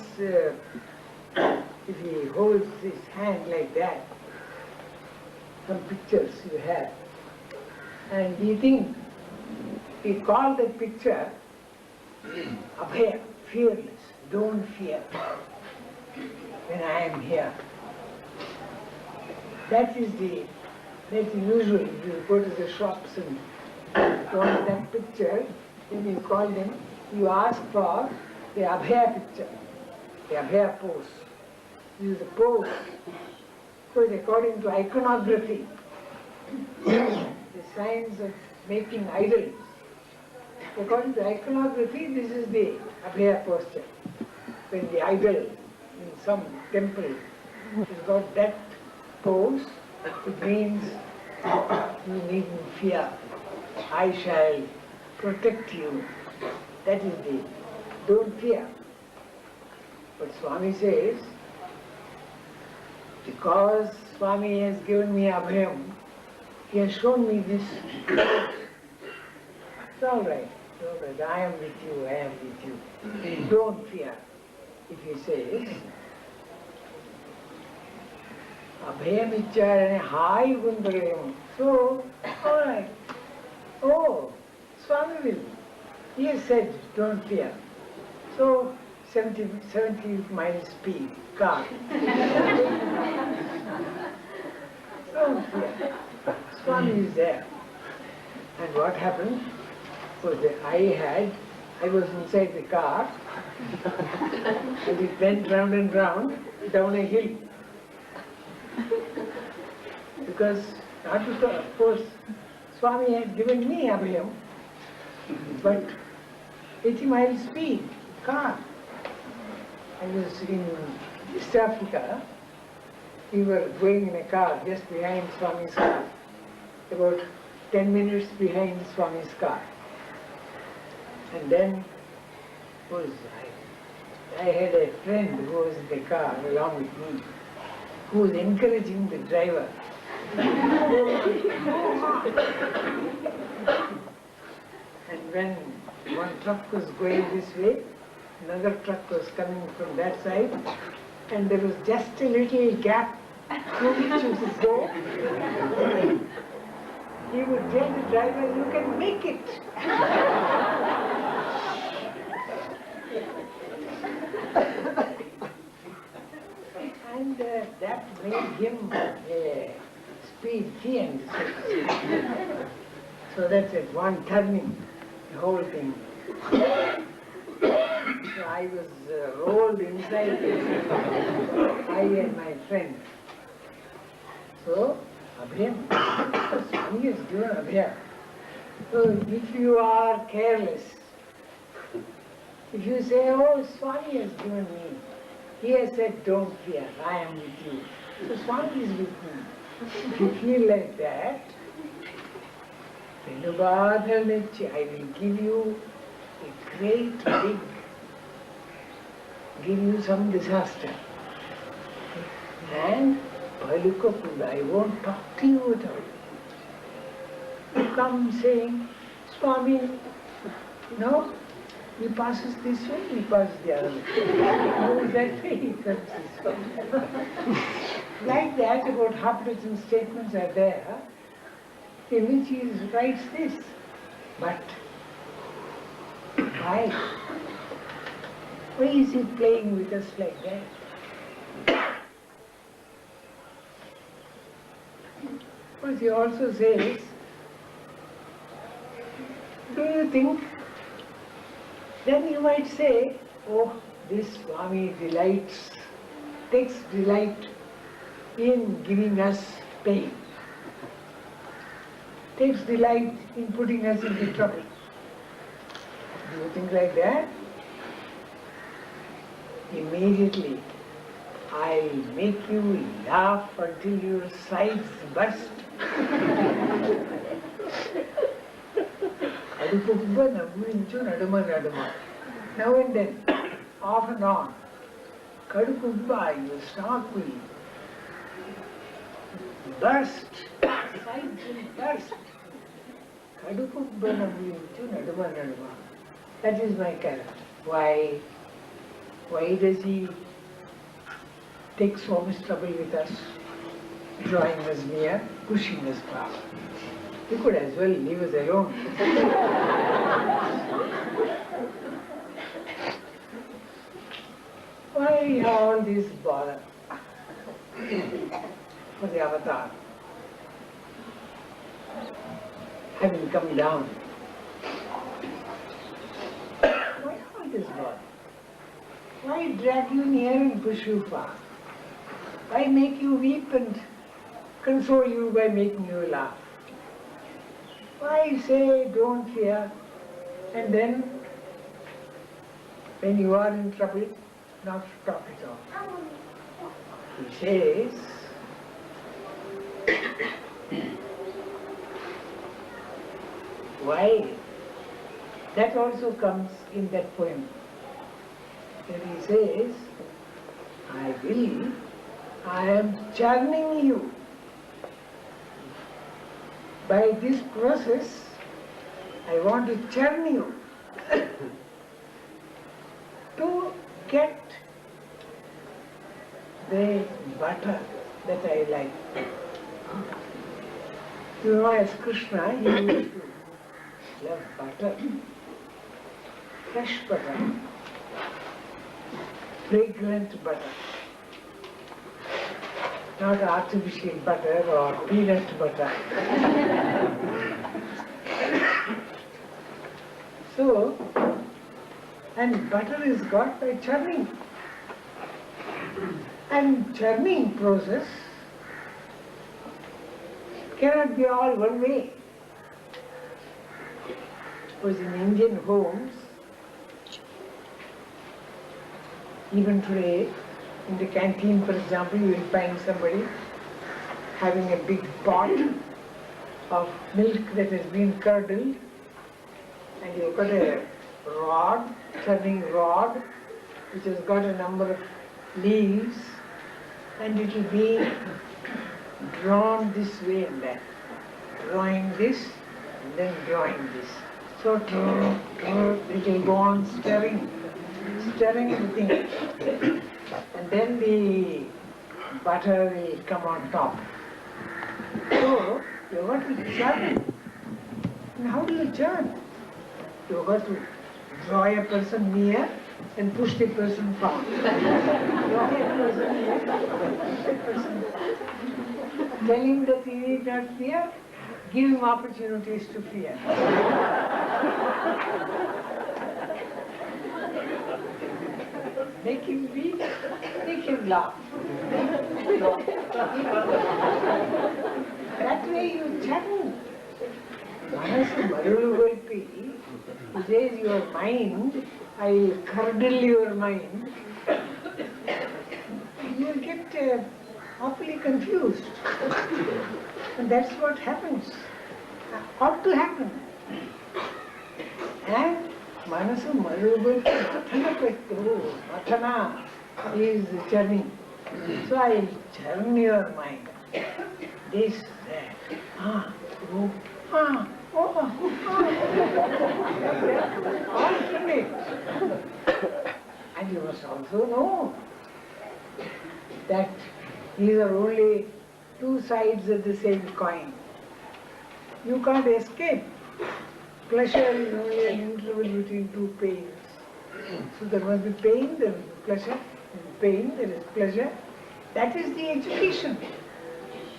if he holds his hand like that, some pictures you have, and we think, we call that picture Abhaya, fearless, don't fear when I am here. That's usual. You go to the shops and want that picture, then you call them, you ask for the Abhaya picture, the Abhaya pose. is a pose. Because according to iconography, the science of making idols, according to iconography, this is the Abhaya posture. When the idol in some temple has got that pose, it means you needn't fear. I shall protect you. That is the, don't fear. But Swami says, because Swami has given me Abhayam, he has shown me this. It's all right, I am with you, I am with you. Don't fear. If he says, Abhayam Icharane Hai Gundarayam. So, all right. Oh, Swami will. He has said, don't fear. So, 70 miles speed, car. Don't fear. Swami is there. And what happened was that I was inside the car, and it went round and round down a hill. Because, not because, of course, Swami had given me Abhayam, but 80 miles speed, car. I was in East Africa. We were going in a car just behind Swami's car, about 10 minutes behind Swami's car. And then I had a friend who was in the car along with me, who was encouraging the driver. And when one truck was going this way, another truck was coming from that side, and there was just a little gap through which you could go. He would tell the driver, you can make it. And that made him a speed fiend, so that's it, one turning, the whole thing. So I was rolled inside this, I and my friend. So, Abhayam, Swami has given Abhayam. So if you are careless, if you say, oh, Swami has given me, he has said, don't fear, I am with you. So Swami is with me. If you feel like that, I will give you a great big, give you some disaster. And I won't talk to you at all. You come saying, Swami, no, he passes this way, he passes the other way. He goes that way, he comes this way. Like that, about half a dozen statements are there, in which he writes this. But why? Why is he playing with us like that? But he also says, do you think? Then you might say, oh, this Swami takes delight in giving us pain, takes delight in putting us into trouble. Do you think like that? Immediately, I'll make you laugh until your sides burst. Now and then, off and on, Kadukubba, your stomach will burst, sides will burst. That is my character. Why does he take so much trouble with us, drawing us near, pushing us far? He could as well leave us alone. Why all this bother for the avatar? Having come down. Why all this bother? Why drag you near and push you far? Why make you weep and console you by making you laugh? Why say don't fear, and then when you are in trouble, not talk at all? He says, why? That also comes in that poem. Then he says, I am churning you. By this process, I want to churn you to get the butter that I like. You know, as Krishna, he used to love butter, fresh butter, fragrant butter, not artificial butter or peanut butter. So, and butter is got by churning. And churning process cannot be all one way. Because in Indian homes, even today, in the canteen, for example, you will find somebody having a big pot of milk that has been curdled, and you've got a rod, churning rod, which has got a number of leaves, and it will be drawn this way and that, drawing this and then drawing this. So it will go on stirring the thing, and then the butter will come on top. So you've got to churn. And how do you churn? You've got to draw a person near and push the person far. Draw a person near, push the person. Tell him that he need not fear, give him opportunities to fear. Make him weep, make him laugh. That way you churn. Manasu Marulu Golpi, he says your mind, I will curdle your mind. You will get awfully confused. And that's what happens. Ought to happen. And Manasu Marulu Golpi, Mathana is churning. So I will churn your mind. This, that, alternate. And you must also know that these are only two sides of the same coin. You can't escape. Pleasure is only an interval between two pains. So there must be pain, there is pleasure, there is pain, there is pleasure. That is the education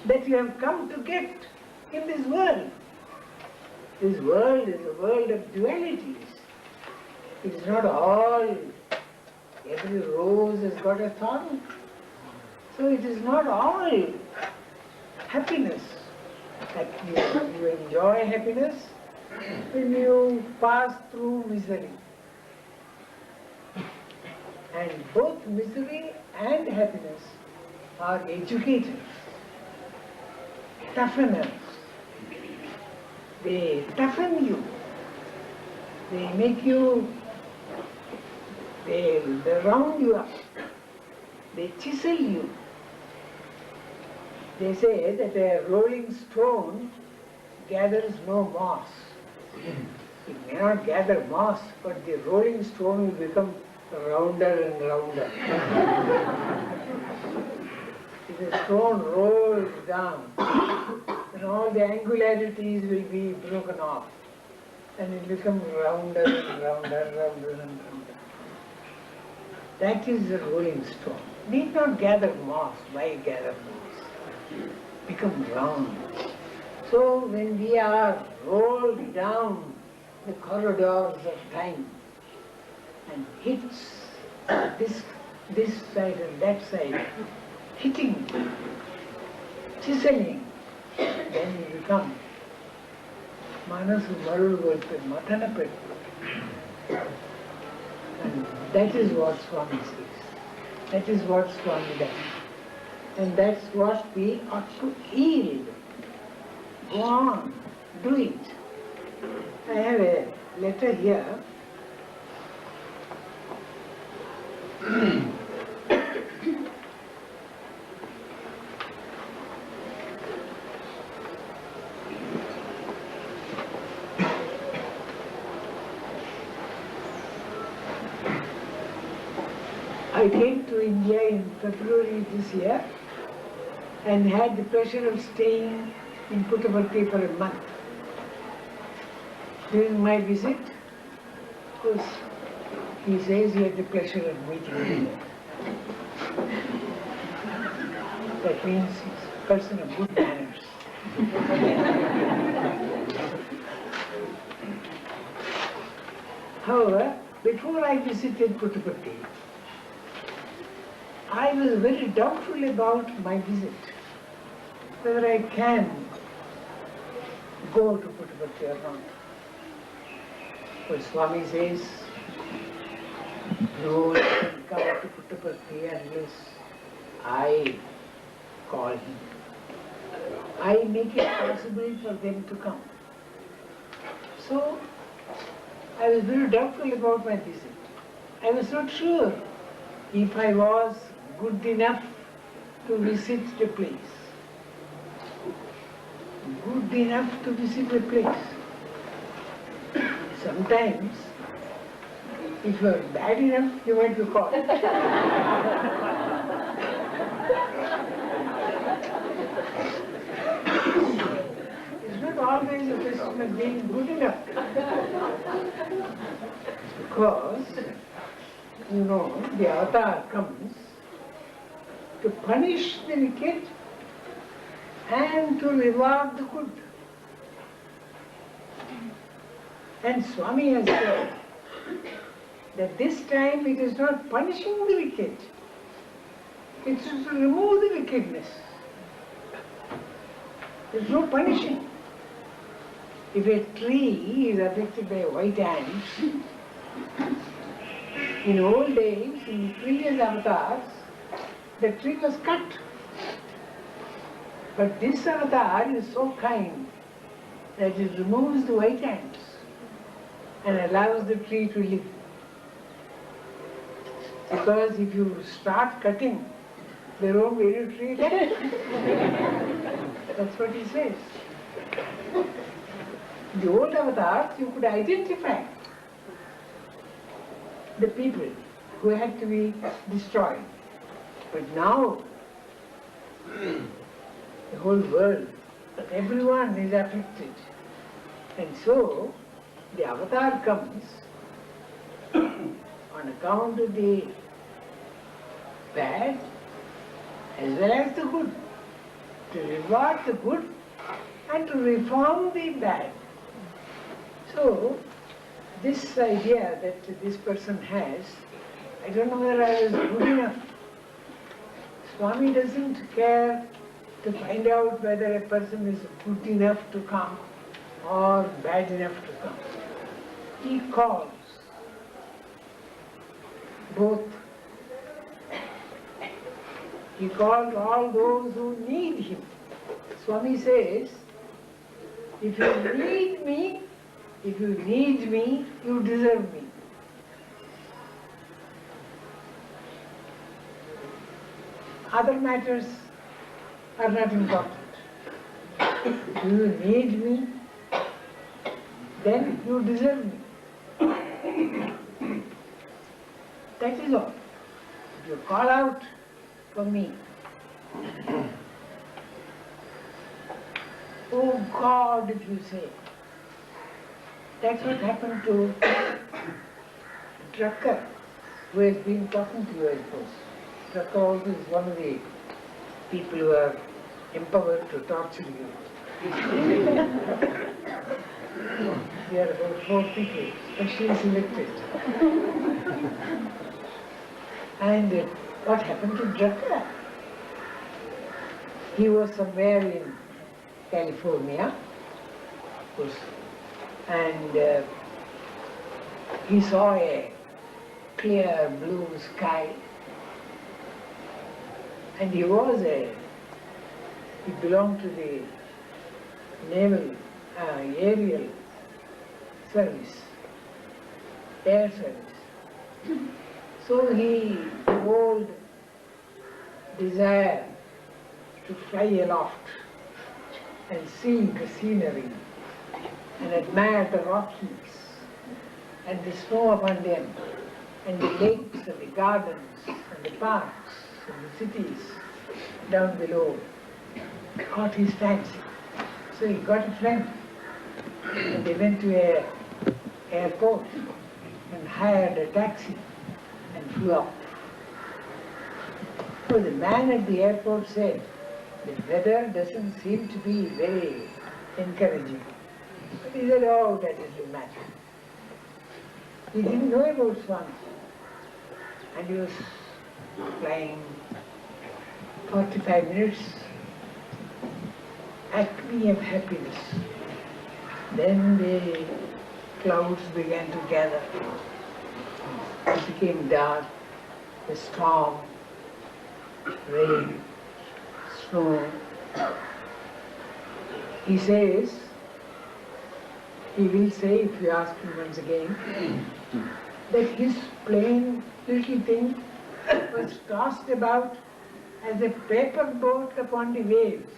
that you have come to get in this world. This world is a world of dualities. It is not all, every rose has got a thorn. So it is not all happiness. Like you enjoy happiness when you pass through misery. And both misery and happiness are educators, tougheners. They toughen you. They make you, they round you up. They chisel you. They say that a rolling stone gathers no moss. It may not gather moss, but the rolling stone will become rounder and rounder. If a stone rolls down, then all the angularities will be broken off, and it will become rounder and rounder, rounder and rounder. That is the rolling stone. Need not gather moss. Why gather moss? Become round. So when we are rolled down the corridors of time and hits this side and that side, hitting, chiseling, then you become Manasu Marulvartha Mathanapet. And that is what Swami says. That is what Swami does. And that's what we ought to yield. Go on, do it. I have a letter here. I came to India in February this year and had the pleasure of staying in Puttaparthi for a month. During my visit, of course, he says he had the pleasure of meeting me. That means he's a person of good manners. However, before I visited Puttaparthi, I was very doubtful about my visit, whether I can go to Puttaparthi or not. But Swami says, no one can come to Puttaparthi unless I call him. I make it possible for them to come. So, I was very doubtful about my visit. I was not sure if I was good enough to visit the place. Good enough to visit the place. Sometimes, if you are bad enough, you might be caught. It's not always a question of being good enough. Because, you know, the avatar comes to punish the wicked and to reward the good. And Swami has said that this time it is not punishing the wicked, it is to remove the wickedness. There is no punishing. If a tree is affected by white ants, in old days, in previous avatars, the tree was cut. But this avatar is so kind that it removes the white ants and allows the tree to live. Because if you start cutting, there won't be any tree left. That's what he says. The old avatars, you could identify the people who had to be destroyed. But now, the whole world, everyone is afflicted. And so, the avatar comes on account of the bad as well as the good, to reward the good and to reform the bad. So, this idea that this person has, I don't know whether I was good enough. Swami doesn't care to find out whether a person is good enough to come or bad enough to come. He calls both. He calls all those who need him. Swami says, if you need me, you deserve me. Other matters are not important. If you need me, then you deserve me. That is all. If you call out for me, oh God, if you say, that's what happened to Drucker, who has been talking to you, I suppose. Drucker also is one of the people who are empowered to torture you. We are about 4 people, specially selected. And what happened to Drucker? He was somewhere in California, and he saw a clear blue sky, and he belonged to the naval aerial service, air service. So he old desire to fly aloft and see the scenery and admire the rock heaps and the snow upon them and the lakes and the gardens and the parks and the cities down below. Caught his fancy. So he got a friend and they went to an airport and hired a taxi and flew up. So the man at the airport said, the weather doesn't seem to be very encouraging. But he said, oh, that doesn't matter. He didn't know about swans. And he was flying 45 minutes, acme of happiness. Then the clouds began to gather. It became dark, a storm, rain, snow. He says, he will say, if you ask him once again, that his plain little thing was tossed about as a paper boat upon the waves.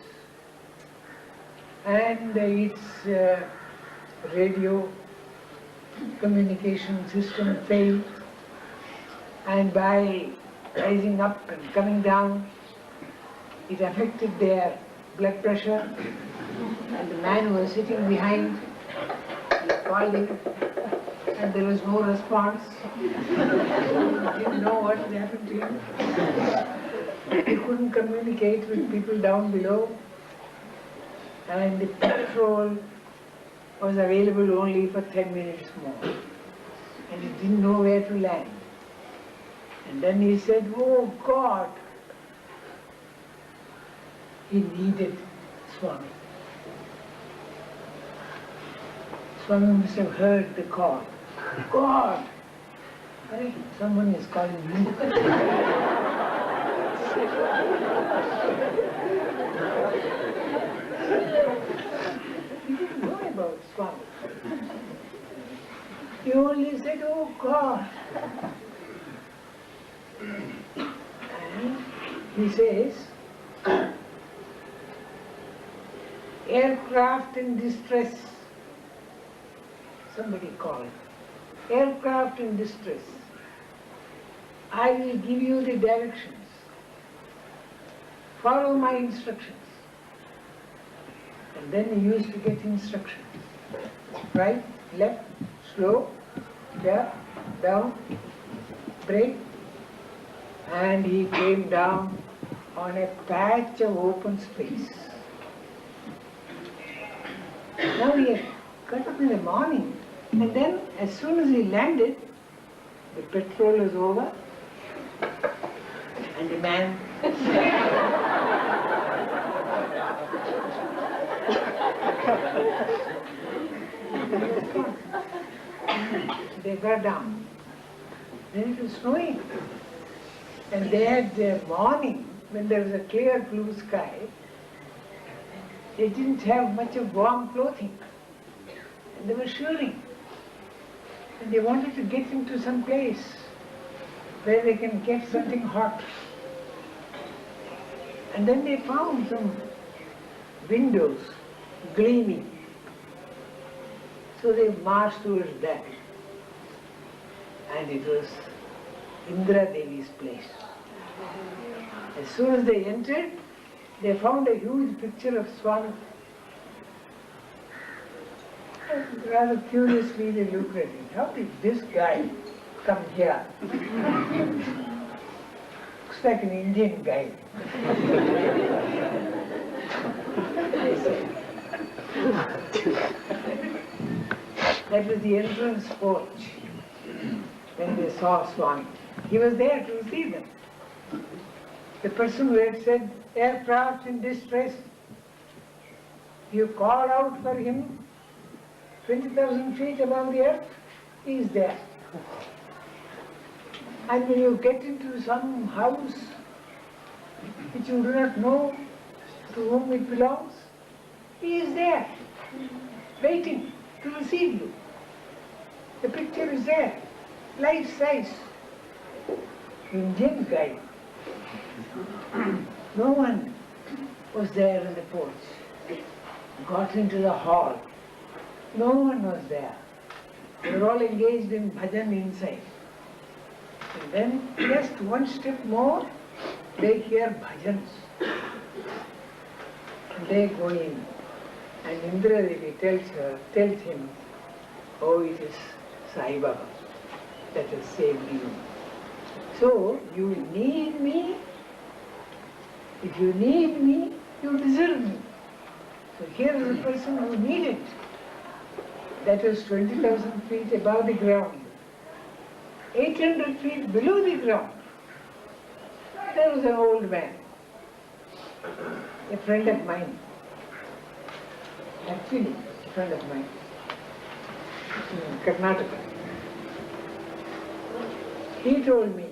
And its radio communication system failed, and by rising up and coming down, it affected their blood pressure, and the man who was sitting behind, he called him, and there was no response. He didn't know what had happened to him. He couldn't communicate with people down below, and the petrol was available only for 10 minutes more, and he didn't know where to land. And then he said, oh God, he needed Swami. Swami must have heard the call. God! Hey, someone is calling me. He didn't know about Swami. He only said, oh God. And he says, aircraft in distress. Somebody called. Aircraft in distress. I will give you the directions. Follow my instructions. And then he used to get instructions. Right, left, slow, up, down, brake. And he came down on a patch of open space. Now he had got up in the morning, and then as soon as he landed, the petrol was over, and the man they got down. Then it was snowing. And they had their morning, when there was a clear blue sky, they didn't have much of warm clothing. And they were shivering. And they wanted to get into some place where they can get something hot. And then they found some windows gleaming. So they marched towards that. And it was Indra Devi's place. As soon as they entered, they found a huge picture of Swami. And rather curiously they looked at it. How did this guy come here? Looks like an Indian guy. That was the entrance porch when they saw Swami. He was there to receive them. The person who had said, aircraft in distress, you call out for him 20,000 feet above the earth, he is there. And when you get into some house which you do not know to whom it belongs, he is there, waiting to receive you. The picture is there, life size. Indian guy. No one was there in the porch. Got into the hall. No one was there. They were all engaged in bhajan inside. And then just one step more, they hear bhajans. They go in. And Indra Devi tells him, oh, it is Sai Baba that has saved you. So, you need me. If you need me, you deserve me. So here is a person who needed. That was 20,000 feet above the ground. 800 feet below the ground. There was an old man, a friend of mine. Actually, a friend of mine in Karnataka. He told me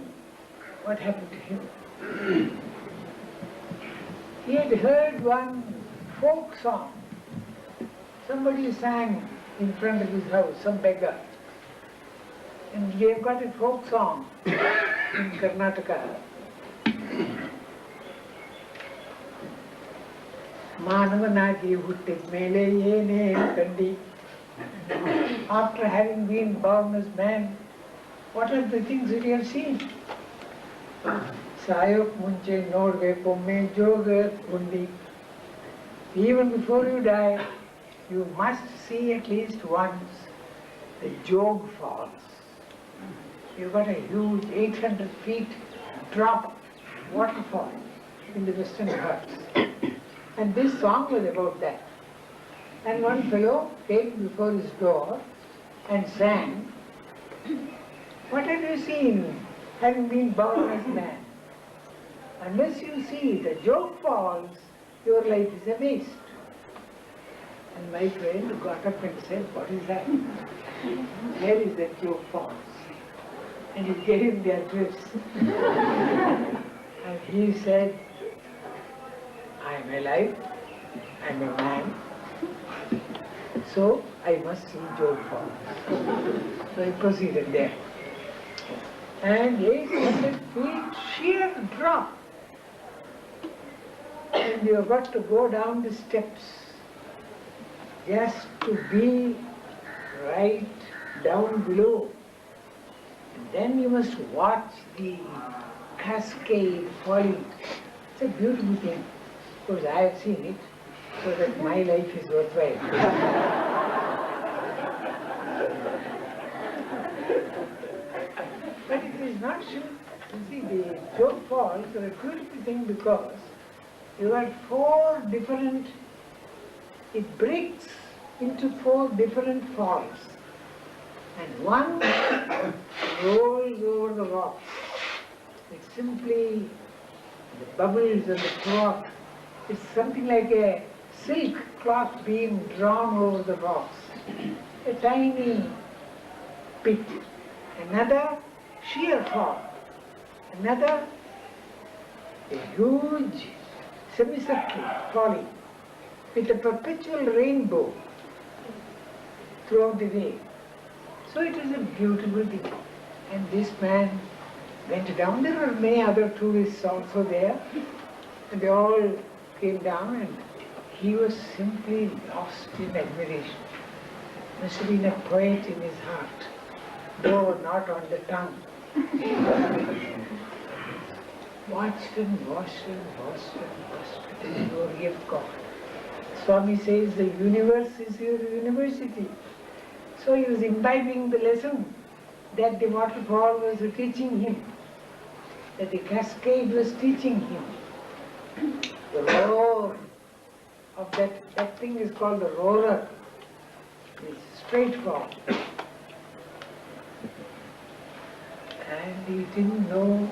what happened to him. He had heard one folk song. Somebody sang in front of his house, some beggar. And he had got a folk song in Karnataka. Manavanagi hutted mele yene kandi. After having been born as man, what are the things that you have seen? Sayok munche nodve pomme joga undi. Even before you die, you must see at least once the jog falls. You've got a huge 800 feet drop waterfall in the Western Ghats. And this song was about that. And one fellow came before his door and sang, what have you seen having been born as man? Unless you see the joke falls, your life is a waste. And my friend got up and said, what is that? Where is that joke falls? And he gave him the address. And he said, I am alive, I am a man, so I must see joke falls. So he proceeded there. And 800 feet sheer drop. And you have got to go down the steps just to be right down below. And then you must watch the cascade falling. It's a beautiful thing. Of course, I have seen it, so that my life is worthwhile. But it is not true. You see, the joke falls are a beautiful thing because you have four different, it breaks into four different falls. And one rolls over the rock. It's simply the bubbles and the cloth. It's something like a silk cloth being drawn over the rocks. A tiny pit. Another sheer fall. Another a huge semicircle falling with a perpetual rainbow throughout the way. So it is a beautiful thing. And this man went down. There were many other tourists also there. And they all came down and he was simply lost in admiration. Must have been a poet in his heart, though not on the tongue. Watched and watched and watched and watched the glory of God. Swami says the universe is your university. So he was imbibing the lesson that the waterfall was teaching him, that the cascade was teaching him. The roar of that thing is called the roarer. It's straight fall. And he didn't know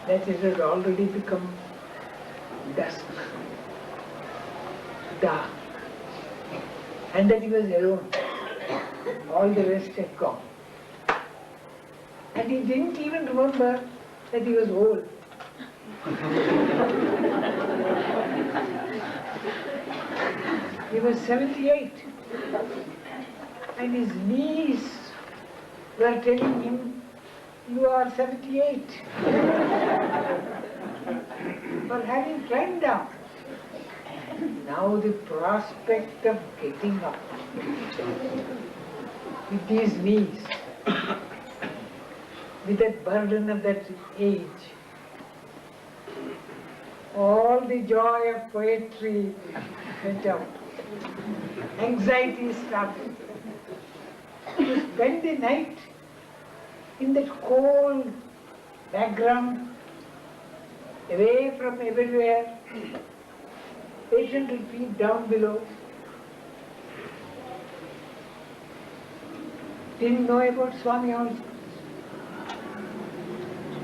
that it had already become dusk, dark, and that he was alone. All the rest had gone. And he didn't even remember that he was old. He was 78, and his knees were telling him, "You are 78." For having climbed down. Now the prospect of getting up with these knees, with that burden of that age, all the joy of poetry went out. Anxiety started. To spend the night in that cold background, away from everywhere, 800 feet down below. Didn't know about Swami also.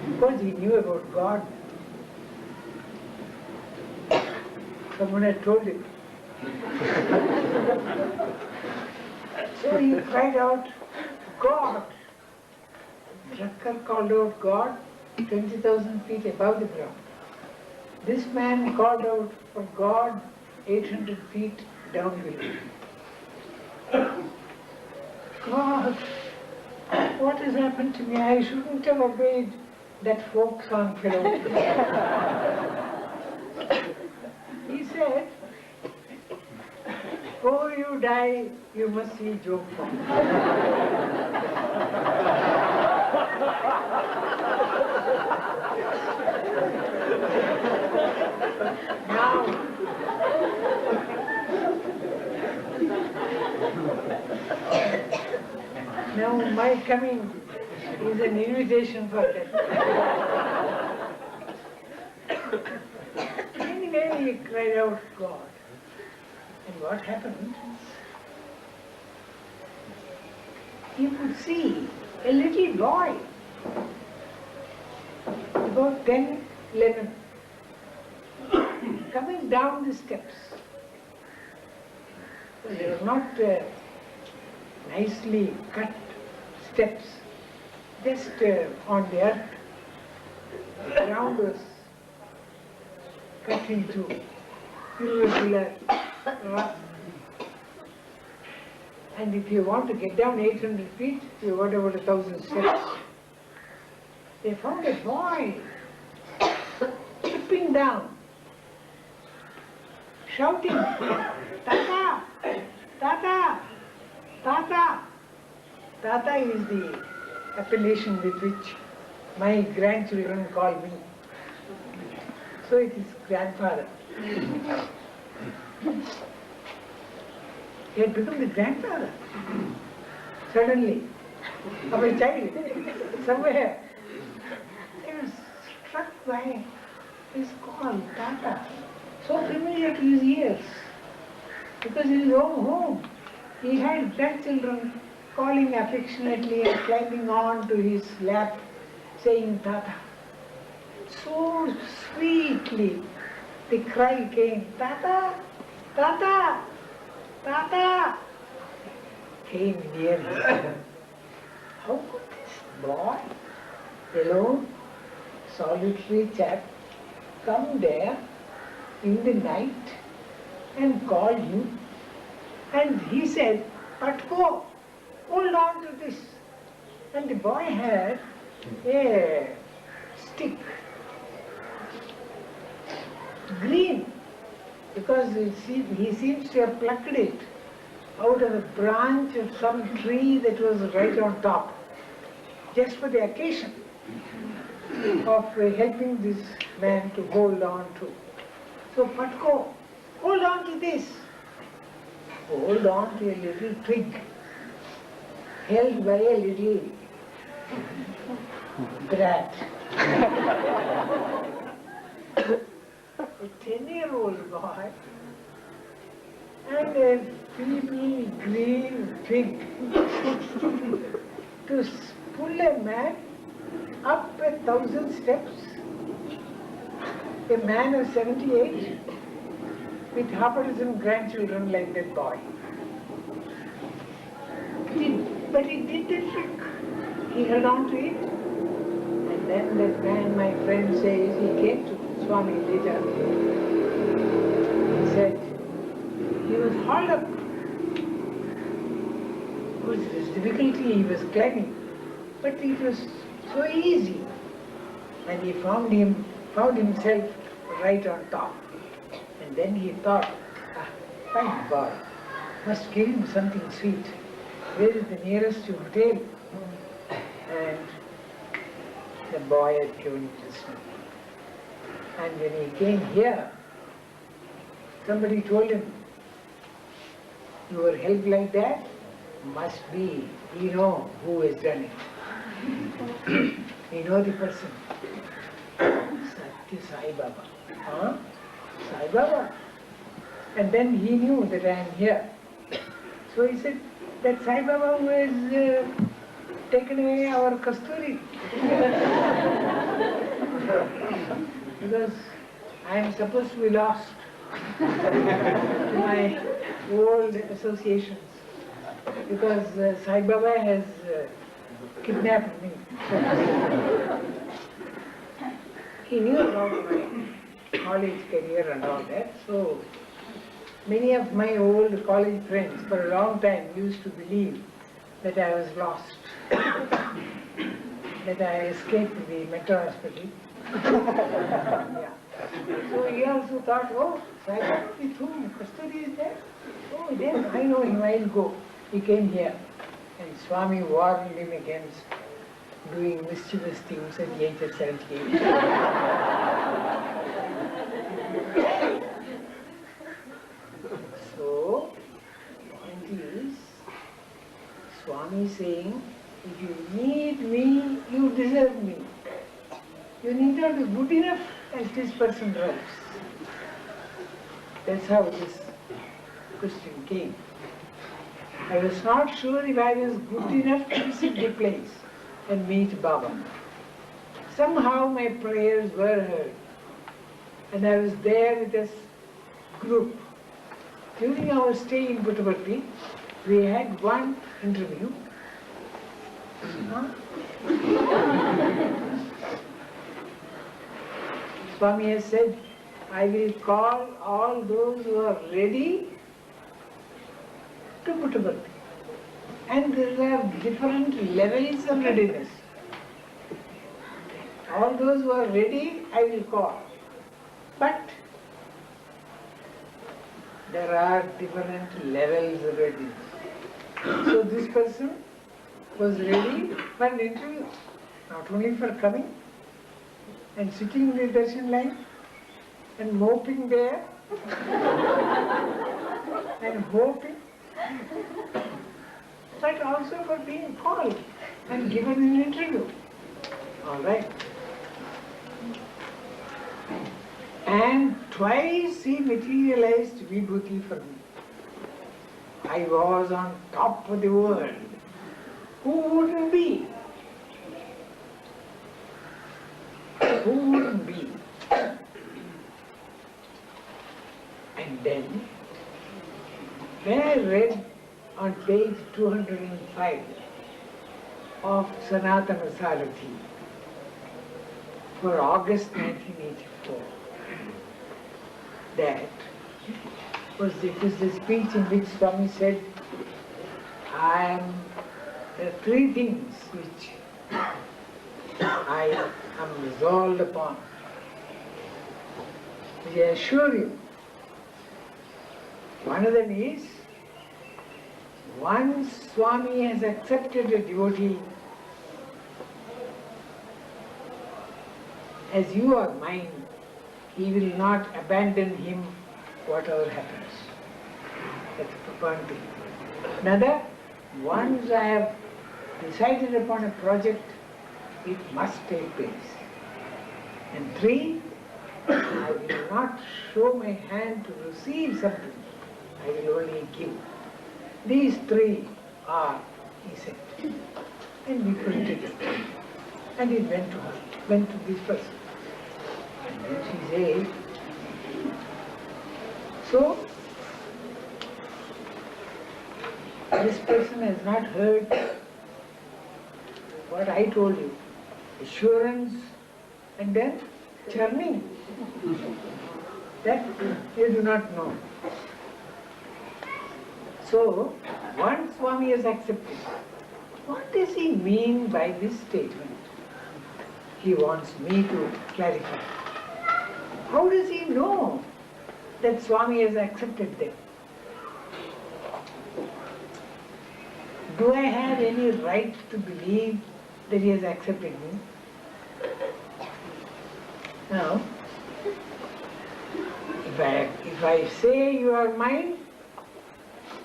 Of course he knew about God. Someone had told him. So he cried out, "God!" Drucker called out God 20,000 feet above the ground. This man called out for God 800 feet down below. God, what has happened to me? I shouldn't have obeyed that folk song fellow. He said, "Before you die, you must see Job." Now my coming is an invitation for that. Anyway, he cried out, "God." And what happened? He could see a little boy, about 10, 11, coming down the steps. They were not nicely cut steps, just on the earth. The ground was cut into irregular rough. And if you want to get down 800 feet, you got about 1,000 steps. They found a boy tripping down, shouting, "Tata! Tata! Tata!" Tata is the appellation with which my grandchildren call me. So it is grandfather. He had become the grandfather, suddenly, of a child, somewhere. He was struck by this call, Tata, so familiar to his ears, because in his own home, he had grandchildren calling affectionately and climbing on to his lap, saying Tata. So sweetly, the cry came, "Tata! Tata! Tata!" Came near. How could this boy, alone, solitary chap, come there in the night and call you? And he said, "Patko, hold on to this." And the boy had a stick, green, because he seems to have plucked it out of a branch of some tree that was right on top, just for the occasion of helping this man to hold on to. So, Patko, hold on to this. Hold on to a little twig, held by a little brat. A 10-year-old boy and a feeble green twig to pull a man up 1,000 steps a man of 78 with half a dozen grandchildren like that boy. But he did the trick. He held on to it. And then that man, my friend says, he came to Swami later. He said, he was hauled up. With this difficulty he was climbing. But it was so easy. And he found himself right on top. And then he thought, fine boy, must give him something sweet. Where is the nearest hotel? And the boy had given it to sleep. And when he came here, somebody told him, your help like that must be, we know who has done it. We know the person. Sathya Sai Baba. Huh? Sai Baba. And then he knew that I am here. So he said, that Sai Baba who has taken away our Kasturi. Because I am supposed to be lost to my old associations. Because Sai Baba has kidnapped me. He knew about my college career and all that, so many of my old college friends for a long time used to believe that I was lost, that I escaped the mental hospital. Yeah. So he also thought, oh, Sai Baba with whom? Kasturi is there? Oh, then I know him, I'll go. He came here, and Swami warned him against doing mischievous things at the age of 78. So, point is, Swami saying, if you need me, you deserve me. You need not be good enough as this person writes. That's how this question came. I was not sure if I was good enough to visit the place and meet Baba. Somehow my prayers were heard, and I was there with this group. During our stay in Puttaparthi, we had one interview. Swami has said, I will call all those who are ready to Puttaparthi. And there are different levels of readiness. All those who are ready, I will call. But there are different levels of readiness. So this person was ready for an interview, not only for coming and sitting in the darshan line and moping there and hoping, but also for being called and given an interview. All right. And twice he materialized Vibhuti for me. I was on top of the world. Who wouldn't be? Who wouldn't be? And then, when I read on page 205 of Sanatana Sarathi for August 1984, that was the speech in which Swami said, there are three things which I am resolved upon, which I assure you. One of them is, once Swami has accepted a devotee as you are mine, he will not abandon him whatever happens. That's Prasanthi. Another, once I have decided upon a project, it must take place. And three, I will not show my hand to receive something, I will only give. These three are, he said. And we printed it. And it went to her, went to this person. Then she says, so this person has not heard what I told you. Assurance and then churning. That you do not know. So, once Swami has accepted, what does he mean by this statement? He wants me to clarify. How does he know that Swami has accepted them? Do I have any right to believe that he has accepted me? Now, if I say you are mine,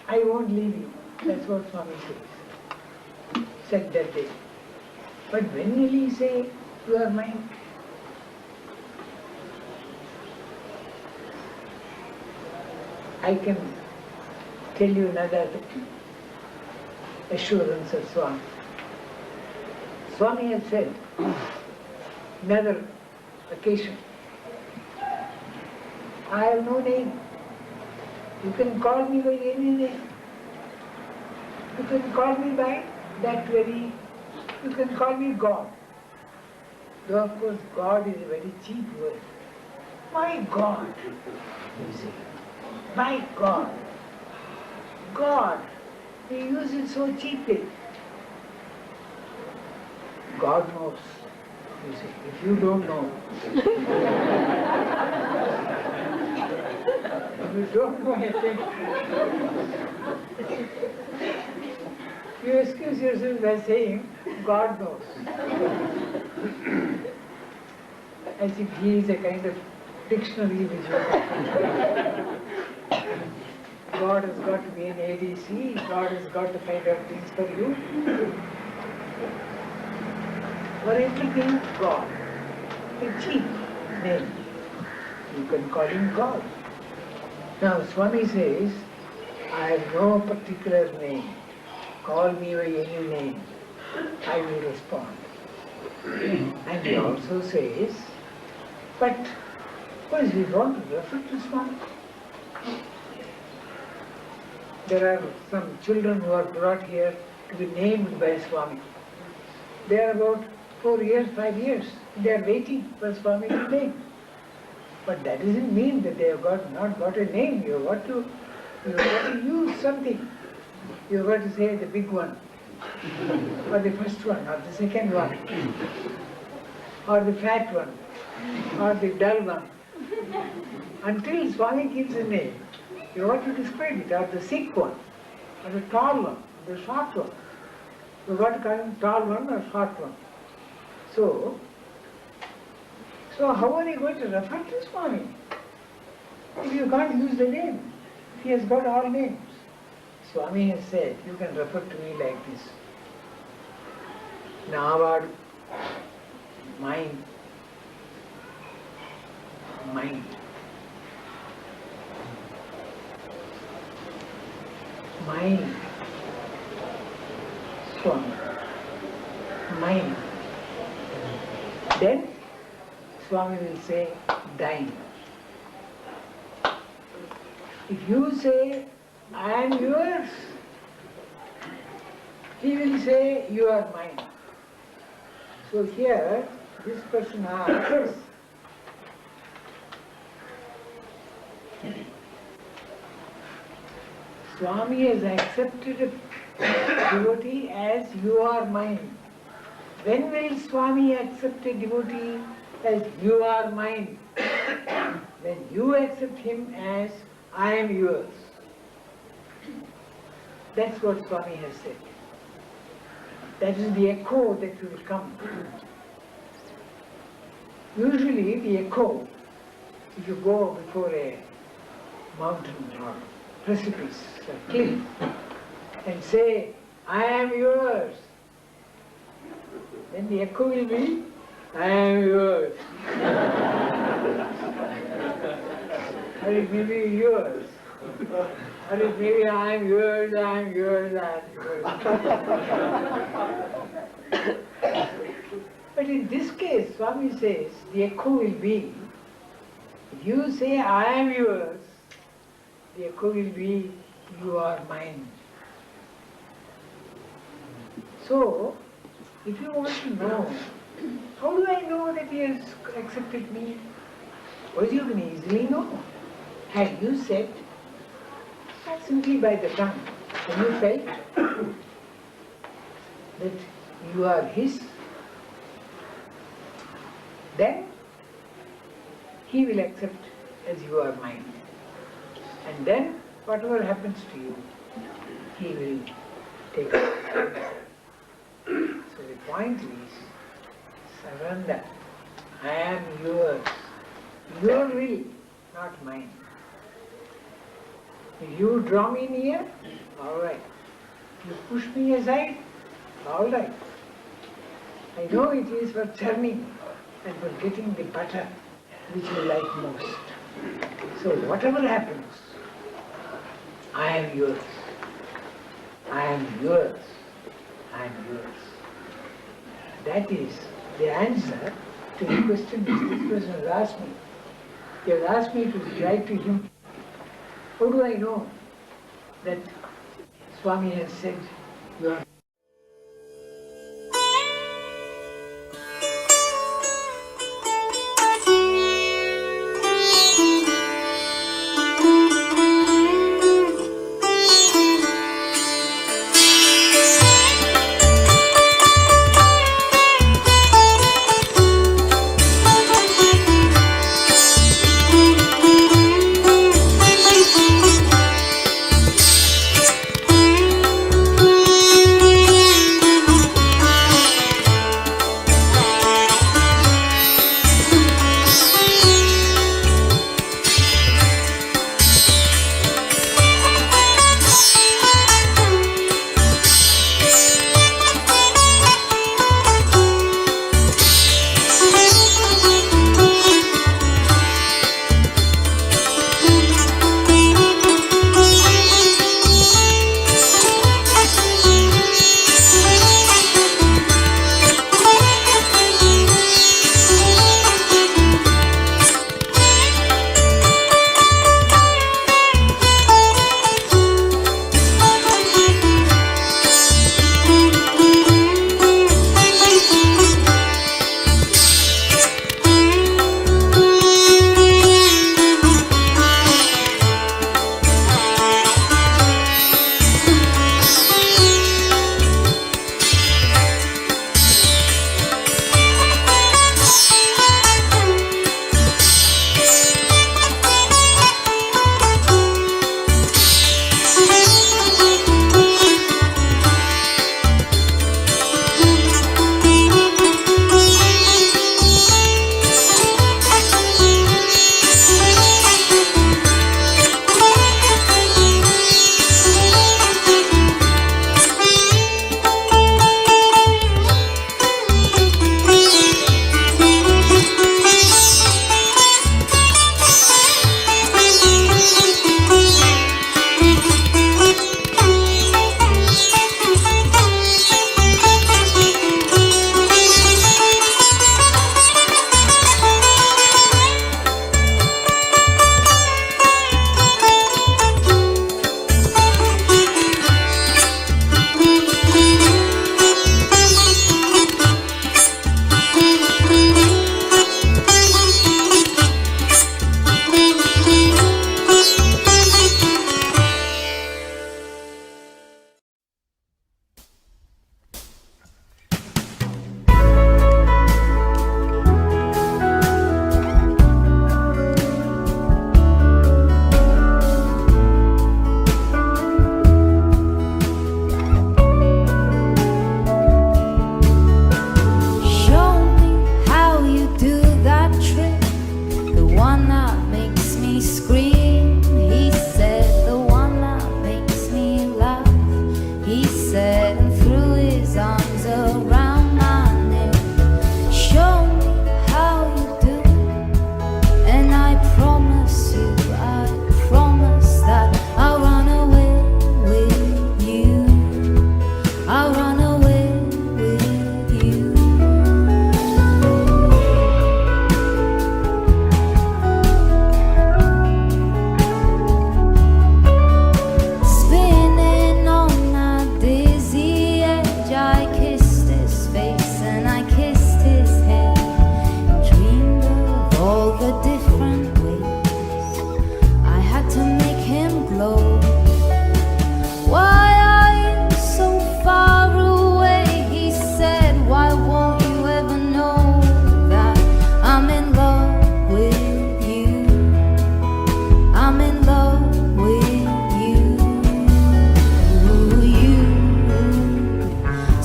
I won't leave you. That's what Swami said that day. But when will he say you are mine? I can tell you another assurance of Swami. Swami has said, another occasion, I have no name. You can call me by any name. You can call me by that very, you can call me God. Though of course God is a very cheap word. My God, you see. My God. God. We use it so cheaply. God knows. You see, if you don't know, if you don't know anything, you excuse yourself by saying, God knows. As if he is a kind of dictionary which you God has got to be an ABC, God has got to find out things for you. For everything, God. A cheap name. You can call him God. Now Swami says, I have no particular name. Call me by any name. I will respond. And he also says, but what is he want to refer to Swami? There are some children who are brought here to be named by Swami. They are about 4 years, 5 years. They are waiting for Swami to name. But that doesn't mean that they have not got a name. You have got to use something. You have got to say the big one, or the first one, or the second one, or the fat one, or the dull one. Until Swami gives a name, you have to describe it, or the sick one, or the tall one, or the short one. You have got to call him tall one or short one. So how are you going to refer to Swami if you can't use the name? He has got all names. Swami has said, you can refer to me like this. Navad, mind, mind. Mind, Swami, mind. Then Swami will say, thine. If you say, I am yours, he will say, you are mine. So here, this person asks, Swami has accepted a devotee as you are mine. When will Swami accept a devotee as you are mine? When you accept him as I am yours. That's what Swami has said. That is the echo that will come. Usually the echo, if you go before a mountain or precipice or cliff and say, I am yours, then the echo will be, I am yours. Or it may be yours. Or it may be, I am yours, I am yours, I am yours. But in this case, Swami says, the echo will be, If you say, I am yours, the echo will be, you are mine. So, if you want to know, how do I know that he has accepted me? Well, you can easily know. Had you said, simply by the tongue, when you felt that you are his, then he will accept as you are mine. And then whatever happens to you, he will take it. So the point is, surrender. I am yours. Your will, not mine. If you draw me near, all right. If you push me aside, all right. I know it is for churning and for getting the butter which you like most. So whatever happens, I am yours. I am yours. I am yours. That is the answer to the question which this person has asked me. He has asked me to write to him. How do I know that Swami has said, you are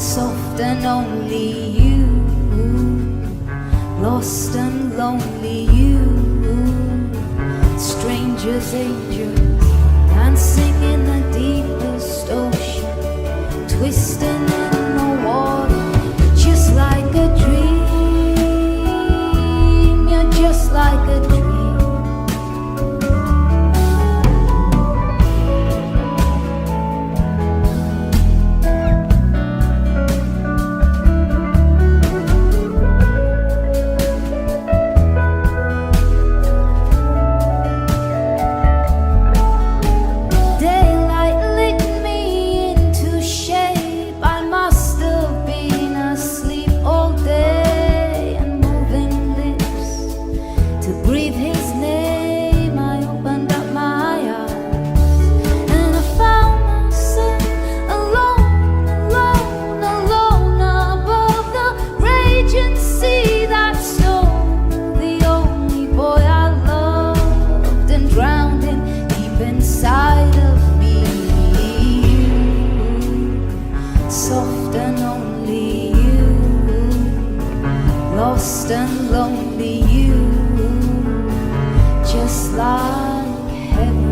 soft and only you, lost and lonely you, strangers, angels, dancing in the deepest ocean, twisting in the water, just like a dream, you're just like a dream. And lonely you, just like heaven.